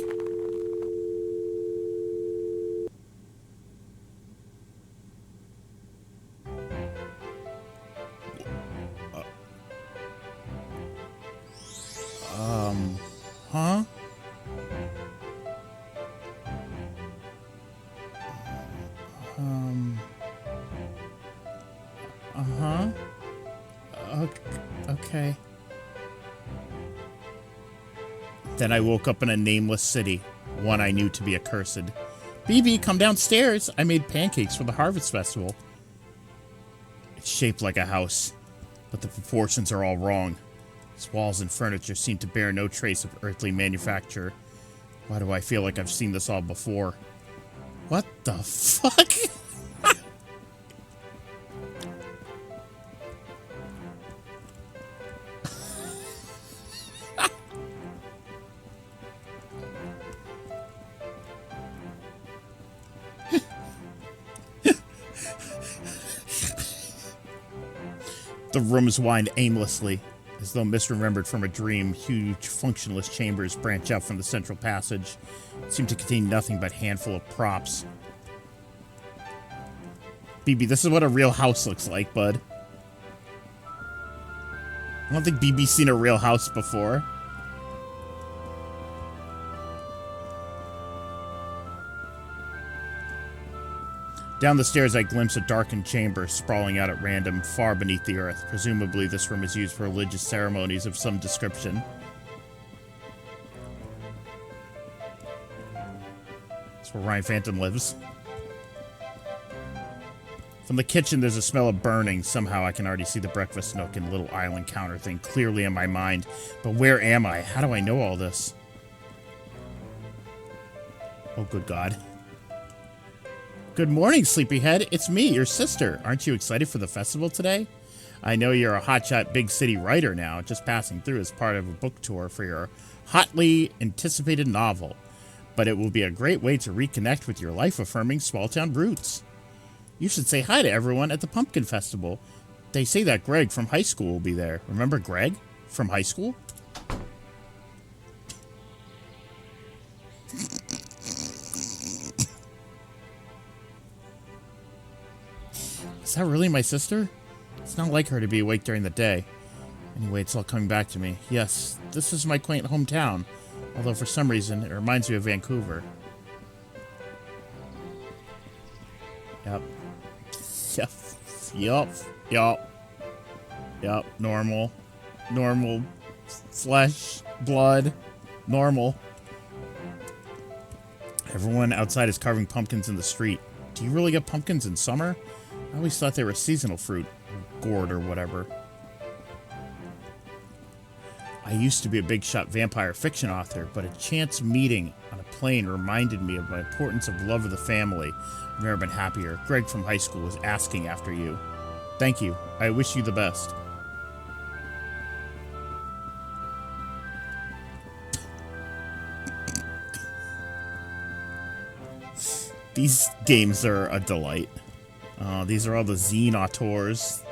[SPEAKER 1] Huh? Uh-huh. Okay. Then I woke up in a nameless city, one I knew to be accursed. BB, come downstairs. I made pancakes for the Harvest Festival. It's shaped like a house, but the proportions are all wrong. Its walls and furniture seem to bear no trace of earthly manufacture. Why do I feel like I've seen this all before? What the fuck? The rooms wind aimlessly, as though misremembered from a dream. Huge, functionless chambers branch out from the central passage, seem to contain nothing but a handful of props. BB, this is what a real house looks like, bud. I don't think BB's seen a real house before. Down the stairs, I glimpse a darkened chamber sprawling out at random, far beneath the earth. Presumably, this room is used for religious ceremonies of some description. That's where Ryan Phantom lives. From the kitchen, there's a smell of burning. Somehow, I can already see the breakfast nook and little island counter thing clearly in my mind. But where am I? How do I know all this? Oh, good God. Good morning, sleepyhead. It's me, your sister. Aren't you excited for the festival today? I know you're a hotshot big city writer now, just passing through as part of a book tour for your hotly anticipated novel. But it will be a great way to reconnect with your life-affirming small-town roots. You should say hi to everyone at the Pumpkin Festival. They say that Greg from high school will be there. Remember Greg from high school? Is that really my sister? It's not like her to be awake during the day. Anyway, it's all coming back to me. Yes, this is my quaint hometown. Although for some reason, it reminds me of Vancouver. Yep. Yep. Normal. Flesh. Blood. Normal. Everyone outside is carving pumpkins in the street. Do you really get pumpkins in summer? I always thought they were seasonal fruit. Gourd or whatever. I used to be a big shot vampire fiction author, but a chance meeting on a plane reminded me of my importance of love of the family. I've never been happier. Greg from high school was asking after you. Thank you. I wish you the best. These games are a delight. These are all the zine auteurs.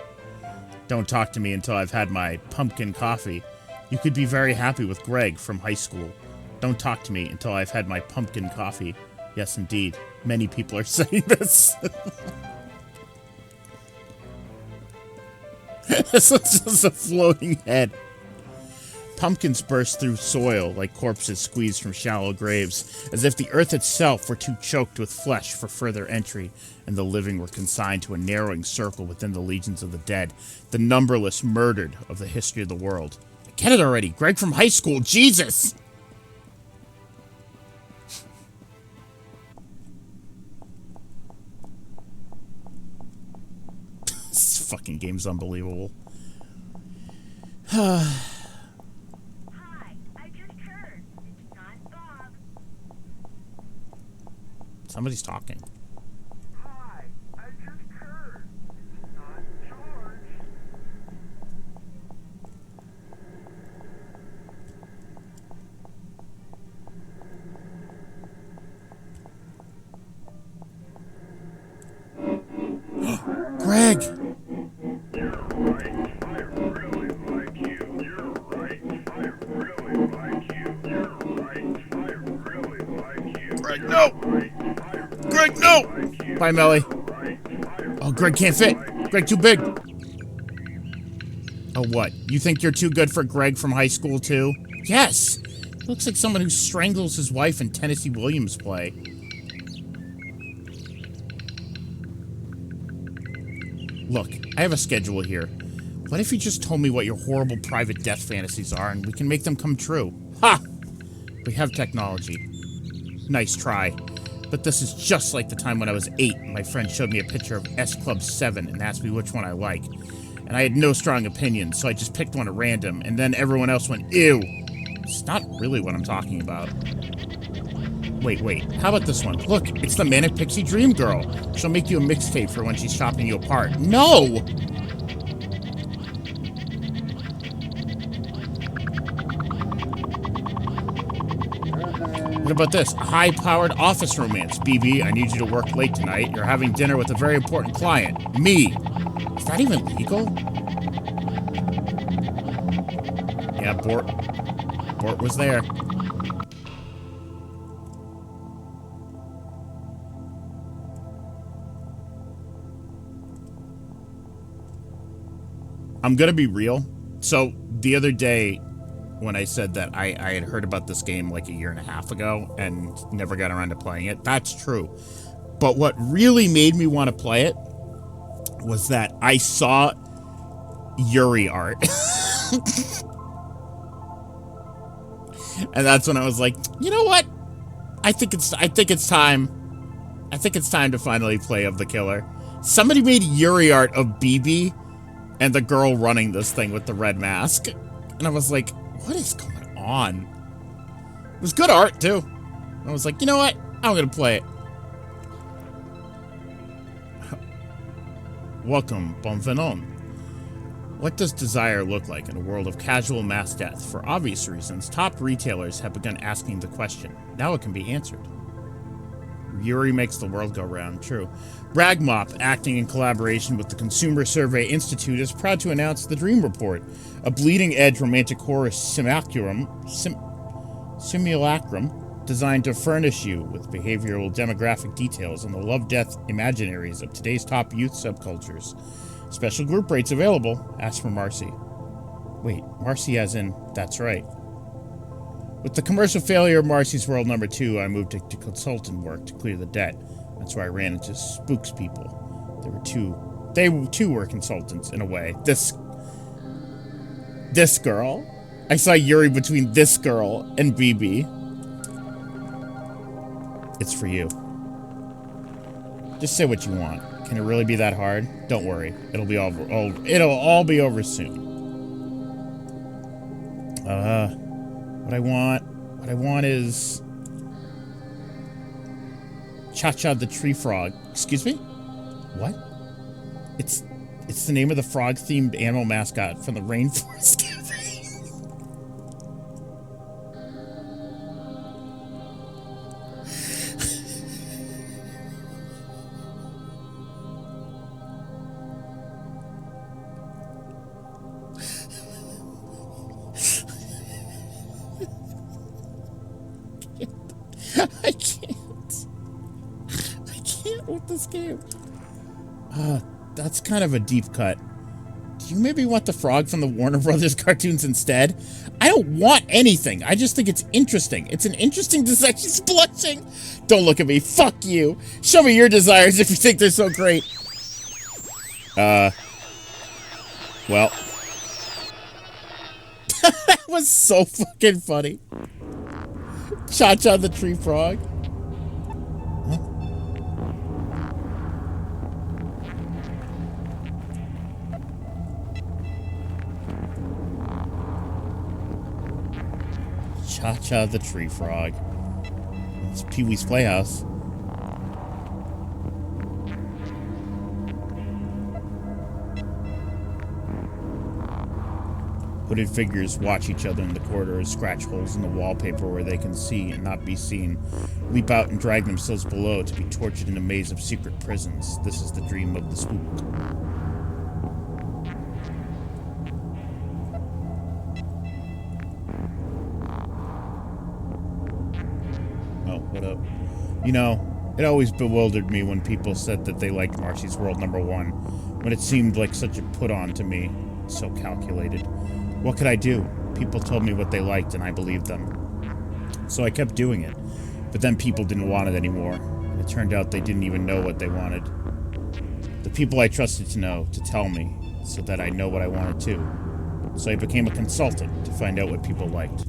[SPEAKER 1] Don't talk to me until I've had my pumpkin coffee. You could be very happy with Greg from high school. Don't talk to me until I've had my pumpkin coffee. Yes, indeed. Many people are saying this. This is just a floating head. Pumpkins burst through soil like corpses squeezed from shallow graves, as if the earth itself were too choked with flesh for further entry, and the living were consigned to a narrowing circle within the legions of the dead, the numberless murdered of the history of the world. Get it already, Greg from high school, Jesus! This fucking game's unbelievable. Somebody's talking.
[SPEAKER 4] Hi, I just heard. It's not George.
[SPEAKER 1] Greg!
[SPEAKER 4] You're right. I really like you. You're right. I really like you. You're right. I really like you.
[SPEAKER 1] Greg, no! Greg, no! Bye, Melly. Oh, Greg can't fit. Greg, too big. Oh, what? You think you're too good for Greg from high school, too? Yes! Looks like someone who strangles his wife in Tennessee Williams play. Look, I have a schedule here. What if you just told me what your horrible private death fantasies are and we can make them come true? Ha! We have technology. Nice try. But this is just like the time when I was 8 and my friend showed me a picture of S Club 7 and asked me which one I like. And I had no strong opinion, so I just picked one at random, and then everyone else went, ew! It's not really what I'm talking about. Wait, how about this one? Look, it's the Manic Pixie Dream Girl. She'll make you a mixtape for when she's chopping you apart. No! What about this? A high-powered office romance. BB, I need you to work late tonight. You're having dinner with a very important client. Me. Is that even legal? Yeah, Bort was there. I'm gonna be real. So, the other day, when I said that I had heard about this game like a year and a half ago and never got around to playing it, that's true. But what really made me want to play it was that I saw Yuri art. And that's when I was like, you know what? I think it's time to finally play Of the Killer. Somebody made Yuri art of BB and the girl running this thing with the red mask. And I was like, what is going on? It was good art, too. I was like, you know what? I'm going to play it. Welcome, Bonvenon. What does desire look like in a world of casual mass death? For obvious reasons, top retailers have begun asking the question. Now it can be answered. Yuri makes the world go round, true. Bragmop, acting in collaboration with the Consumer Survey Institute, is proud to announce The Dream Report, a bleeding-edge romantic horror simulacrum designed to furnish you with behavioral demographic details on the love-death imaginaries of today's top youth subcultures. Special group rates available. Ask for Marcy. Wait, Marcy as in, that's right. With the commercial failure of Marcy's World number 2, I moved to consultant work to clear the debt. That's where I ran into Spooks people. They too were consultants, in a way. This girl. I saw Yuri between this girl and BB. It's for you. Just say what you want. Can it really be that hard? Don't worry. It'll all be over soon. What I want is Cha-Cha the Tree Frog. Excuse me? What? It's the name of the frog-themed animal mascot from the Rainforest Cafe. I can't with this game. That's kind of a deep cut. Do you maybe want the frog from the Warner Brothers cartoons instead? I don't want anything. I just think it's interesting. It's an interesting design. She's blushing. Don't look at me. Fuck you. Show me your desires if you think they're so great. Well. That was so fucking funny. Cha-Cha the Tree Frog. Huh? Cha-Cha the Tree Frog. It's Pee-wee's Playhouse. Hooded figures watch each other in the corridors, scratch holes in the wallpaper where they can see and not be seen, leap out and drag themselves below to be tortured in a maze of secret prisons. This is the dream of the spook. Oh, what up? You know, it always bewildered me when people said that they liked Marcy's World number 1, when it seemed like such a put-on to me, so calculated. What could I do? People told me what they liked, and I believed them. So I kept doing it. But then people didn't want it anymore, and it turned out they didn't even know what they wanted. The people I trusted to know, to tell me, so that I know what I wanted too. So I became a consultant to find out what people liked.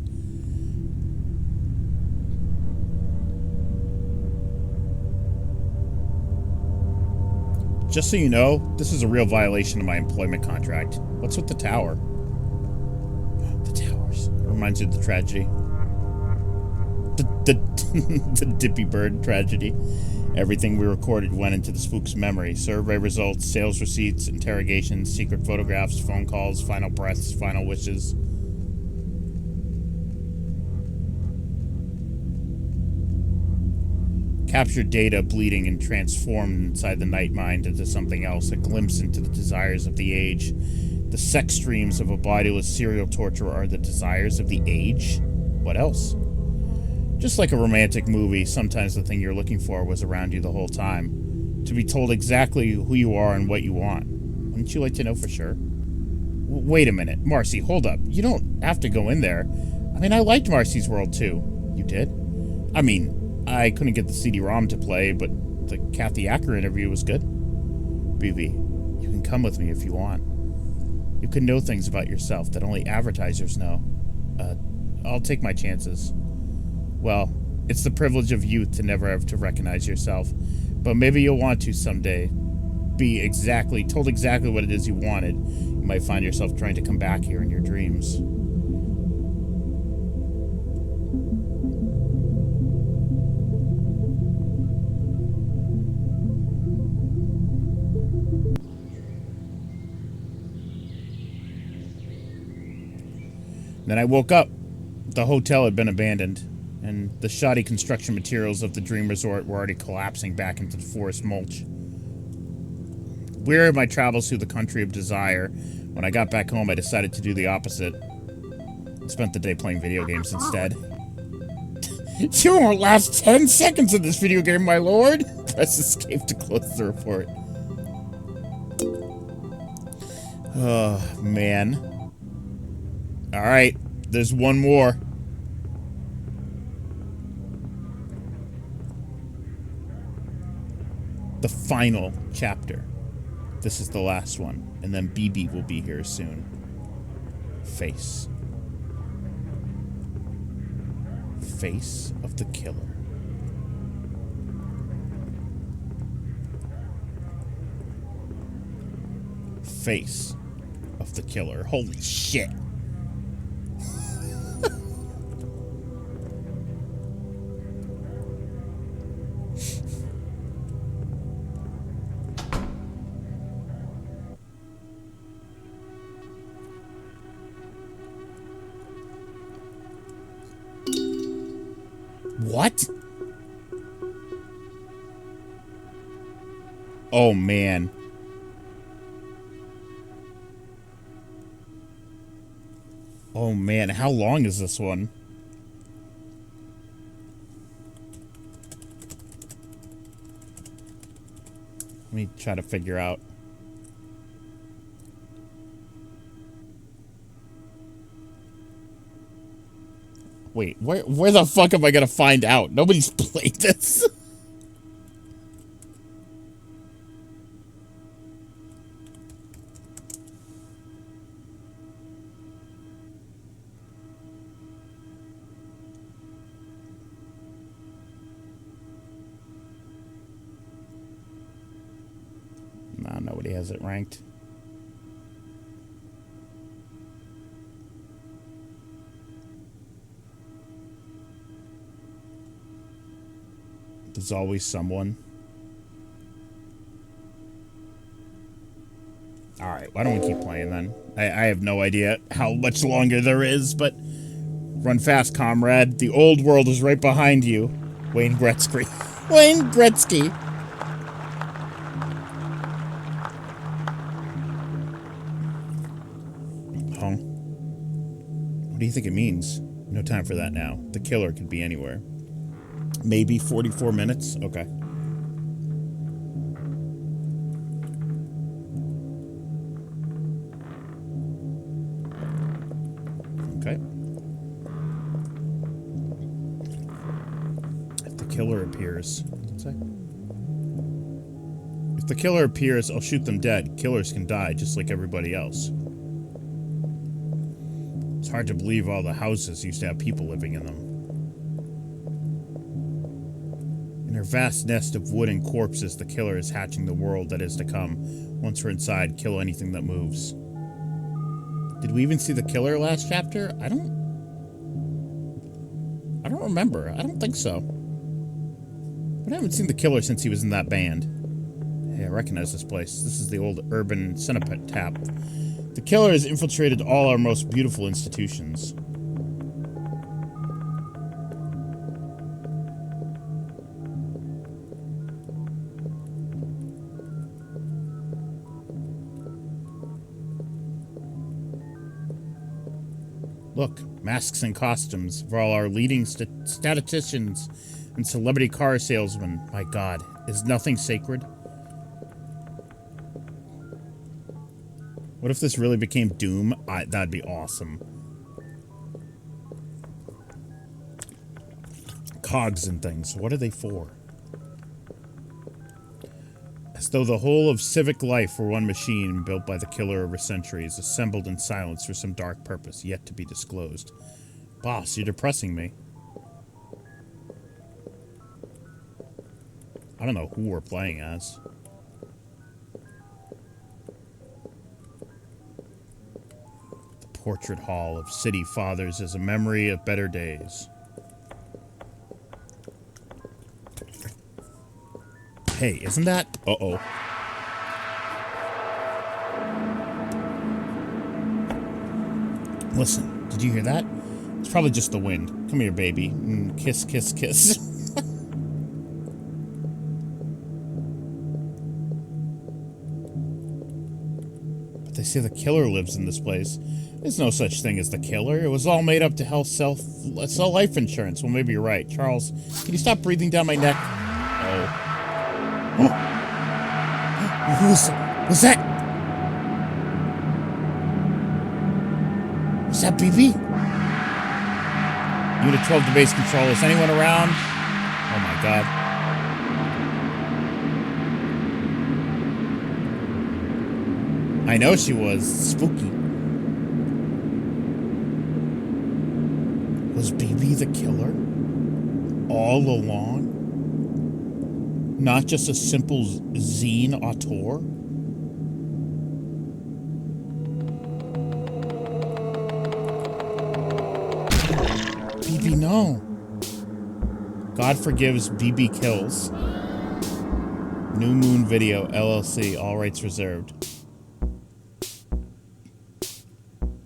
[SPEAKER 1] Just so you know, this is a real violation of my employment contract. What's with the tower? The towers. It reminds you of the tragedy. The Dippy Bird tragedy. Everything we recorded went into the spook's memory. Survey results, sales receipts, interrogations, secret photographs, phone calls, final breaths, final wishes. Captured data bleeding and transformed inside the night mind into something else, a glimpse into the desires of the age. The sex dreams of a bodiless serial torturer are the desires of the age? What else? Just like a romantic movie, sometimes the thing you're looking for was around you the whole time. To be told exactly who you are and what you want. Wouldn't you like to know for sure? Wait a minute. Marcy, hold up. You don't have to go in there. I mean, I liked Marcy's World too. You did? I mean, I couldn't get the CD-ROM to play, but the Kathy Acker interview was good. BB, you can come with me if you want. You can know things about yourself that only advertisers know. I'll take my chances. Well, it's the privilege of youth to never have to recognize yourself, but maybe you'll want to someday. Be told exactly what it is you wanted. You might find yourself trying to come back here in your dreams. Then I woke up. The hotel had been abandoned, and the shoddy construction materials of the dream resort were already collapsing back into the forest mulch. Weary of my travels through the country of desire, when I got back home, I decided to do the opposite. I spent the day playing video games instead. You won't last 10 seconds in this video game, my lord! Press escape to close the report. Oh, man. Alright, there's one more. The final chapter. This is the last one, and then BB will be here soon. Face. Face of the killer. Face of the killer. Holy shit. What? Oh, man. Oh, man. How long is this one? Let me try to figure out. Wait, where the fuck am I gonna find out? Nobody's played this. Nah, nobody has it ranked. There's always someone. Alright, why don't we keep playing then? I have no idea how much longer there is, but run fast, comrade. The old world is right behind you. Wayne Gretzky. Wayne Gretzky. Huh? What do you think it means? No time for that now. The killer could be anywhere. Maybe 44 minutes? Okay. Okay. If the killer appears... What does it say? If the killer appears, I'll shoot them dead. Killers can die, just like everybody else. It's hard to believe all the houses used to have people living in them. In her vast nest of wood and corpses, the killer is hatching the world that is to come. Once we're inside, kill anything that moves. Did we even see the killer last chapter? I don't remember. I don't think so. But I haven't seen the killer since he was in that band. Hey, I recognize this place. This is the old urban cenotaph. The killer has infiltrated all our most beautiful institutions. Look, masks and costumes for all our leading statisticians and celebrity car salesmen. My God, is nothing sacred? What if this really became Doom? That'd be awesome. Cogs and things. What are they for? As though the whole of civic life were one machine built by the killer over centuries, assembled in silence for some dark purpose yet to be disclosed. Boss, you're depressing me. I don't know who we're playing as. The Portrait Hall of City Fathers is a memory of better days. Hey, isn't that... Uh-oh. Listen. Did you hear that? It's probably just the wind. Come here, baby. Kiss, kiss, kiss. But they say the killer lives in this place. There's no such thing as the killer. It was all made up to help sell life insurance. Well, maybe you're right. Charles, can you stop breathing down my neck? Oh. Who was that? Was that BB? Unit 12 to base control. Is anyone around? Oh my god. I know she was. Spooky. Was BB the killer? All along? Not just a simple zine auteur? BB, no. God forgives, BB kills. New Moon Video, LLC, all rights reserved.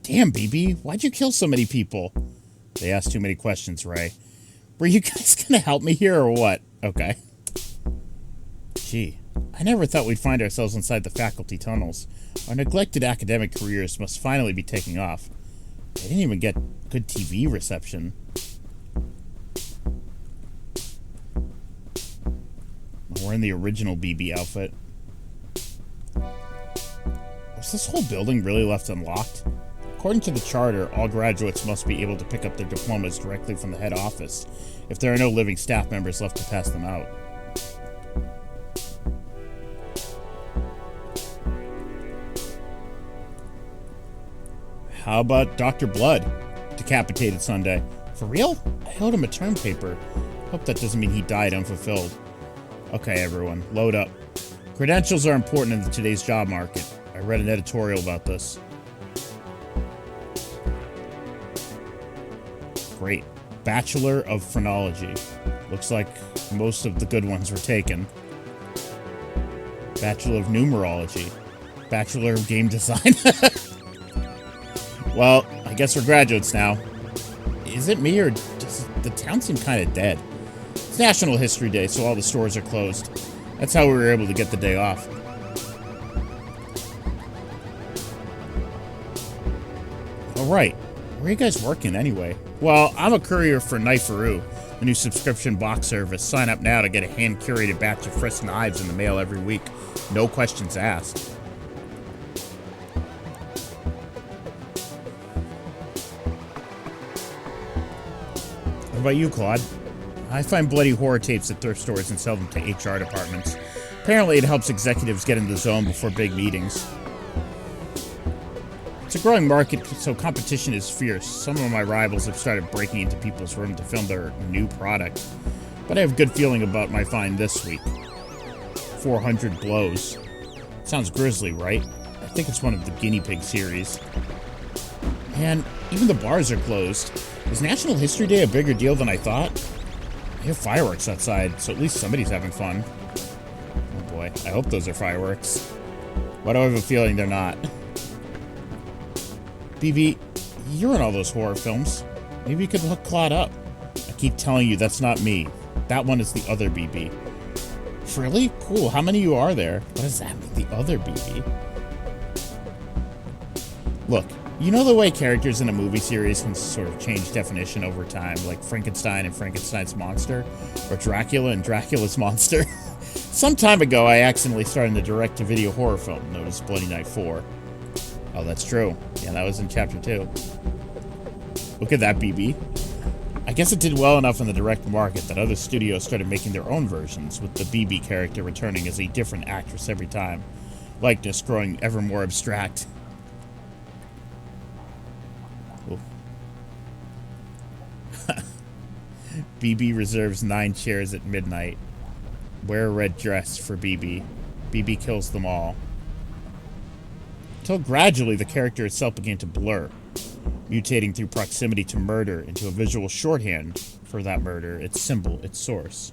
[SPEAKER 1] Damn, BB, why'd you kill so many people? They asked too many questions, Ray. Were you guys gonna help me here or what? Okay. Gee, I never thought we'd find ourselves inside the faculty tunnels. Our neglected academic careers must finally be taking off. They didn't even get good TV reception. We're in the original BB outfit. Was this whole building really left unlocked? According to the charter, all graduates must be able to pick up their diplomas directly from the head office, if there are no living staff members left to pass them out. How about Dr. Blood? Decapitated Sunday. For real? I owed him a term paper. Hope that doesn't mean he died unfulfilled. Okay, everyone, load up. Credentials are important in today's job market. I read an editorial about this. Great. Bachelor of Phrenology. Looks like most of the good ones were taken. Bachelor of Numerology. Bachelor of Game Design. Well, I guess we're graduates now. Is it me, or does the town seem kind of dead? It's National History Day, so all the stores are closed. That's how we were able to get the day off. Alright, where are you guys working anyway? Well, I'm a courier for Kniferoo, the new subscription box service. Sign up now to get a hand-curated batch of fresh knives in the mail every week. No questions asked. What about you, Claude? I find bloody horror tapes at thrift stores and sell them to HR departments. Apparently it helps executives get in the zone before big meetings. It's a growing market, so competition is fierce. Some of my rivals have started breaking into people's room to film their new product. But I have a good feeling about my find this week. 400 blows. Sounds grisly, right? I think it's one of the guinea pig series. And even the bars are closed. Is National History Day a bigger deal than I thought? I hear fireworks outside, so at least somebody's having fun. Oh boy, I hope those are fireworks. Why do I have a feeling they're not? BB, you're in all those horror films. Maybe you could look Claude up. I keep telling you that's not me. That one is the other BB. Really? Cool. How many of you are there? What does that mean, the other BB? Look, you know the way characters in a movie series can sort of change definition over time, like Frankenstein and Frankenstein's monster, or Dracula and Dracula's monster? Some time ago, I accidentally started a direct-to-video horror film known as Bloody Night 4. Oh, that's true. Yeah, that was in Chapter 2. Look at that, BB. I guess it did well enough in the direct market that other studios started making their own versions, with the BB character returning as a different actress every time, likeness growing ever more abstract. BB reserves 9 chairs at midnight. Wear a red dress for BB. BB kills them all. Until gradually the character itself began to blur, mutating through proximity to murder into a visual shorthand for that murder, its symbol, its source.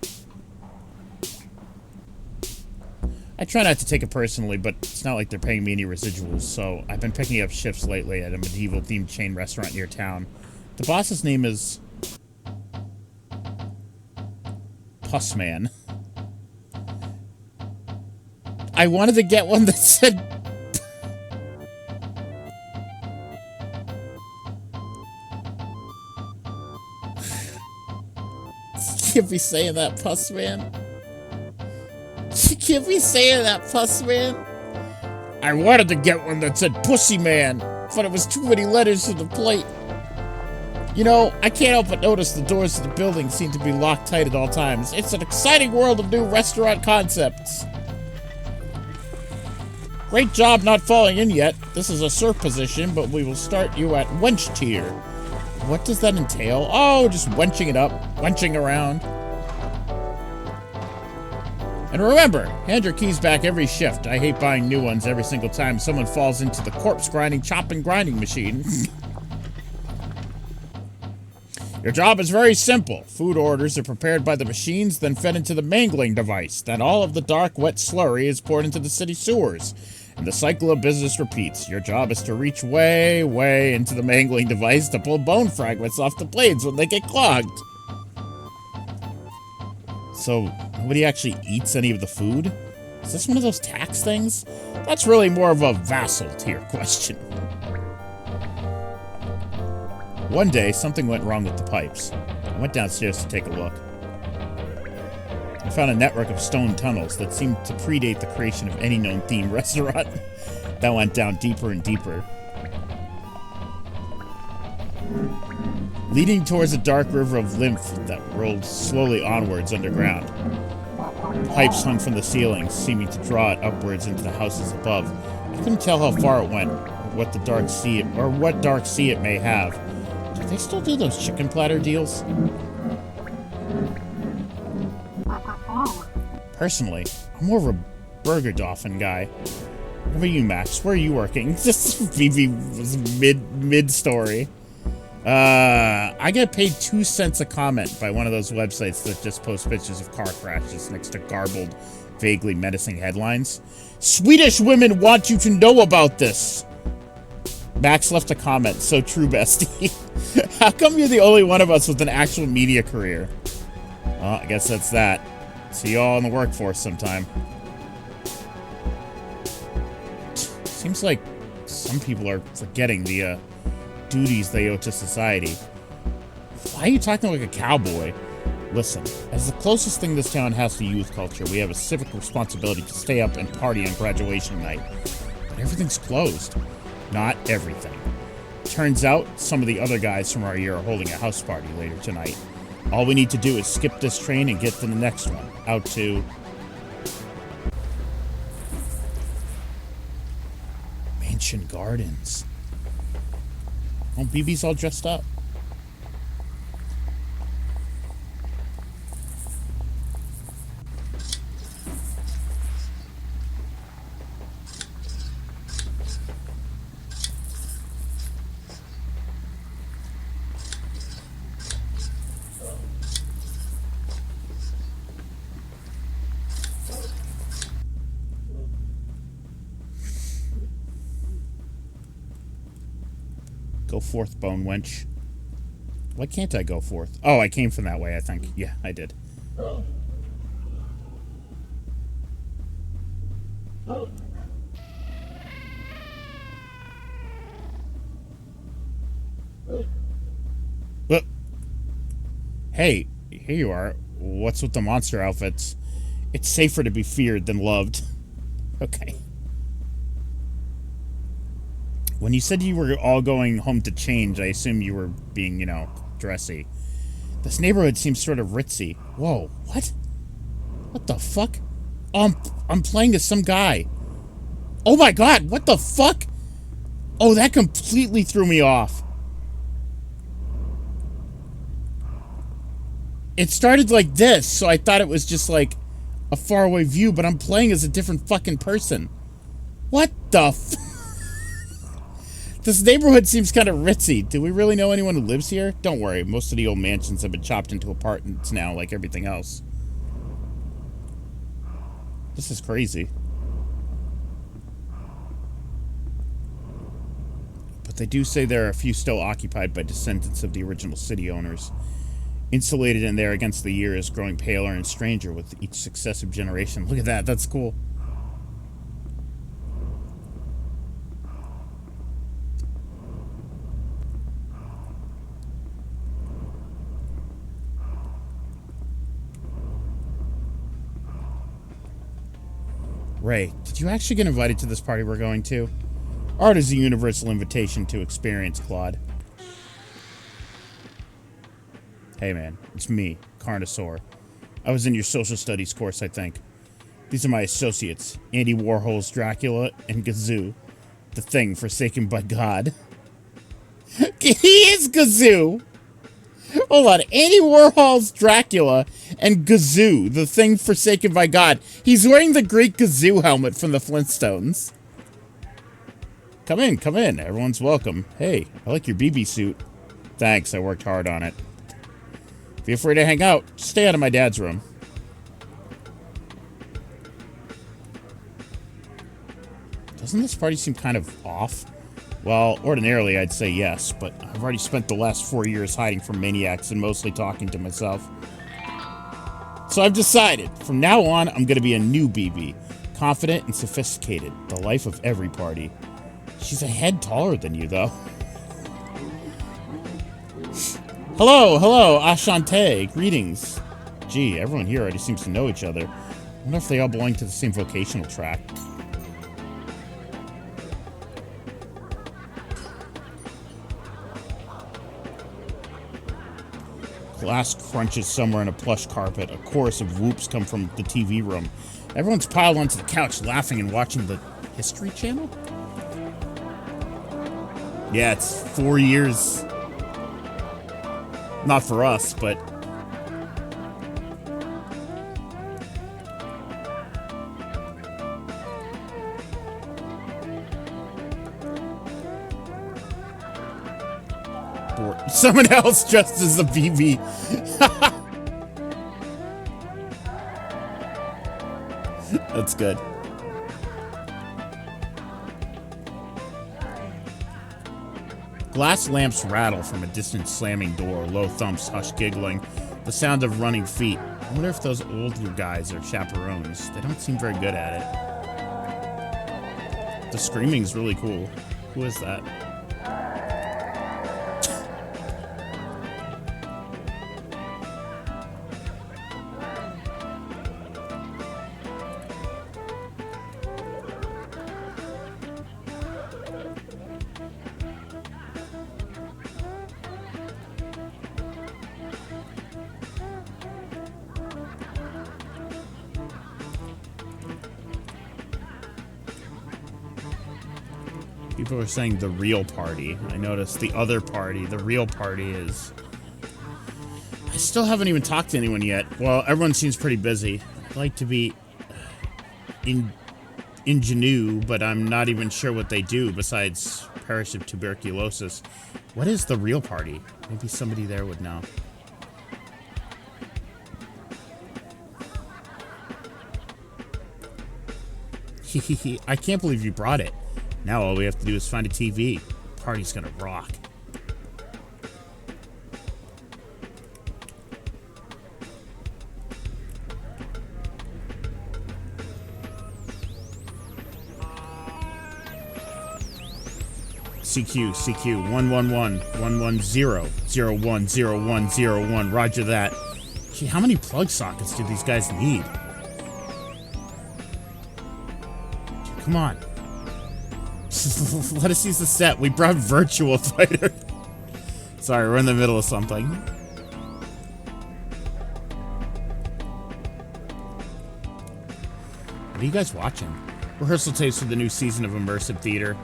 [SPEAKER 1] I try not to take it personally, but it's not like they're paying me any residuals, so I've been picking up shifts lately at a medieval-themed chain restaurant near town. The boss's name is... Pussman. I wanted to get one that said... You can't be saying that, Pussman. You can't be saying that, Pussman. I wanted to get one that said Pussy Man, but it was too many letters to the plate. You know, I can't help but notice the doors to the building seem to be locked tight at all times. It's an exciting world of new restaurant concepts. Great job not falling in yet. This is a surf position, but we will start you at wench tier. What does that entail? Oh, just wenching it up, wenching around. And remember, hand your keys back every shift. I hate buying new ones every single time someone falls into the corpse grinding, chopping, grinding machine. Your job is very simple. Food orders are prepared by the machines, then fed into the mangling device. Then all of the dark, wet slurry is poured into the city sewers. And the cycle of business repeats. Your job is to reach way, way into the mangling device to pull bone fragments off the blades when they get clogged. So, nobody actually eats any of the food? Is this one of those tax things? That's really more of a vassal tier question. One day, something went wrong with the pipes. I went downstairs to take a look. I found a network of stone tunnels that seemed to predate the creation of any known theme restaurant. That went down deeper and deeper, leading towards a dark river of lymph that rolled slowly onwards underground. Pipes hung from the ceilings, seeming to draw it upwards into the houses above. I couldn't tell how far it went, or what dark sea it may have. Do they still do those chicken platter deals? Personally, I'm more of a burger dolphin guy. What about you, Max? Where are you working? This BB was mid-story. I get paid 2 cents a comment by one of those websites that just post pictures of car crashes next to garbled, vaguely menacing headlines. Swedish women want you to know about this. Max left a comment. So true, bestie. How come you're the only one of us with an actual media career? Well, I guess that's that. See y'all in the workforce sometime. Seems like some people are forgetting the duties they owe to society. Why are you talking like a cowboy? Listen, as the closest thing this town has to youth culture, we have a civic responsibility to stay up and party on graduation night. But everything's closed. Not everything. Turns out, some of the other guys from our year are holding a house party later tonight. All we need to do is skip this train and get to the next one. Out to... Mansion Gardens. Oh, BB's all dressed up. Go forth, bone wench. Why can't I go forth? Oh, I came from that way, I think. Yeah, I did. Look. Hey, here you are. What's with the monster outfits? It's safer to be feared than loved. Okay. When you said you were all going home to change, I assumed you were being, you know, dressy. This neighborhood seems sort of ritzy. Whoa, what? What the fuck? Oh, I'm playing as some guy. Oh my god, what the fuck? Oh, that completely threw me off. It started like this, so I thought it was just like a faraway view, but I'm playing as a different fucking person. What the fuck? This neighborhood seems kind of ritzy. Do we really know anyone who lives here? Don't worry, most of the old mansions have been chopped into apartments now, like everything else. This is crazy. They do say there are a few still occupied by descendants of the original city owners. Insulated in there against the years, growing paler and stranger with each successive generation. Look at that, that's cool. Ray, did you actually get invited to this party we're going to? Art is a universal invitation to experience, Claude. Hey man, it's me, Carnosaur. I was in your social studies course, I think. These are my associates, Andy Warhol's Dracula and Gazoo, the thing forsaken by God. He is Gazoo! Hold on, Andy Warhol's Dracula and Gazoo, the thing forsaken by God. He's wearing the Great Gazoo helmet from the Flintstones. Come in, everyone's welcome. Hey, I like your BB suit. Thanks, I worked hard on it. Feel free to hang out. Just stay out of my dad's room. Doesn't this party seem kind of off? Well, ordinarily I'd say yes, but I've already spent the last 4 years hiding from maniacs and mostly talking to myself. So I've decided, from now on, I'm gonna be a new BB. Confident and sophisticated. The life of every party. She's a head taller than you, though. Hello, Ashante. Greetings. Gee, everyone here already seems to know each other. I wonder if they all belong to the same vocational track. Glass crunches somewhere in a plush carpet. A chorus of whoops come from the TV room. Everyone's piled onto the couch, laughing and watching the History Channel? Yeah, it's 4 years. Not for us, but... Someone else dressed as a BB. That's good. Glass lamps rattle from a distant slamming door. Low thumps hush giggling. The sound of running feet. I wonder if those older guys are chaperones. They don't seem very good at it. The screaming's really cool. Who is that? People are saying the real party. I noticed the other party. The real party is... I still haven't even talked to anyone yet. Well, everyone seems pretty busy. I'd like to be ingenue, but I'm not even sure what they do besides perish of tuberculosis. What is the real party? Maybe somebody there would know. I can't believe you brought it. Now all we have to do is find a TV. The party's gonna rock. CQ 111 110 010101. Roger that. Gee, how many plug sockets do these guys need? Come on. Let us use the set. We brought Virtual Fighter. Sorry, we're in the middle of something. What are you guys watching? Rehearsal tapes for the new season of Immersive Theater.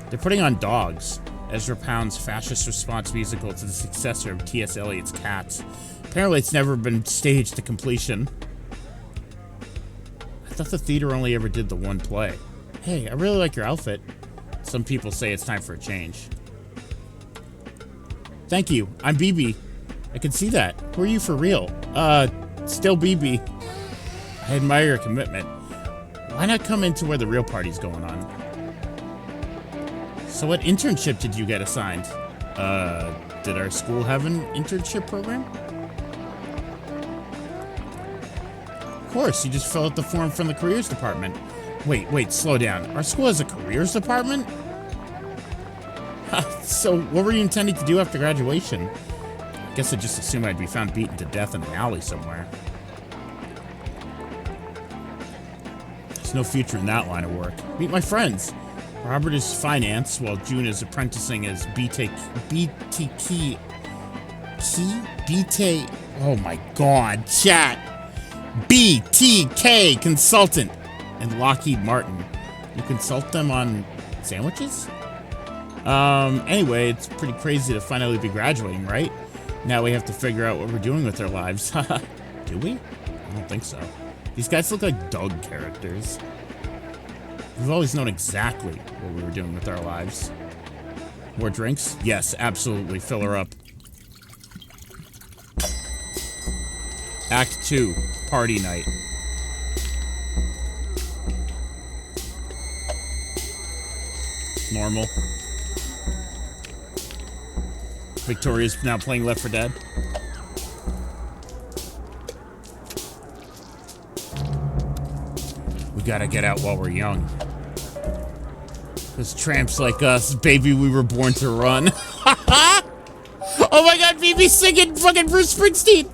[SPEAKER 1] They're putting on Dogs, Ezra Pound's fascist response musical to the successor of T.S. Eliot's Cats. Apparently it's never been staged to completion. I thought the theater only ever did the one play. Hey, I really like your outfit. Some people say it's time for a change. Thank you. I'm BB. I can see that. Who are you for real? Still BB. I admire your commitment. Why not come into where the real party's going on? So what internship did you get assigned? Did our school have an internship program? Of course, you just fill out the form from the careers department. Wait, slow down. Our school has a careers department? So what were you intending to do after graduation? I guess I just assumed I'd be found beaten to death in an alley somewhere. There's no future in that line of work. Meet my friends. Robert is finance, while June is apprenticing as oh my god, chat. BTK consultant. And Lockheed Martin. You consult them on sandwiches? Anyway, it's pretty crazy to finally be graduating, right? Now we have to figure out what we're doing with our lives. Do we? I don't think so. These guys look like Doug characters. We've always known exactly what we were doing with our lives. More drinks? Yes, absolutely. Fill her up. Act 2. Party night. Normal. Victoria's now playing Left 4 Dead. We gotta get out while we're young. Because tramps like us, baby, we were born to run. Oh my god, BB's singing fucking Bruce Springsteen!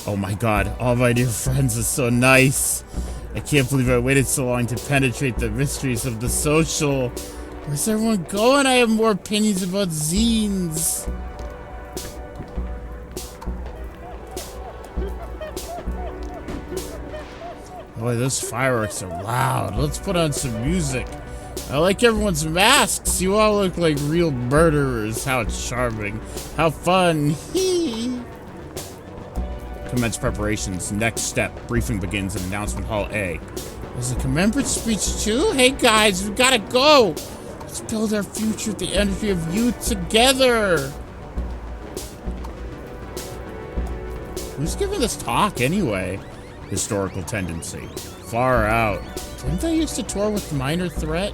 [SPEAKER 1] Oh my god, all my new friends are so nice. I can't believe I waited so long to penetrate the mysteries of the social. Where's everyone going? I have more opinions about zines. Boy, those fireworks are loud. Let's put on some music. I like everyone's masks. You all look like real murderers. How charming. How fun. Hee. Commence preparations. Next step. Briefing begins in Announcement Hall A. There's a commemorative speech too? Hey guys, we gotta go. Let's build our future with the energy of youth together. Who's giving this talk anyway? Historical tendency. Far out. Didn't they used to tour with Minor Threat?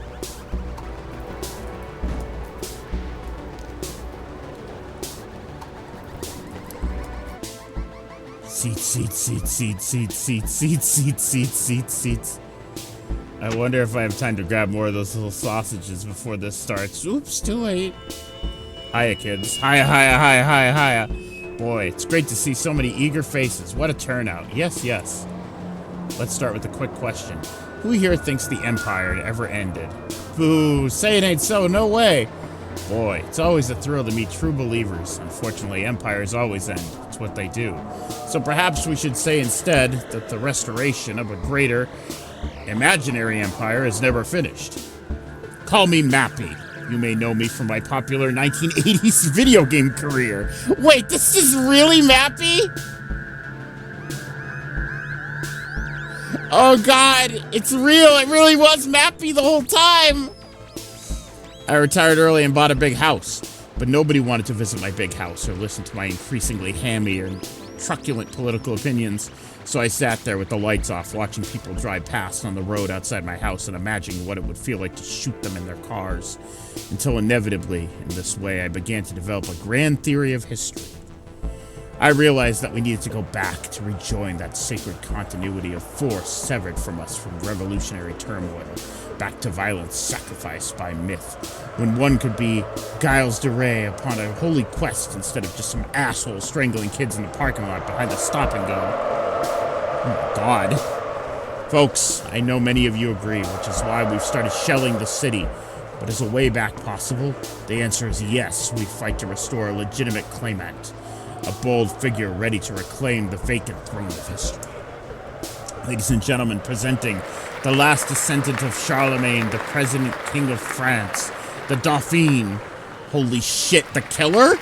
[SPEAKER 1] Seats. I wonder if I have time to grab more of those little sausages before this starts. Oops, too late. Hiya, kids. Hiya. Boy, it's great to see so many eager faces. What a turnout. Yes. Let's start with a quick question. Who here thinks the Empire ever ended? Boo, say it ain't so, no way. Boy, it's always a thrill to meet true believers. Unfortunately, empires always end. It's what they do. So perhaps we should say instead that the restoration of a greater, imaginary empire is never finished. Call me Mappy. You may know me from my popular 1980s video game career. Wait, this is really Mappy? Oh god, it's real. It really was Mappy the whole time. I retired early and bought a big house, but nobody wanted to visit my big house or listen to my increasingly hammy and truculent political opinions. So I sat there with the lights off, watching people drive past on the road outside my house and imagining what it would feel like to shoot them in their cars. Until inevitably, in this way, I began to develop a grand theory of history. I realized that we needed to go back to rejoin that sacred continuity of force severed from us from revolutionary turmoil, back to violence sacrificed by myth, when one could be Giles de Rais upon a holy quest instead of just some asshole strangling kids in the parking lot behind the stop and go. Oh my god. Folks, I know many of you agree, which is why we've started shelling the city. But is a way back possible? The answer is yes, we fight to restore a legitimate claimant. A bold figure ready to reclaim the vacant throne of history. Ladies and gentlemen, presenting the last descendant of Charlemagne, the President King of France, the Dauphin. Holy shit, the killer?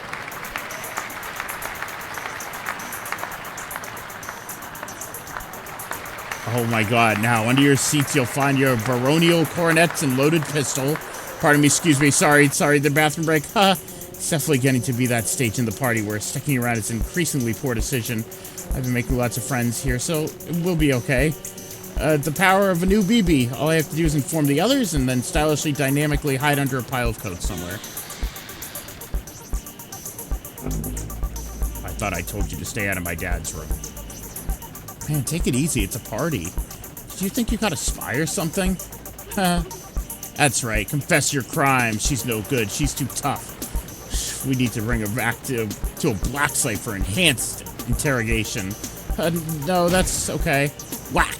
[SPEAKER 1] Oh my god, now under your seats you'll find your baronial coronets and loaded pistol. Pardon me, excuse me, sorry, the bathroom break. It's definitely getting to be that stage in the party where sticking around is an increasingly poor decision. I've been making lots of friends here, so we'll be okay. The power of a new BB. All I have to do is inform the others and then stylishly, dynamically hide under a pile of coats somewhere. I thought I told you to stay out of my dad's room. Man, take it easy. It's a party. Do you think you got a spy or something? Huh. That's right. Confess your crime. She's no good. She's too tough. We need to bring her back to a black site for enhanced interrogation. No, that's okay. Whack!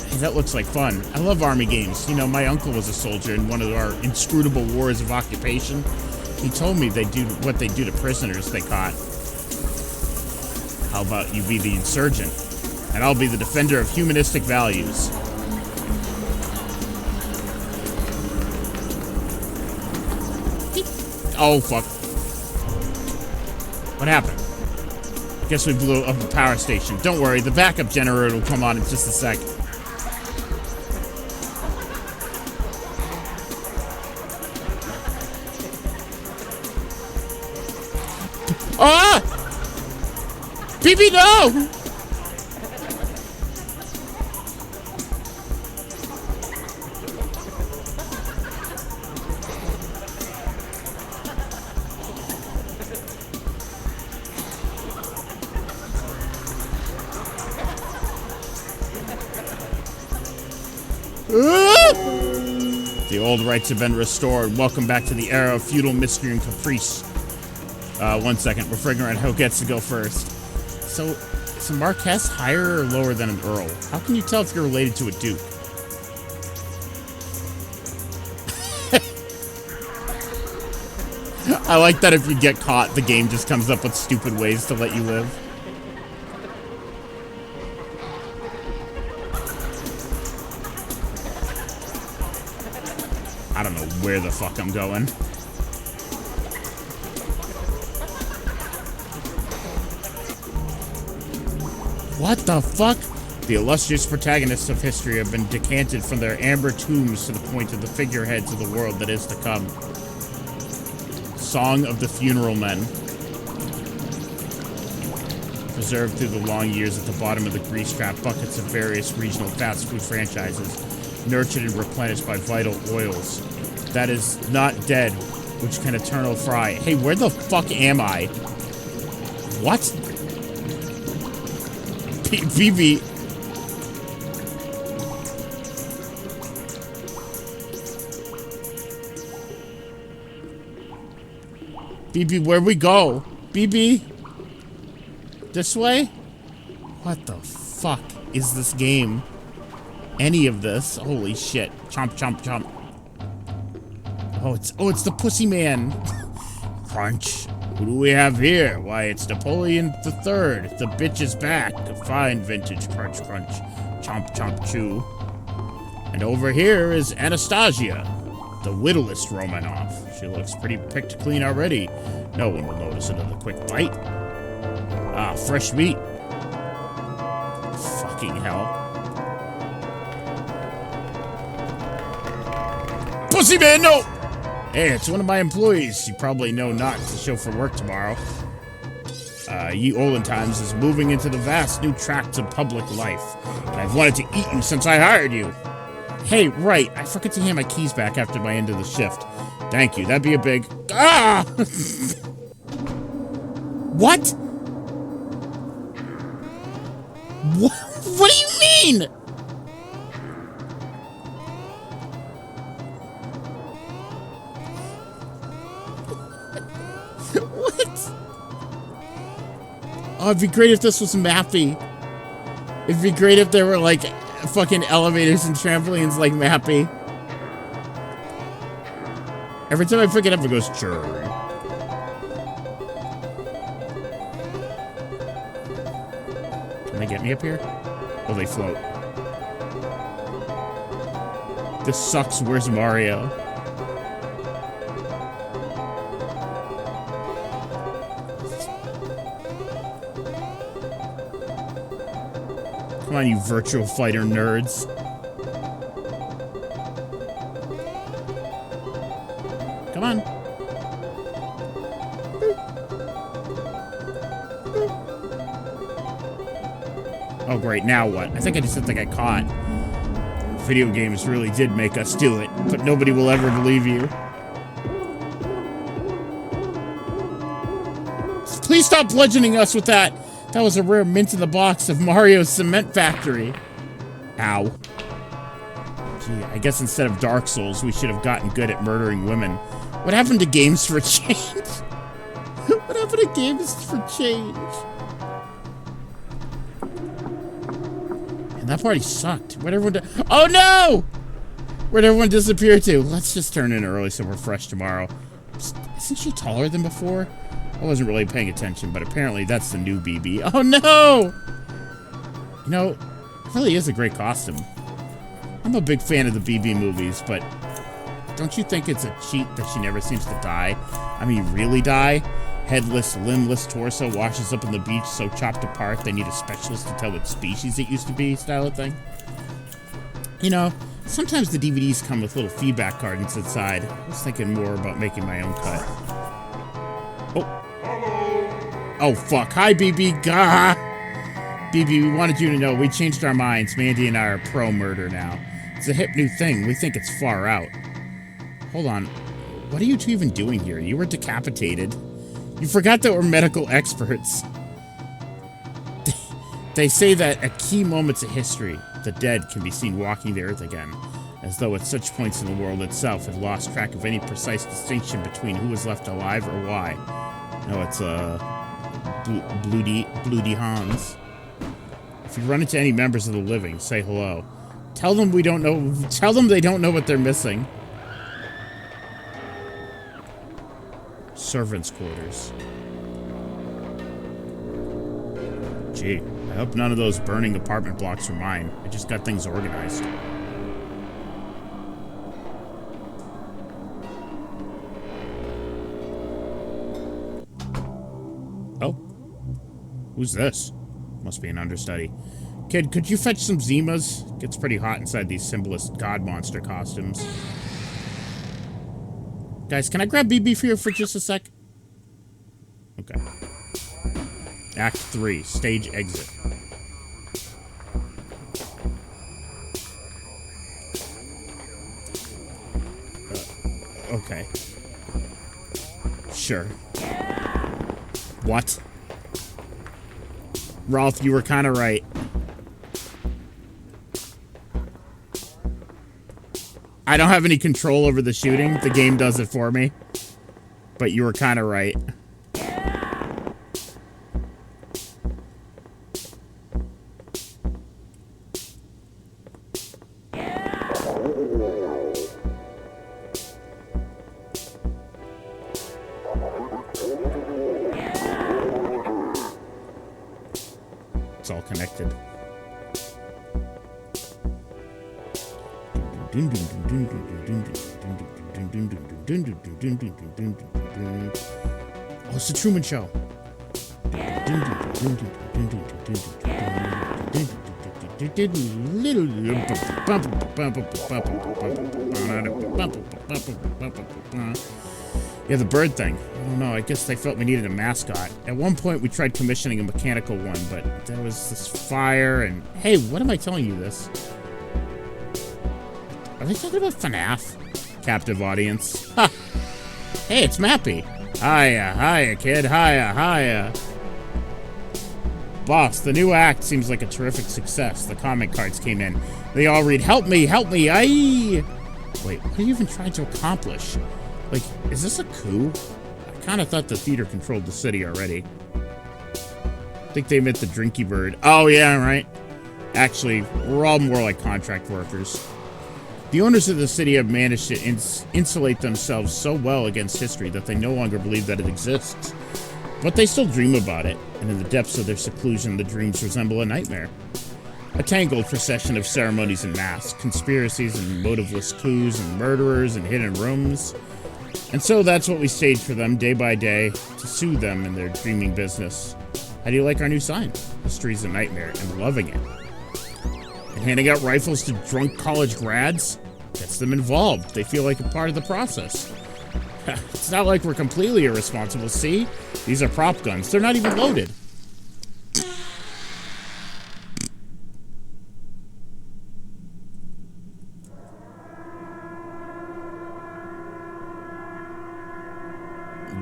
[SPEAKER 1] Hey, that looks like fun. I love army games. You know, my uncle was a soldier in one of our inscrutable wars of occupation. He told me they do what they do to prisoners they caught. How about you be the insurgent, and I'll be the defender of humanistic values. Oh, fuck. What happened? Guess we blew up the power station. Don't worry, the backup generator will come on in just a sec. Ah! BB, no! The old rights have been restored. Welcome back to the era of feudal mystery and caprice. 1 second. We're figuring out who gets to go first. So, is a Marquess higher or lower than an Earl? How can you tell if you're related to a Duke? I like that if you get caught, the game just comes up with stupid ways to let you live. I don't know where the fuck I'm going. What the fuck? The illustrious protagonists of history have been decanted from their amber tombs to the point of the figureheads of the world that is to come. Song of the Funeral Men. Preserved through the long years at the bottom of the grease-trapped buckets of various regional fast food franchises. Nurtured and replenished by vital oils. That is not dead, which can eternal fry. Hey, where the fuck am I? What? BB. BB, where we go? BB? This way? What the fuck is this game? Any of this? Holy shit. Chomp, chomp, chomp. Oh, it's the Pussy Man. Crunch. Who do we have here? Why, it's Napoleon III. The bitch is back. A fine vintage crunch, crunch. Chomp, chomp, chew. And over here is Anastasia, the whittlest Romanoff. She looks pretty picked clean already. No one will notice another quick bite. Ah, fresh meat. Fucking hell. Pussy Man, no! Hey, it's one of my employees. You probably know not to show for work tomorrow. Ye olden times is moving into the vast new tracts of public life. And I've wanted to eat you since I hired you. Hey, right, I forgot to hand my keys back after my end of the shift. Thank you, that'd be a big... Ah! What? What do you mean? What? Oh, it'd be great if this was Mappy. It'd be great if there were, like, fucking elevators and trampolines like Mappy. Every time I pick it up, it goes churr. Can they get me up here? Oh, they float. This sucks. Where's Mario? Come on, you virtual fighter nerds. Come on. Oh, great. Now what? I think I just think I caught. Video games really did make us do it, but nobody will ever believe you. Please stop bludgeoning us with that. That was a rare mint in the box of Mario's Cement Factory. Ow. Gee, I guess instead of Dark Souls, we should have gotten good at murdering women. What happened to games for change? What happened to games for change? And that party sucked. Where'd everyone oh no! Where'd everyone disappear to? Let's just turn in early so we're fresh tomorrow. Isn't she taller than before? I wasn't really paying attention, but apparently that's the new BB. Oh no! You know, it really is a great costume. I'm a big fan of the BB movies, but don't you think it's a cheat that she never seems to die? I mean, really die? Headless, limbless torso washes up on the beach so chopped apart they need a specialist to tell what species it used to be style of thing. You know, sometimes the DVDs come with little feedback cards inside. I was thinking more about making my own cut. Oh. Oh, fuck. Hi, BB. Gah! BB, we wanted you to know we changed our minds. Mandy and I are pro-murder now. It's a hip new thing. We think it's far out. Hold on. What are you two even doing here? You were decapitated. You forgot that we're medical experts. They say that at key moments of history, the dead can be seen walking the earth again, as though at such points in the world itself had lost track of any precise distinction between who was left alive or why. No, it's, Bloody Hans. If you run into any members of the living, say hello. Tell them we don't know, tell them they don't know what they're missing. Servants' quarters. Gee, I hope none of those burning apartment blocks are mine. I just got things organized. Oh. Who's this? Must be an understudy. Kid, could you fetch some Zimas? Gets pretty hot inside these symbolist god monster costumes. Guys, can I grab BB for you for just a sec? Okay. Act 3, stage exit. Okay. Sure. What? Rolf, you were kind of right. I don't have any control over the shooting. The game does it for me. But you were kind of right. It's all connected. Oh, it's the Truman Show. Yeah, the bird thing. I don't know. I guess they felt we needed a mascot. At one point, we tried commissioning a mechanical one, but there was this fire and... Hey, what am I telling you this? Are they talking about FNAF? Captive audience. Ha! Hey, it's Mappy. Hiya, hiya, kid. Hiya, hiya. Boss, the new act seems like a terrific success. The comment cards came in. They all read, help me, aye! Wait, what are you even trying to accomplish? Like, is this a coup? I kind of thought the theater controlled the city already. I think they meant the Drinky Bird. Oh, yeah, right. Actually, we're all more like contract workers. The owners of the city have managed to insulate themselves so well against history that they no longer believe that it exists. But they still dream about it, and in the depths of their seclusion, the dreams resemble a nightmare. A tangled procession of ceremonies and masks, conspiracies and motiveless coups and murderers and hidden rooms. And so that's what we stage for them day by day to soothe them in their dreaming business. How do you like our new sign? History's a nightmare, and loving it. And handing out rifles to drunk college grads gets them involved. They feel like a part of the process. It's not like we're completely irresponsible, see? These are prop guns. They're not even loaded.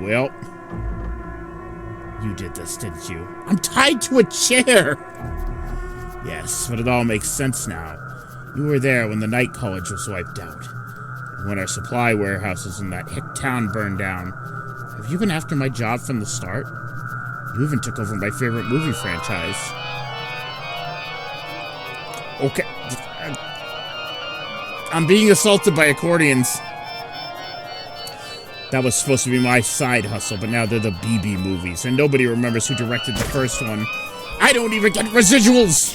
[SPEAKER 1] Well, you did this, didn't you? I'm tied to a chair! Yes, but it all makes sense now. You were there when the night college was wiped out. And when our supply warehouses in that hick town burned down. Have you been after my job from the start? You even took over my favorite movie franchise. Okay. I'm being assaulted by accordions. That was supposed to be my side hustle, but now they're the BB movies, and nobody remembers who directed the first one. I don't even get residuals!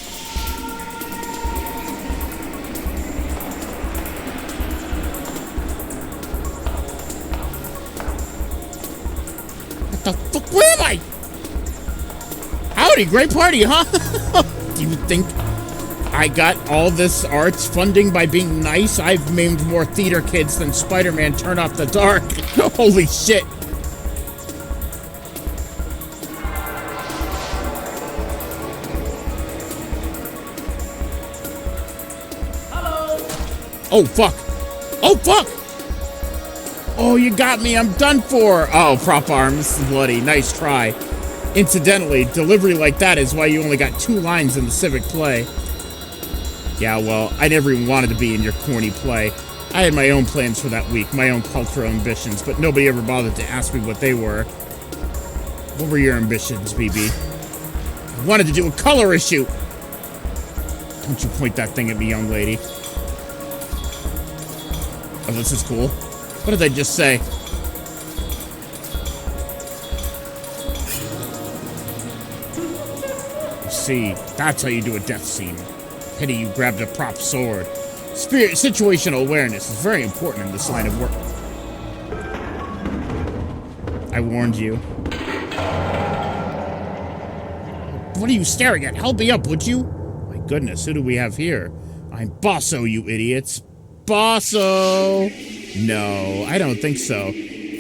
[SPEAKER 1] What the fuck? Where am I? Howdy, great party, huh? Do you think I got all this arts funding by being nice? I've maimed more theater kids than Spider-Man Turn Off the Dark. Holy shit. Hello. Oh, fuck. Oh, fuck. Oh, you got me. I'm done for. Oh, prop arms. Bloody. Nice try. Incidentally, delivery like that is why you only got 2 lines in the civic play. Yeah, well, I never even wanted to be in your corny play. I had my own plans for that week, my own cultural ambitions, but nobody ever bothered to ask me what they were. What were your ambitions, BB? I wanted to do a color issue! Don't you point that thing at me, young lady. Oh, this is cool. What did they just say? You see, that's how you do a death scene. Pity you grabbed a prop sword. Situational awareness is very important in this line of work. I warned you. What are you staring at? Help me up, would you? My goodness, who do we have here? I'm Bosso, you idiots. Bosso! No, I don't think so.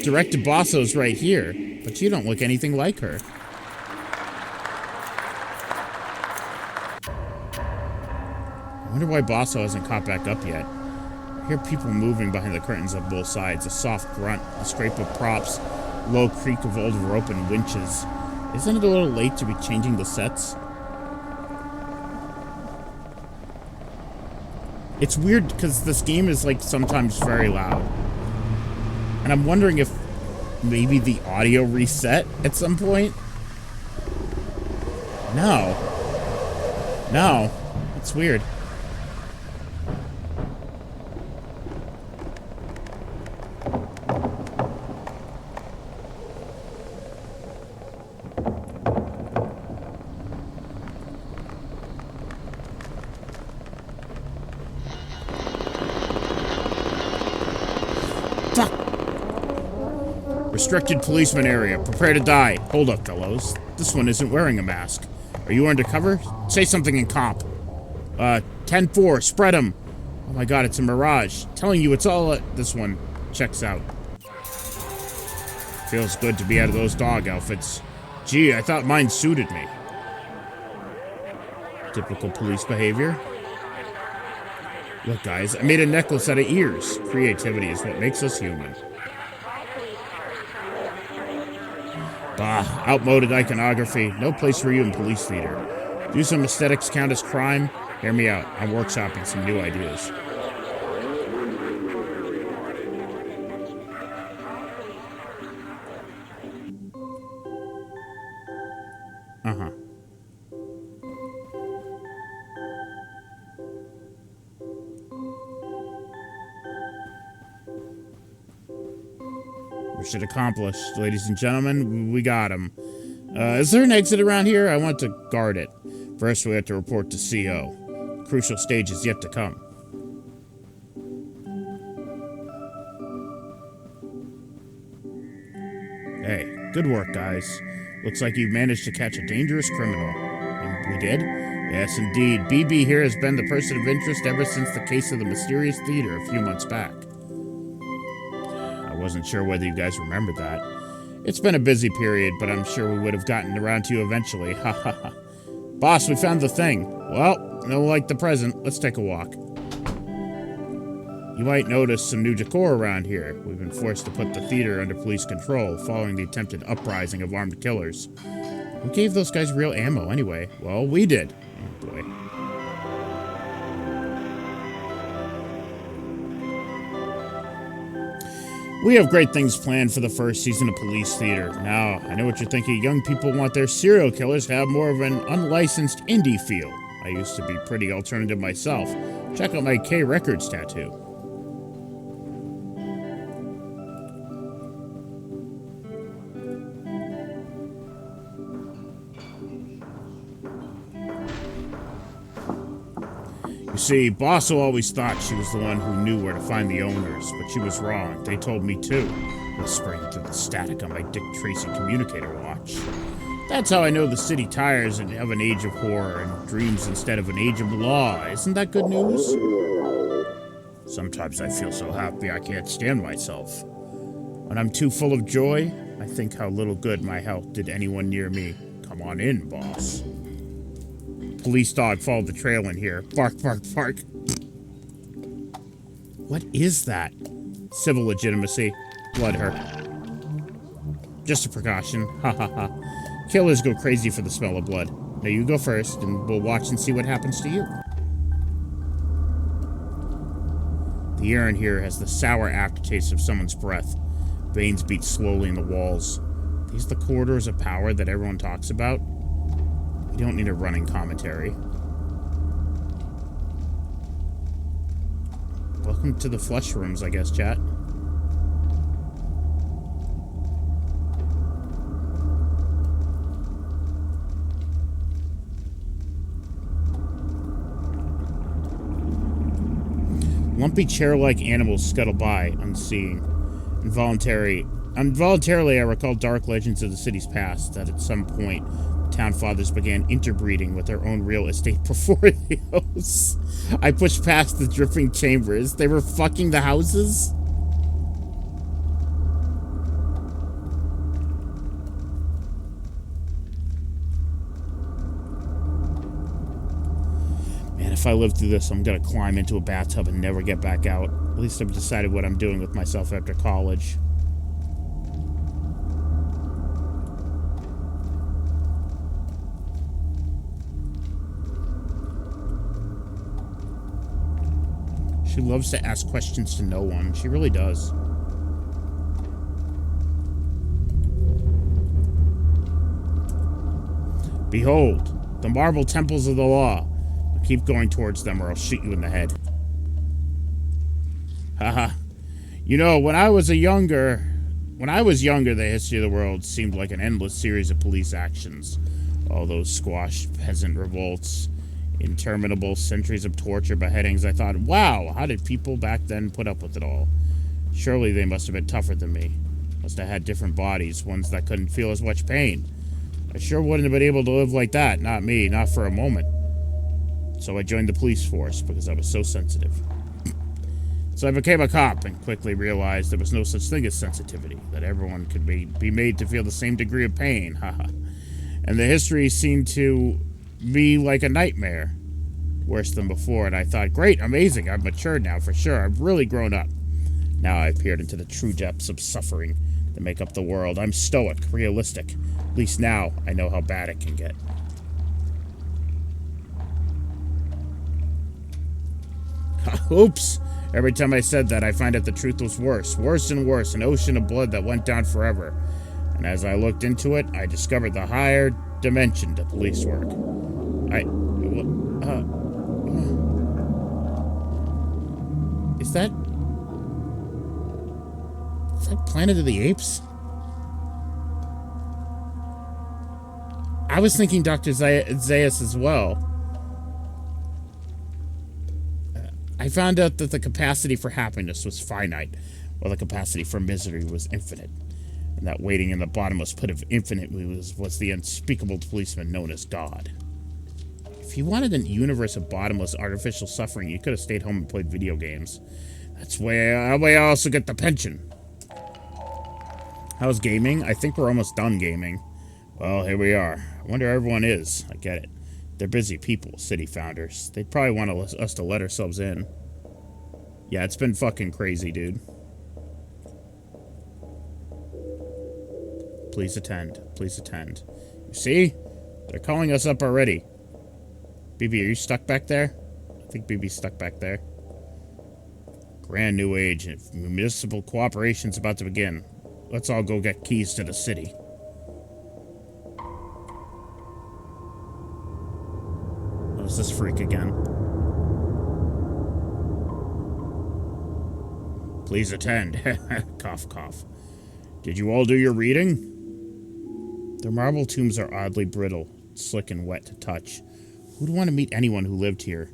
[SPEAKER 1] Director Bosso's right here, but you don't look anything like her. I wonder why Bosso hasn't caught back up yet. I hear people moving behind the curtains on both sides. A soft grunt, a scrape of props, low creak of old rope and winches. Isn't it a little late to be changing the sets? It's weird because this game is like sometimes very loud. And I'm wondering if maybe the audio reset at some point? No. No. It's weird. Restricted policeman area. Prepare to die. Hold up, fellows. This one isn't wearing a mask. Are you undercover? Say something in comp. 10-4. Spread them. Oh my god, it's a mirage. Telling you it's all... This one checks out. Feels good to be out of those dog outfits. Gee, I thought mine suited me. Typical police behavior. Look, guys, I made a necklace out of ears. Creativity is what makes us human. Bah, outmoded iconography. No place for you in police theater. Do some aesthetics count as crime? Hear me out. I'm workshopping some new ideas. Uh-huh. Mission accomplished. Ladies and gentlemen, we got him. Is there an exit around here? I want to guard it. First, we have to report to CO. The crucial stage is yet to come. Hey, good work, guys. Looks like you've managed to catch a dangerous criminal. And we did? Yes, indeed. BB here has been the person of interest ever since the case of the mysterious theater a few months back. I wasn't sure whether you guys remembered that. It's been a busy period, but I'm sure we would have gotten around to you eventually. Ha ha ha. Boss, we found the thing. Well, no like the present. Let's take a walk. You might notice some new decor around here. We've been forced to put the theater under police control following the attempted uprising of armed killers. Who gave those guys real ammo anyway? Well, we did. Oh boy. We have great things planned for the first season of Police Theater. Now, I know what you're thinking. Young people want their serial killers to have more of an unlicensed indie feel. I used to be pretty alternative myself. Check out my K Records tattoo. You see, Bosso always thought she was the one who knew where to find the owners, but she was wrong. They told me too, whispering through the static on my Dick Tracy communicator watch. That's how I know the city tires and have an age of horror and dreams instead of an age of law. Isn't that good news? Sometimes I feel so happy I can't stand myself. When I'm too full of joy, I think how little good my health did anyone near me. Come on in, boss. Police dog followed the trail in here. Bark, bark, bark. What is that? Civil legitimacy. Blood hurt. Just a precaution. Ha ha ha. Killers go crazy for the smell of blood. Now you go first, and we'll watch and see what happens to you. The air in here has the sour aftertaste of someone's breath. Veins beat slowly in the walls. These the corridors of power that everyone talks about? You don't need a running commentary. Welcome to the flush rooms, I guess, chat. Lumpy chair-like animals scuttle by, unseeing. Involuntarily, I recall dark legends of the city's past, that at some point, town fathers began interbreeding with their own real estate before the house. I pushed past the dripping chambers. They were fucking the houses? Man, if I live through this, I'm gonna climb into a bathtub and never get back out. At least I've decided what I'm doing with myself after college. She loves to ask questions to no one. She really does. Behold, the marble temples of the law. Keep going towards them or I'll shoot you in the head. Haha. You know, when I was younger, the history of the world seemed like an endless series of police actions. All those squashed peasant revolts, interminable centuries of torture, beheadings. I thought, wow, how did people back then put up with it all? Surely they must have been tougher than me. Must have had different bodies, ones that couldn't feel as much pain. I sure wouldn't have been able to live like that. Not me, not for a moment. So I joined the police force because I was so sensitive. So I became a cop and quickly realized there was no such thing as sensitivity, that everyone could be made to feel the same degree of pain. Haha. And the history seemed to be like a nightmare. Worse than before, and I thought, great, amazing, I've matured now for sure. I've really grown up. Now I've peered into the true depths of suffering that make up the world. I'm stoic, realistic. At least now I know how bad it can get. Oops. Every time I said that, I find out the truth was worse. Worse and worse. An ocean of blood that went down forever. And as I looked into it, I discovered the higher dimension to police work. Is that Planet of the Apes? I was thinking Dr. Zaius as well. I found out that the capacity for happiness was finite, while the capacity for misery was infinite. And that waiting in the bottomless pit of infinite was the unspeakable policeman known as God. If you wanted a universe of bottomless artificial suffering, you could have stayed home and played video games. That's way I also get the pension. How's gaming? I think we're almost done gaming. Well, here we are. I wonder where everyone is. I get it. They're busy people, city founders. They'd probably want us to let ourselves in. Yeah, it's been fucking crazy, dude. Please attend. Please attend. You see? They're calling us up already. BB, are you stuck back there? I think BB's stuck back there. Grand new age. Municipal cooperation's about to begin. Let's all go get keys to the city. Oh, it's this freak again. Please attend. Cough, cough. Did you all do your reading? The marble tombs are oddly brittle, slick and wet to touch. Who'd want to meet anyone who lived here?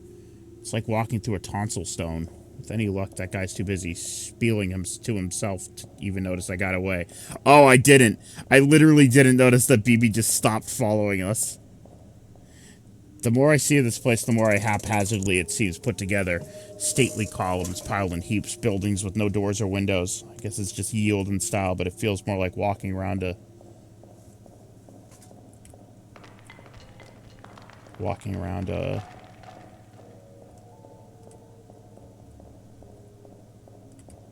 [SPEAKER 1] It's like walking through a tonsil stone. With any luck, that guy's too busy spieling him to himself to even notice I got away. Oh, I didn't. I literally didn't notice that BB just stopped following us. The more I see of this place, the more I haphazardly it seems put together. Stately columns piled in heaps, buildings with no doors or windows. I guess it's just yield in style, but it feels more like walking around a...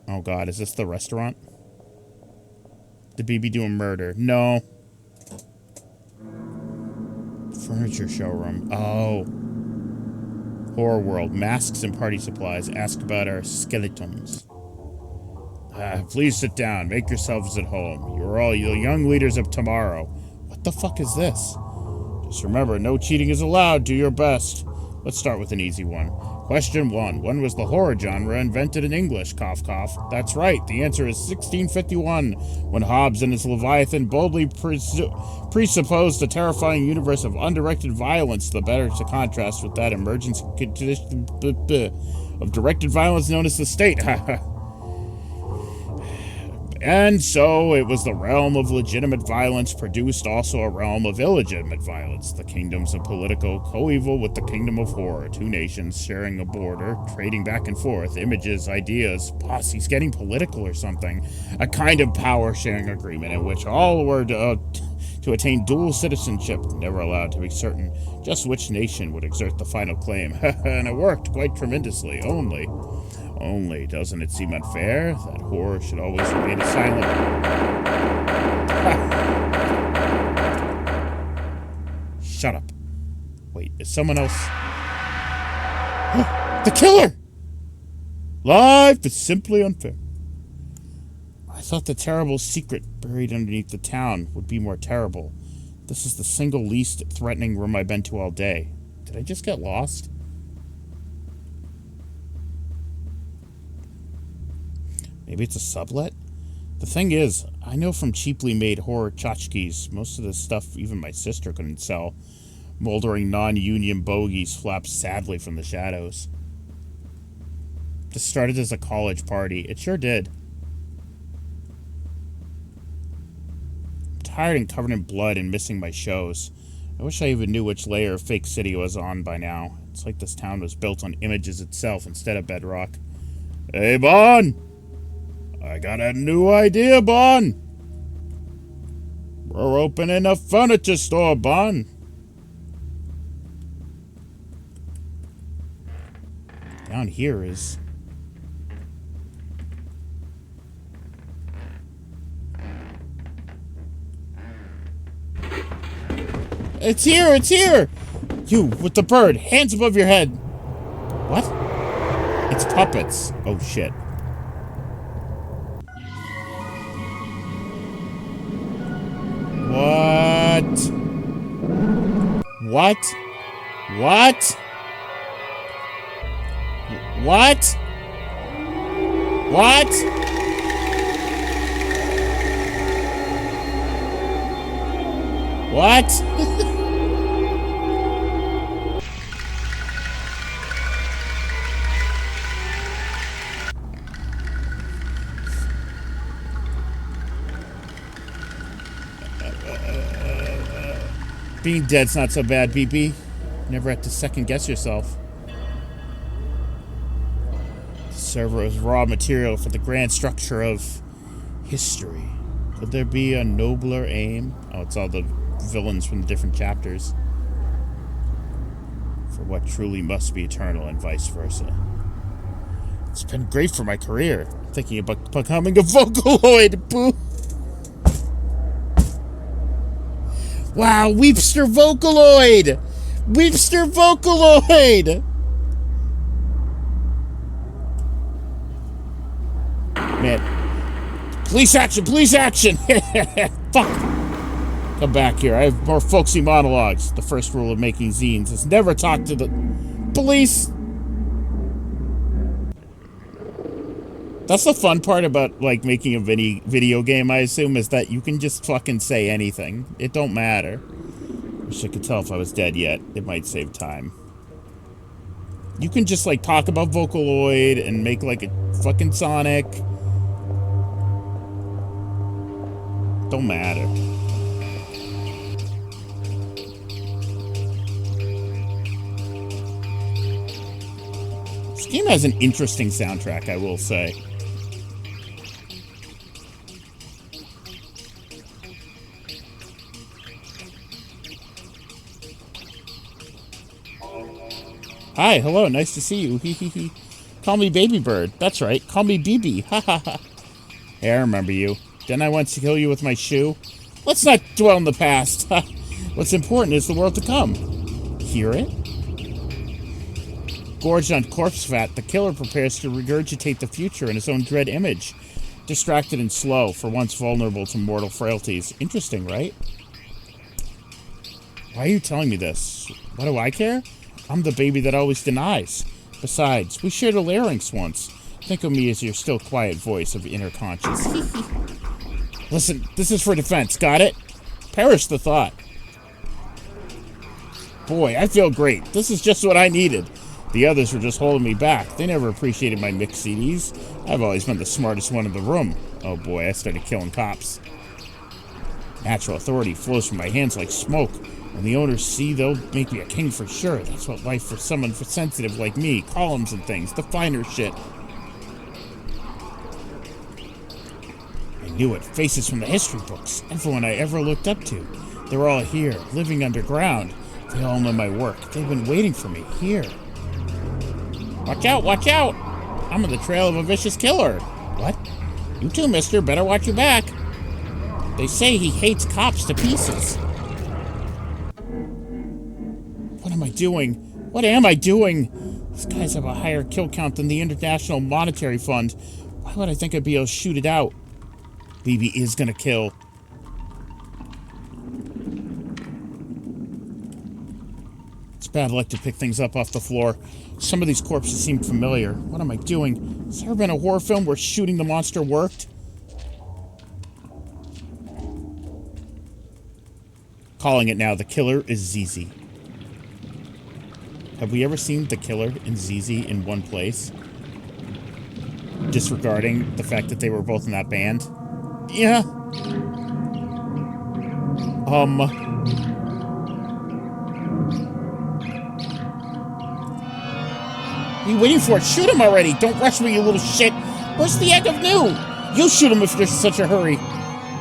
[SPEAKER 1] Oh god, is this the restaurant? Did BB do a murder? No. Furniture showroom. Oh. Horror world. Masks and party supplies. Ask about our skeletons. Please sit down. Make yourselves at home. You're all the young leaders of tomorrow. What the fuck is this? Just remember, no cheating is allowed. Do your best. Let's start with an easy one. Question 1. When was the horror genre invented in English? Cough, cough. That's right. The answer is 1651, when Hobbes and his Leviathan boldly presupposed a terrifying universe of undirected violence, the better to contrast with that emergence condition of directed violence known as the state. And so it was the realm of legitimate violence produced also a realm of illegitimate violence. The kingdoms of political coeval with the kingdom of horror. Two nations sharing a border, trading back and forth, images, ideas. Boss, he's getting political or something. A kind of power-sharing agreement in which all were to attain dual citizenship, never allowed to be certain just which nation would exert the final claim. And it worked quite tremendously, only, doesn't it seem unfair that horror should always remain silent? Shut up. Wait, is someone else... The killer! Life is simply unfair. I thought the terrible secret buried underneath the town would be more terrible. This is the single least threatening room I've been to all day. Did I just get lost? Maybe it's a sublet? The thing is, I know from cheaply made horror tchotchkes, most of the stuff even my sister couldn't sell. Moldering non-union bogies flap sadly from the shadows. This started as a college party. It sure did. I'm tired and covered in blood and missing my shows. I wish I even knew which layer of fake city I was on by now. It's like this town was built on images itself instead of bedrock. Hey, Bon! I got a new idea, Bon! We're opening a furniture store, Bon! Down here is... It's here! It's here! You, with the bird, hands above your head! What? It's puppets. Oh, shit. What? What? What? What? What? What? Being dead's not so bad, BB. Never have to second guess yourself. The server is raw material for the grand structure of history. Could there be a nobler aim? Oh, it's all the villains from the different chapters. For what truly must be eternal and vice versa. It's been great for my career. Thinking about becoming a Vocaloid. Boo. Wow, Weepster Vocaloid! Weepster Vocaloid! Man. Police action! Police action! Fuck! Come back here. I have more folksy monologues. The first rule of making zines is never talk to the police. That's the fun part about, like, making a video game, I assume, is that you can just fucking say anything. It don't matter. Wish I could tell if I was dead yet. It might save time. You can just, like, talk about Vocaloid and make, like, a fucking Sonic. Don't matter. This game has an interesting soundtrack, I will say. Hi, hello, nice to see you. Hee hee hee. Call me Baby Bird. That's right, call me BB. Ha ha ha. Hey, I remember you. Didn't I once kill you with my shoe? Let's not dwell in the past. What's important is the world to come. Hear it? Gorged on corpse fat, the killer prepares to regurgitate the future in his own dread image. Distracted and slow, for once vulnerable to mortal frailties. Interesting, right? Why are you telling me this? What do I care? I'm the baby that always denies. Besides, we shared a larynx once. Think of me as your still quiet voice of inner conscience. Listen, this is for defense, got it? Perish the thought. Boy, I feel great. This is just what I needed. The others were just holding me back. They never appreciated my mixed CDs. I've always been the smartest one in the room. Oh boy, I started killing cops. Natural authority flows from my hands like smoke. When the owners see, they'll make me a king for sure. That's what life for someone sensitive like me. Columns and things, the finer shit. I knew it. Faces from the history books. Everyone I ever looked up to. They're all here, living underground. They all know my work. They've been waiting for me here. Watch out, watch out! I'm on the trail of a vicious killer. What? You too, mister. Better watch your back. They say he hates cops to pieces. What am I doing? What am I doing? These guys have a higher kill count than the International Monetary Fund. Why would I think I'd be able to shoot it out? BB is gonna kill. It's bad luck to pick things up off the floor. Some of these corpses seem familiar. What am I doing? Has there ever been a horror film where shooting the monster worked? Calling it now, the killer is ZZ. Have we ever seen the killer and ZZ in one place? Disregarding the fact that they were both in that band? Yeah. What are you waiting for? Shoot him already! Don't rush me, you little shit! Where's the egg of new? You shoot him if you're in such a hurry.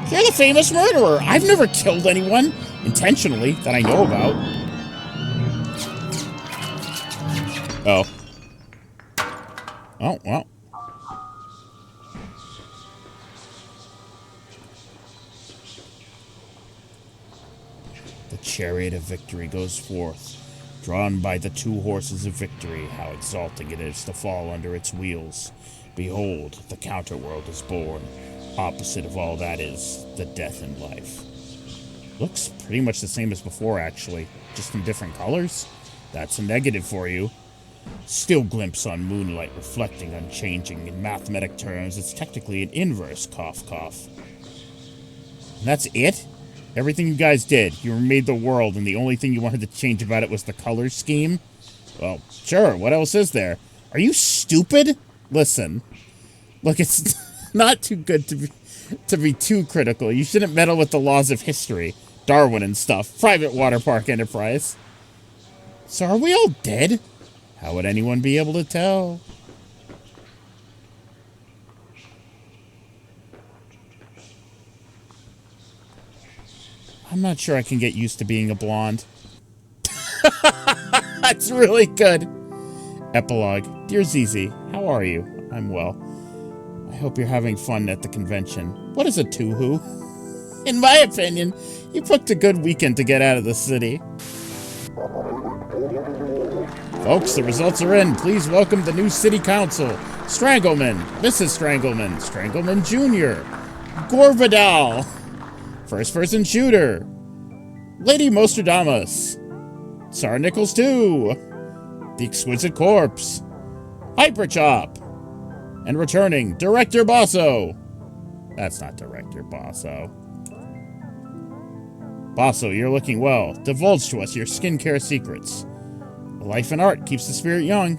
[SPEAKER 1] You're the famous murderer! I've never killed anyone, intentionally, that I know about. Oh. Oh, well. The chariot of victory goes forth, drawn by the two horses of victory. How exalting it is to fall under its wheels. Behold, the counterworld is born. Opposite of all that is the death in life. Looks pretty much the same as before, actually. Just in different colors. That's a negative for you. Still glimpse on moonlight reflecting unchanging. In mathematic terms, it's technically an inverse, cough, cough. And that's it? Everything you guys did. You made the world, and the only thing you wanted to change about it was the color scheme? Well, sure, what else is there? Are you stupid? Listen. Look, it's not too good to be too critical. You shouldn't meddle with the laws of history. Darwin and stuff. Private water park enterprise. So are we all dead? How would anyone be able to tell? I'm not sure I can get used to being a blonde. That's really good. Epilogue. Dear Zizi, how are you? I'm well. I hope you're having fun at the convention. What is a Tuhu? In my opinion, you booked a good weekend to get out of the city. Folks, the results are in. Please welcome the new city council. Strangleman, Mrs. Strangleman, Strangleman Jr., Gorvidal, First Person Shooter, Lady Mostradamus, Tsar Nichols 2, The Exquisite Corpse, Hyperchop, and returning, Director Basso. That's not Director Basso. Basso, you're looking well. Divulge to us your skincare secrets. Life and art keeps the spirit young.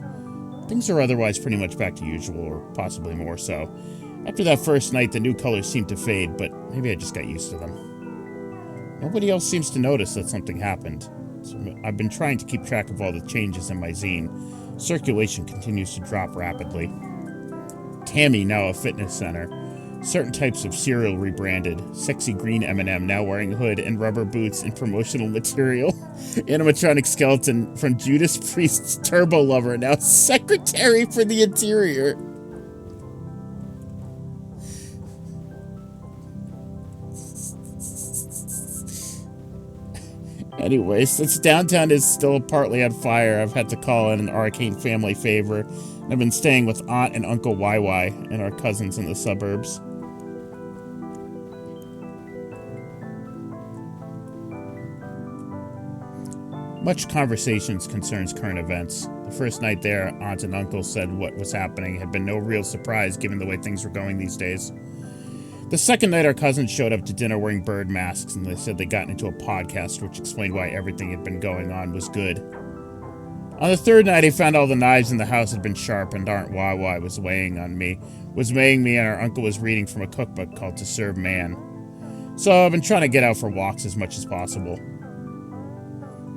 [SPEAKER 1] Things are otherwise pretty much back to usual, or possibly more so. After that first night, the new colors seemed to fade, but maybe I just got used to them. Nobody else seems to notice that something happened. So I've been trying to keep track of all the changes in my zine. Circulation continues to drop rapidly. Tammy now a fitness center. Certain types of cereal rebranded. Sexy green M&M now wearing hood and rubber boots and promotional material. Animatronic skeleton from Judas Priest's Turbo Lover now secretary for the interior. Anyway, since downtown is still partly on fire, I've had to call in an arcane family favor. And I've been staying with Aunt and Uncle YY and our cousins in the suburbs. Much conversations concerns current events. The first night there, Aunt and Uncle said what was happening had been no real surprise given the way things were going these days. The second night, our cousins showed up to dinner wearing bird masks, and they said they got into a podcast which explained why everything had been going on was good. On the third night, I found all the knives in the house had been sharpened. Aunt Wawa was weighing me, and our uncle was reading from a cookbook called To Serve Man. So I've been trying to get out for walks as much as possible.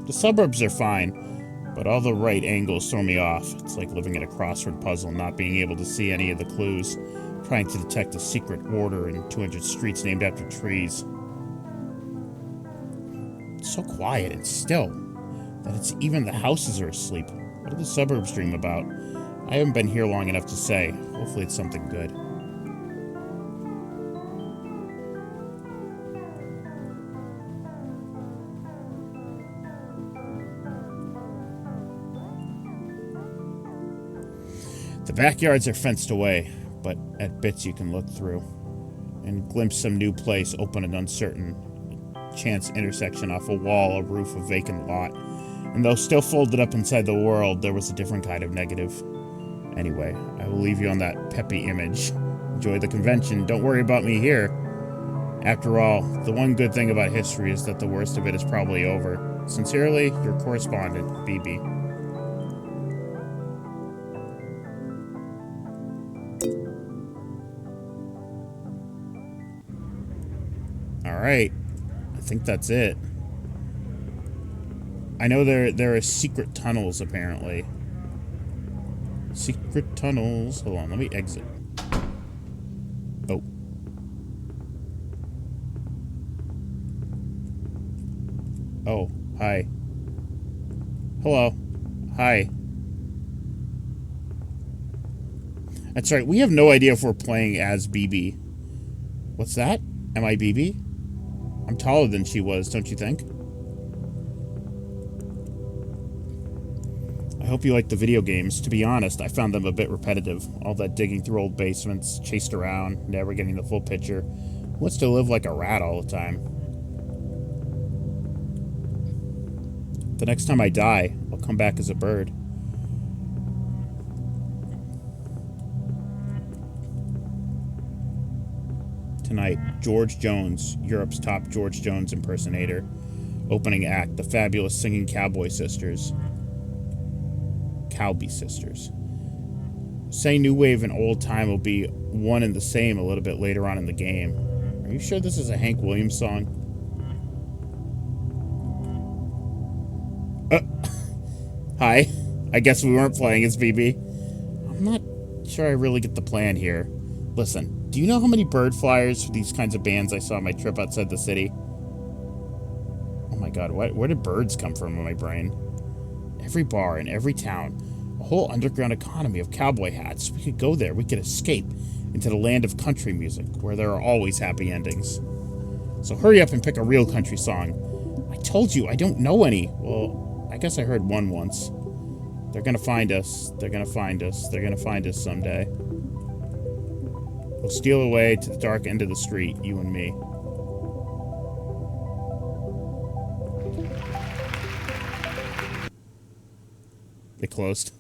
[SPEAKER 1] The suburbs are fine, but all the right angles throw me off. It's like living in a crossword puzzle and not being able to see any of the clues, trying to detect a secret order in 200 streets named after trees. It's so quiet and still that it's even the houses are asleep. What do the suburbs dream about? I haven't been here long enough to say. Hopefully it's something good. The backyards are fenced away, but at bits you can look through and glimpse some new place, open an uncertain chance intersection off a wall, a roof, a vacant lot. And though still folded up inside the world, there was a different kind of negative. Anyway, I will leave you on that peppy image. Enjoy the convention. Don't worry about me here. After all, the one good thing about history is that the worst of it is probably over. Sincerely, your correspondent, BB. Alright, I think that's it. I know there are secret tunnels, apparently. Secret tunnels. Hold on, let me exit. Oh. Oh, hi. Hello. Hi. That's right, we have no idea if we're playing as BB. What's that? Am I BB? I'm taller than she was, don't you think? I hope you like the video games. To be honest, I found them a bit repetitive. All that digging through old basements, chased around, never getting the full picture. Who wants to live like a rat all the time? The next time I die, I'll come back as a bird. Tonight, George Jones, Europe's top George Jones impersonator. Opening act, the fabulous singing Cowboy Sisters. Cowby Sisters. Say new wave and old time will be one and the same a little bit later on in the game. Are you sure this is a Hank Williams song? Hi. I guess we weren't playing as BB. I'm not sure I really get the plan here. Listen, do you know how many bird flyers for these kinds of bands I saw on my trip outside the city? Oh my god, where did birds come from in my brain? Every bar in every town, a whole underground economy of cowboy hats. We could go there. We could escape into the land of country music, where there are always happy endings. So hurry up and pick a real country song. I told you, I don't know any. Well, I guess I heard one once. They're gonna find us. They're gonna find us. They're gonna find us someday. We'll steal away to the dark end of the street, you and me. They closed.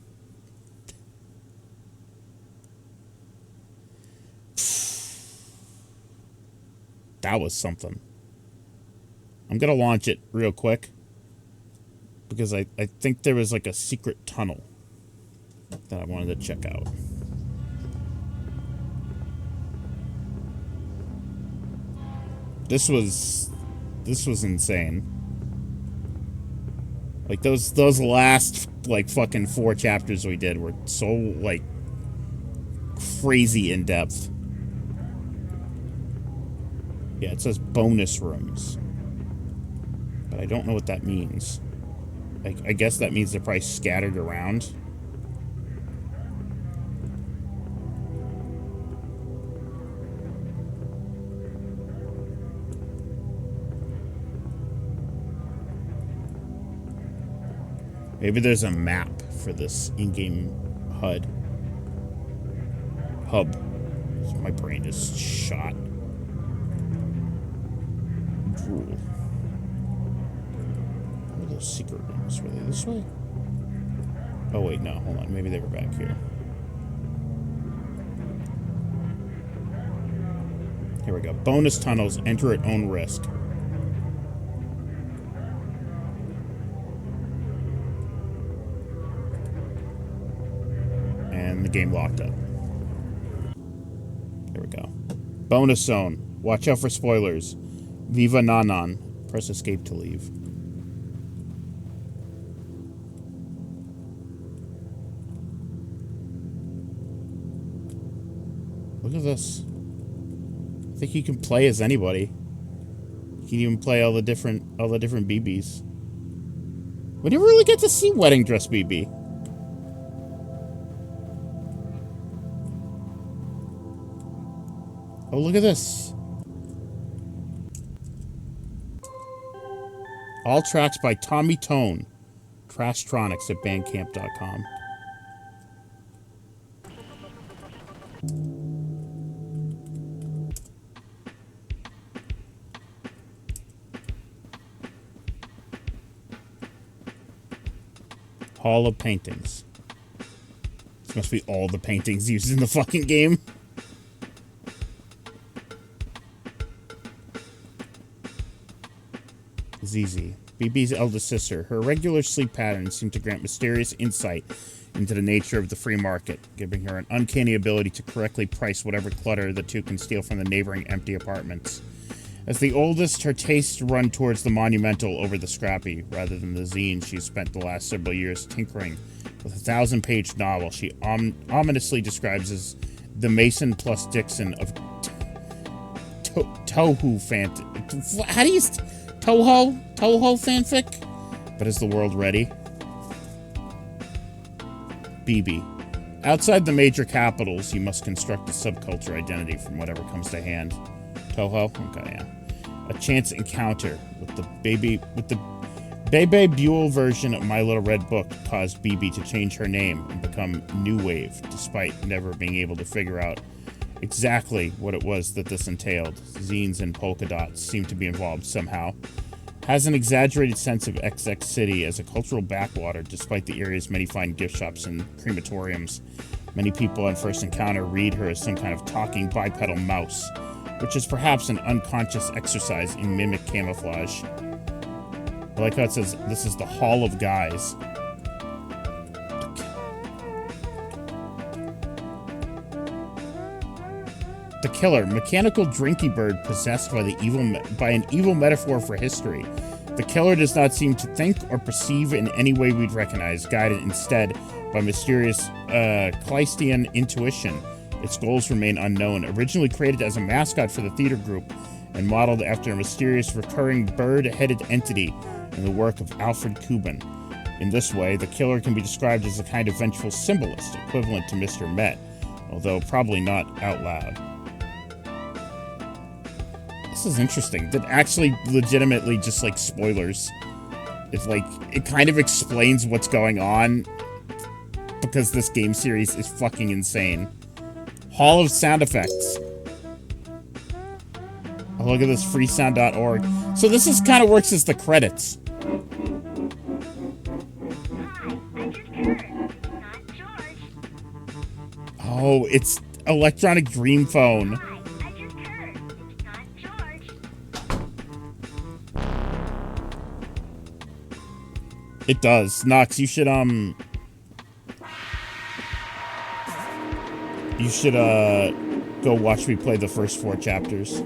[SPEAKER 1] That was something. I'm gonna launch it real quick because I think there was like a secret tunnel that I wanted to check out. This was insane. Like those last like fucking 4 chapters we did were so like crazy in depth. Yeah, it says bonus rooms. But I don't know what that means. Like, I guess that means they're probably scattered around. Maybe there's a map for this in-game HUD. Hub. My brain is shot. Drool. What are those secret rooms? Were they this way? Oh wait, no, hold on. Maybe they were back here. Here we go. Bonus tunnels. Enter at own risk. And the game locked up. There we go. Bonus zone. Watch out for spoilers. Viva Nanan. Press escape to leave. Look at this. I think you can play as anybody. You can even play all the different BBs. We never really get to see Wedding Dress BB. Oh, look at this. All tracks by Tommy Tone. Trashtronics at bandcamp.com. Hall of Paintings. This must be all the paintings used in the fucking game. ZZ, BB's eldest sister. Her irregular sleep patterns seem to grant mysterious insight into the nature of the free market, giving her an uncanny ability to correctly price whatever clutter the two can steal from the neighboring empty apartments. As the oldest, her tastes run towards the monumental over the scrappy, rather than the zine she's spent the last several years tinkering with a 1,000-page novel she ominously describes as the Mason plus Dixon of Tohu fanfic. How do you... Toho fanfic? But is the world ready? BB. Outside the major capitals, you must construct a subculture identity from whatever comes to hand. Toho? Okay, yeah. A chance encounter with the Bebe Buell version of My Little Red Book caused BB to change her name and become New Wave, despite never being able to figure out exactly what it was that this entailed. Zines and polka dots seem to be involved somehow. Has an exaggerated sense of XX City as a cultural backwater, despite the area's many fine gift shops and crematoriums. Many people on first encounter read her as some kind of talking bipedal mouse, which is perhaps an unconscious exercise in mimic camouflage. I like how it says, this is the Hall of Guys. The killer, mechanical drinky bird possessed by an evil metaphor for history. The killer does not seem to think or perceive in any way we'd recognize, guided instead by mysterious Kleistian intuition. Its goals remain unknown. Originally created as a mascot for the theater group and modeled after a mysterious recurring bird-headed entity in the work of Alfred Cuban. In this way, the killer can be described as a kind of vengeful symbolist, equivalent to Mr. Met, although probably not out loud. This is interesting. That actually legitimately just like spoilers. It's like, it kind of explains what's going on because this game series is fucking insane. Hall of Sound Effects. Oh, look at this, freesound.org. So this is kind of works as the credits. Oh, it's Electronic Dream Phone. It does. Nox, you should go watch me play the first 4 chapters.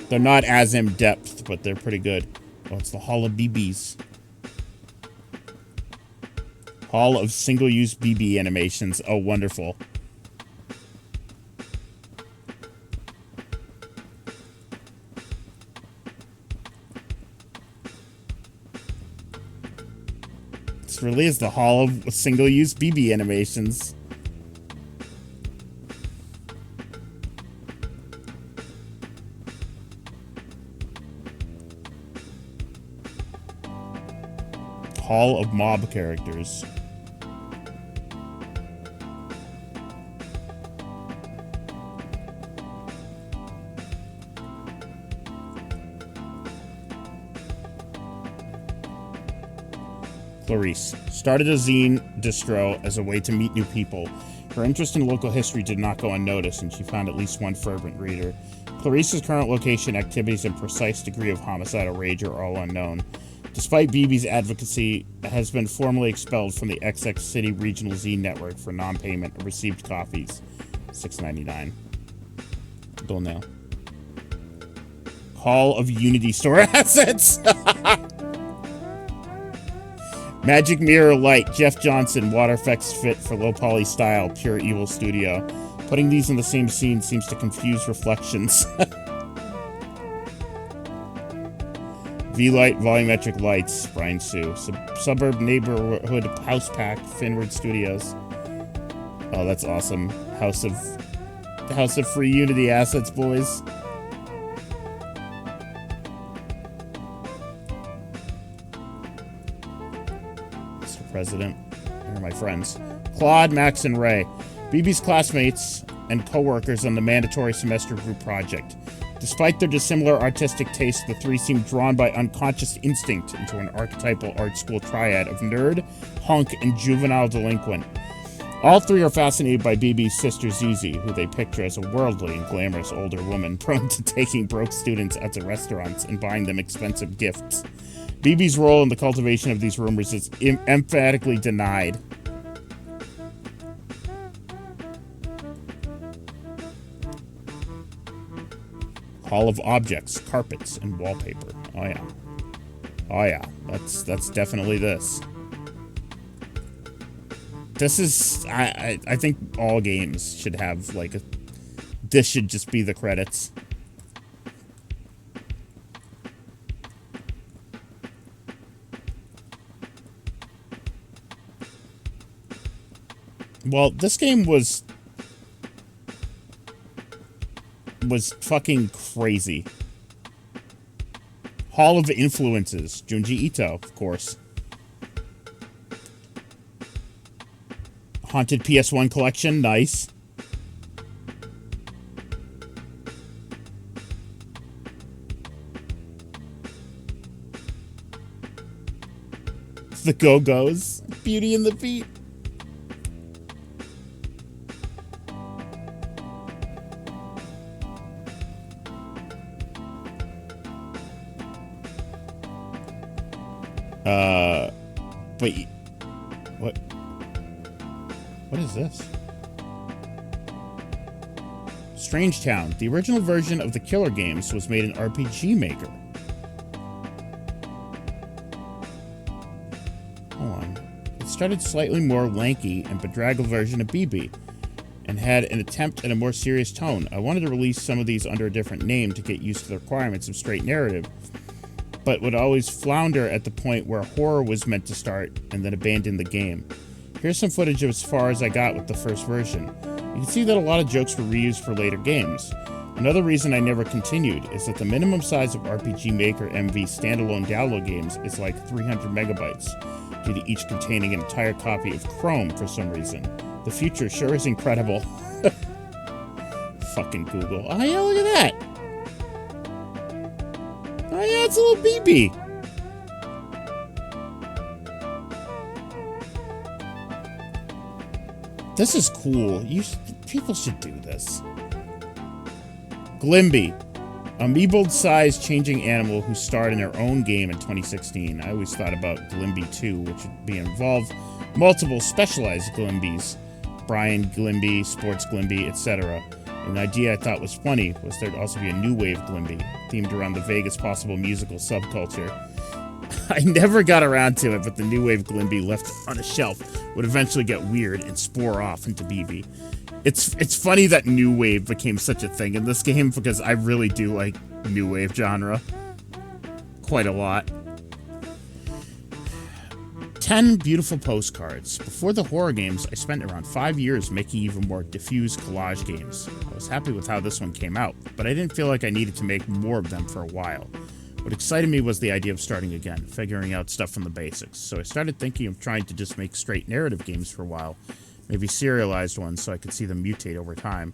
[SPEAKER 1] They're not as in-depth, but they're pretty good. Oh, it's the Hall of BBs. Hall of Single-Use BB Animations. Oh, wonderful. This really is the Hall of Single-Use BB Animations. Hall of Mob Characters. Clarice started a zine distro as a way to meet new people. Her interest in local history did not go unnoticed, and she found at least one fervent reader. Clarice's current location, activities, and precise degree of homicidal rage are all unknown. Despite BB's advocacy, has been formally expelled from the XX City Regional Zine Network for non-payment of received copies. $6.99. Don't know. Hall of Unity Store Assets. Magic Mirror Light, Jeff Johnson, water effects fit for low poly style, pure evil studio. Putting these in the same scene seems to confuse reflections. V-Light, Volumetric Lights, Brian Sue. Suburb Neighborhood House Pack, Finward Studios. Oh, that's awesome. House of Free Unity Assets, boys. Mr. President. Here are my friends. Claude, Max, and Ray. BB's classmates and co-workers on the mandatory semester group project. Despite their dissimilar artistic tastes, the 3 seem drawn by unconscious instinct into an archetypal art school triad of nerd, hunk, and juvenile delinquent. All 3 are fascinated by BB's sister Zuzi, who they picture as a worldly and glamorous older woman prone to taking broke students out to restaurants and buying them expensive gifts. BB's role in the cultivation of these rumors is emphatically denied. Hall of Objects, Carpets, and Wallpaper. Oh yeah. Oh yeah. That's definitely this. This is... I think all games should have, like, this should just be the credits. Well, this game was fucking crazy. Hall of Influences, Junji Ito, of course. Haunted PS1 collection, nice. The Go-Go's, Beauty and the Beat. But what is this? Strange Town. The original version of the Killer Games was made in RPG Maker. Hold on. It started slightly more lanky and bedraggled version of BB, and had an attempt at a more serious tone. I wanted to release some of these under a different name to get used to the requirements of straight narrative, but would always flounder at the point where horror was meant to start and then abandon the game. Here's some footage of as far as I got with the first version. You can see that a lot of jokes were reused for later games. Another reason I never continued is that the minimum size of RPG Maker MV standalone download games is like 300 megabytes, due to each containing an entire copy of Chrome for some reason. The future sure is incredible. Fucking Google. Oh yeah, look at that! Oh yeah, it's a little BB. This is cool. People should do this. Glimby, amoeboid-sized changing animal who starred in her own game in 2016. I always thought about Glimby 2, which would be involve multiple specialized Glimbys. Brian Glimby, Sports Glimby, etc. An idea I thought was funny was there'd also be a new wave Glimby, themed around the vaguest possible musical subculture. I never got around to it, but the new wave Glimby left on a shelf would eventually get weird and spore off into BB. It's funny that new wave became such a thing in this game because I really do like new wave genre quite a lot. 10 beautiful postcards. Before the horror games, I spent around 5 years making even more diffuse collage games. I was happy with how this one came out, but I didn't feel like I needed to make more of them for a while. What excited me was the idea of starting again, figuring out stuff from the basics. So I started thinking of trying to just make straight narrative games for a while, maybe serialized ones so I could see them mutate over time.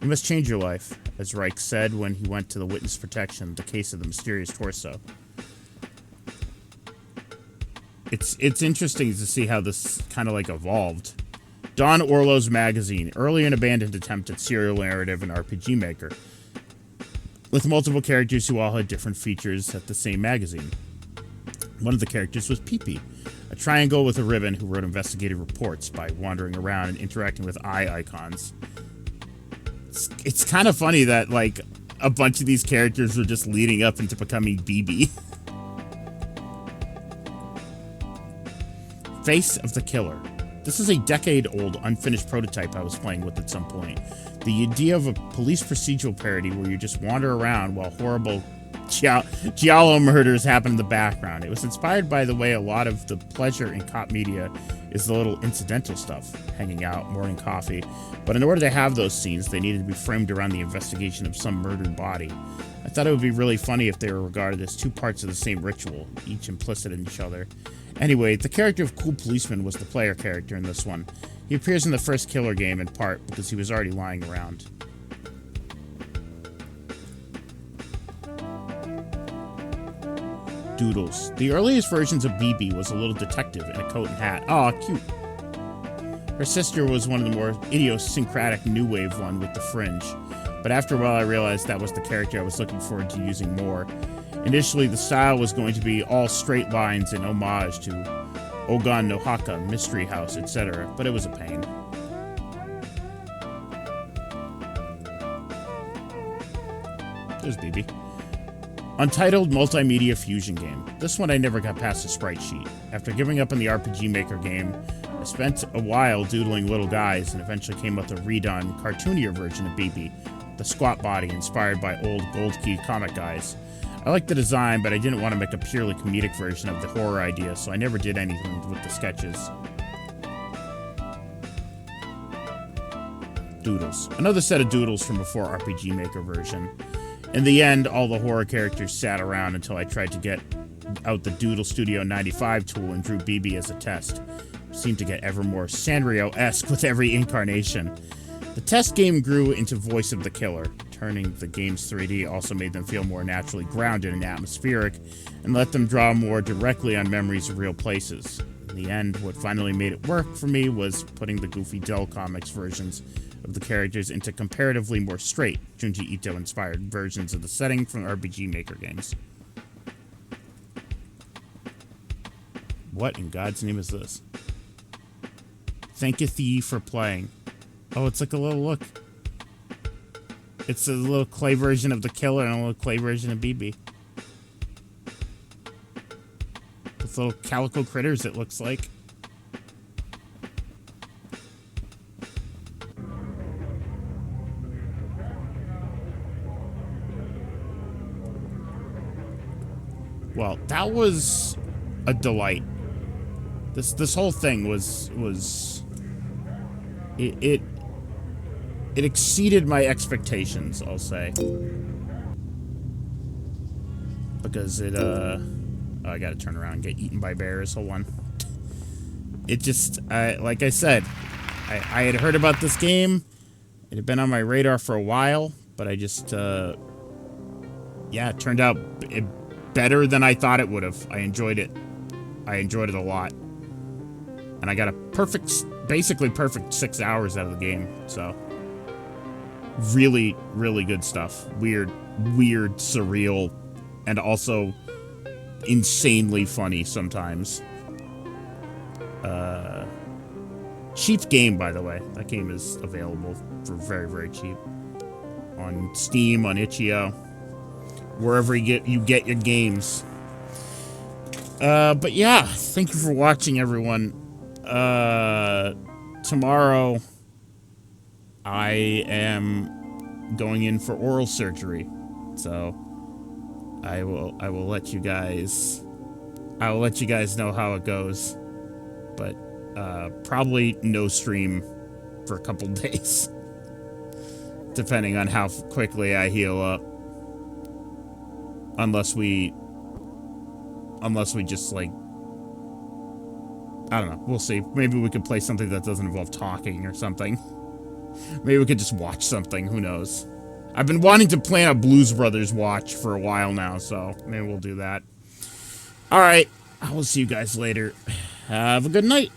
[SPEAKER 1] You must change your life, as Reich said when he went to the witness protection, the case of the mysterious torso. It's interesting to see how this kind of like evolved. Don Orlo's magazine, early an abandoned attempt at serial narrative and RPG Maker, with multiple characters who all had different features at the same magazine. One of the characters was Pee-Pee, a triangle with a ribbon who wrote investigative reports by wandering around and interacting with eye icons. It's kind of funny that, like, a bunch of these characters were just leading up into becoming BB. Face of the Killer. This is a decade-old unfinished prototype I was playing with at some point. The idea of a police procedural parody where you just wander around while horrible giallo murders happen in the background. It was inspired by the way a lot of the pleasure in cop media is the little incidental stuff, hanging out, morning coffee. But in order to have those scenes, they needed to be framed around the investigation of some murdered body. I thought it would be really funny if they were regarded as two parts of the same ritual, each implicit in each other. Anyway, the character of Cool Policeman was the player character in this one. He appears in the first Killer game in part because he was already lying around. Doodles. The earliest versions of BB was a little detective in a coat and hat. Aw, cute. Her sister was one of the more idiosyncratic new wave one with the fringe. But after a while I realized that was the character I was looking forward to using more. Initially, the style was going to be all straight lines in homage to Ogan no Haka, Mystery House, etc., but it was a pain. There's BB. Untitled Multimedia Fusion Game. This one I never got past the sprite sheet. After giving up on the RPG Maker game, I spent a while doodling little guys and eventually came up with a redone, cartoonier version of BB, the squat body inspired by old Gold Key comic guys. I liked the design, but I didn't want to make a purely comedic version of the horror idea, so I never did anything with the sketches. Doodles. Another set of doodles from before RPG Maker version. In the end, all the horror characters sat around until I tried to get out the Doodle Studio 95 tool and drew BB as a test. It seemed to get ever more Sanrio-esque with every incarnation. The test game grew into Voice of the Killer. Turning the game's 3D also made them feel more naturally grounded and atmospheric, and let them draw more directly on memories of real places. In the end, what finally made it work for me was putting the goofy Dell Comics versions of the characters into comparatively more straight, Junji Ito-inspired versions of the setting from RPG Maker games. What in God's name is this? Thanketh ye for playing. Oh, it's like a little look. It's a little clay version of the Killer and a little clay version of BB. With little calico critters, it looks like. well, that was a delight. This whole thing was it exceeded my expectations, I'll say. Because it oh, I gotta turn around and get eaten by bears. Hold on. It just, like I said, I had heard about this game. It had been on my radar for a while, but I just, yeah, it turned out better than I thought it would have. I enjoyed it. I enjoyed it a lot. And I got a basically perfect 6 hours out of the game, so. Really, really good stuff. Weird, surreal, and also insanely funny sometimes. Cheap game, by the way. That game is available for very, very cheap. On Steam, on itch.io. Wherever you get your games. But yeah, thank you for watching, everyone. Tomorrow, I am going in for oral surgery. So, I will let you guys know how it goes. But probably no stream for a couple days, depending on how quickly I heal up. Unless we just, like, I don't know. We'll see. Maybe we could play something that doesn't involve talking or something. Maybe we could just watch something. Who knows? I've been wanting to plan a Blues Brothers watch for a while now, so maybe we'll do that. All right. I will see you guys later. Have a good night.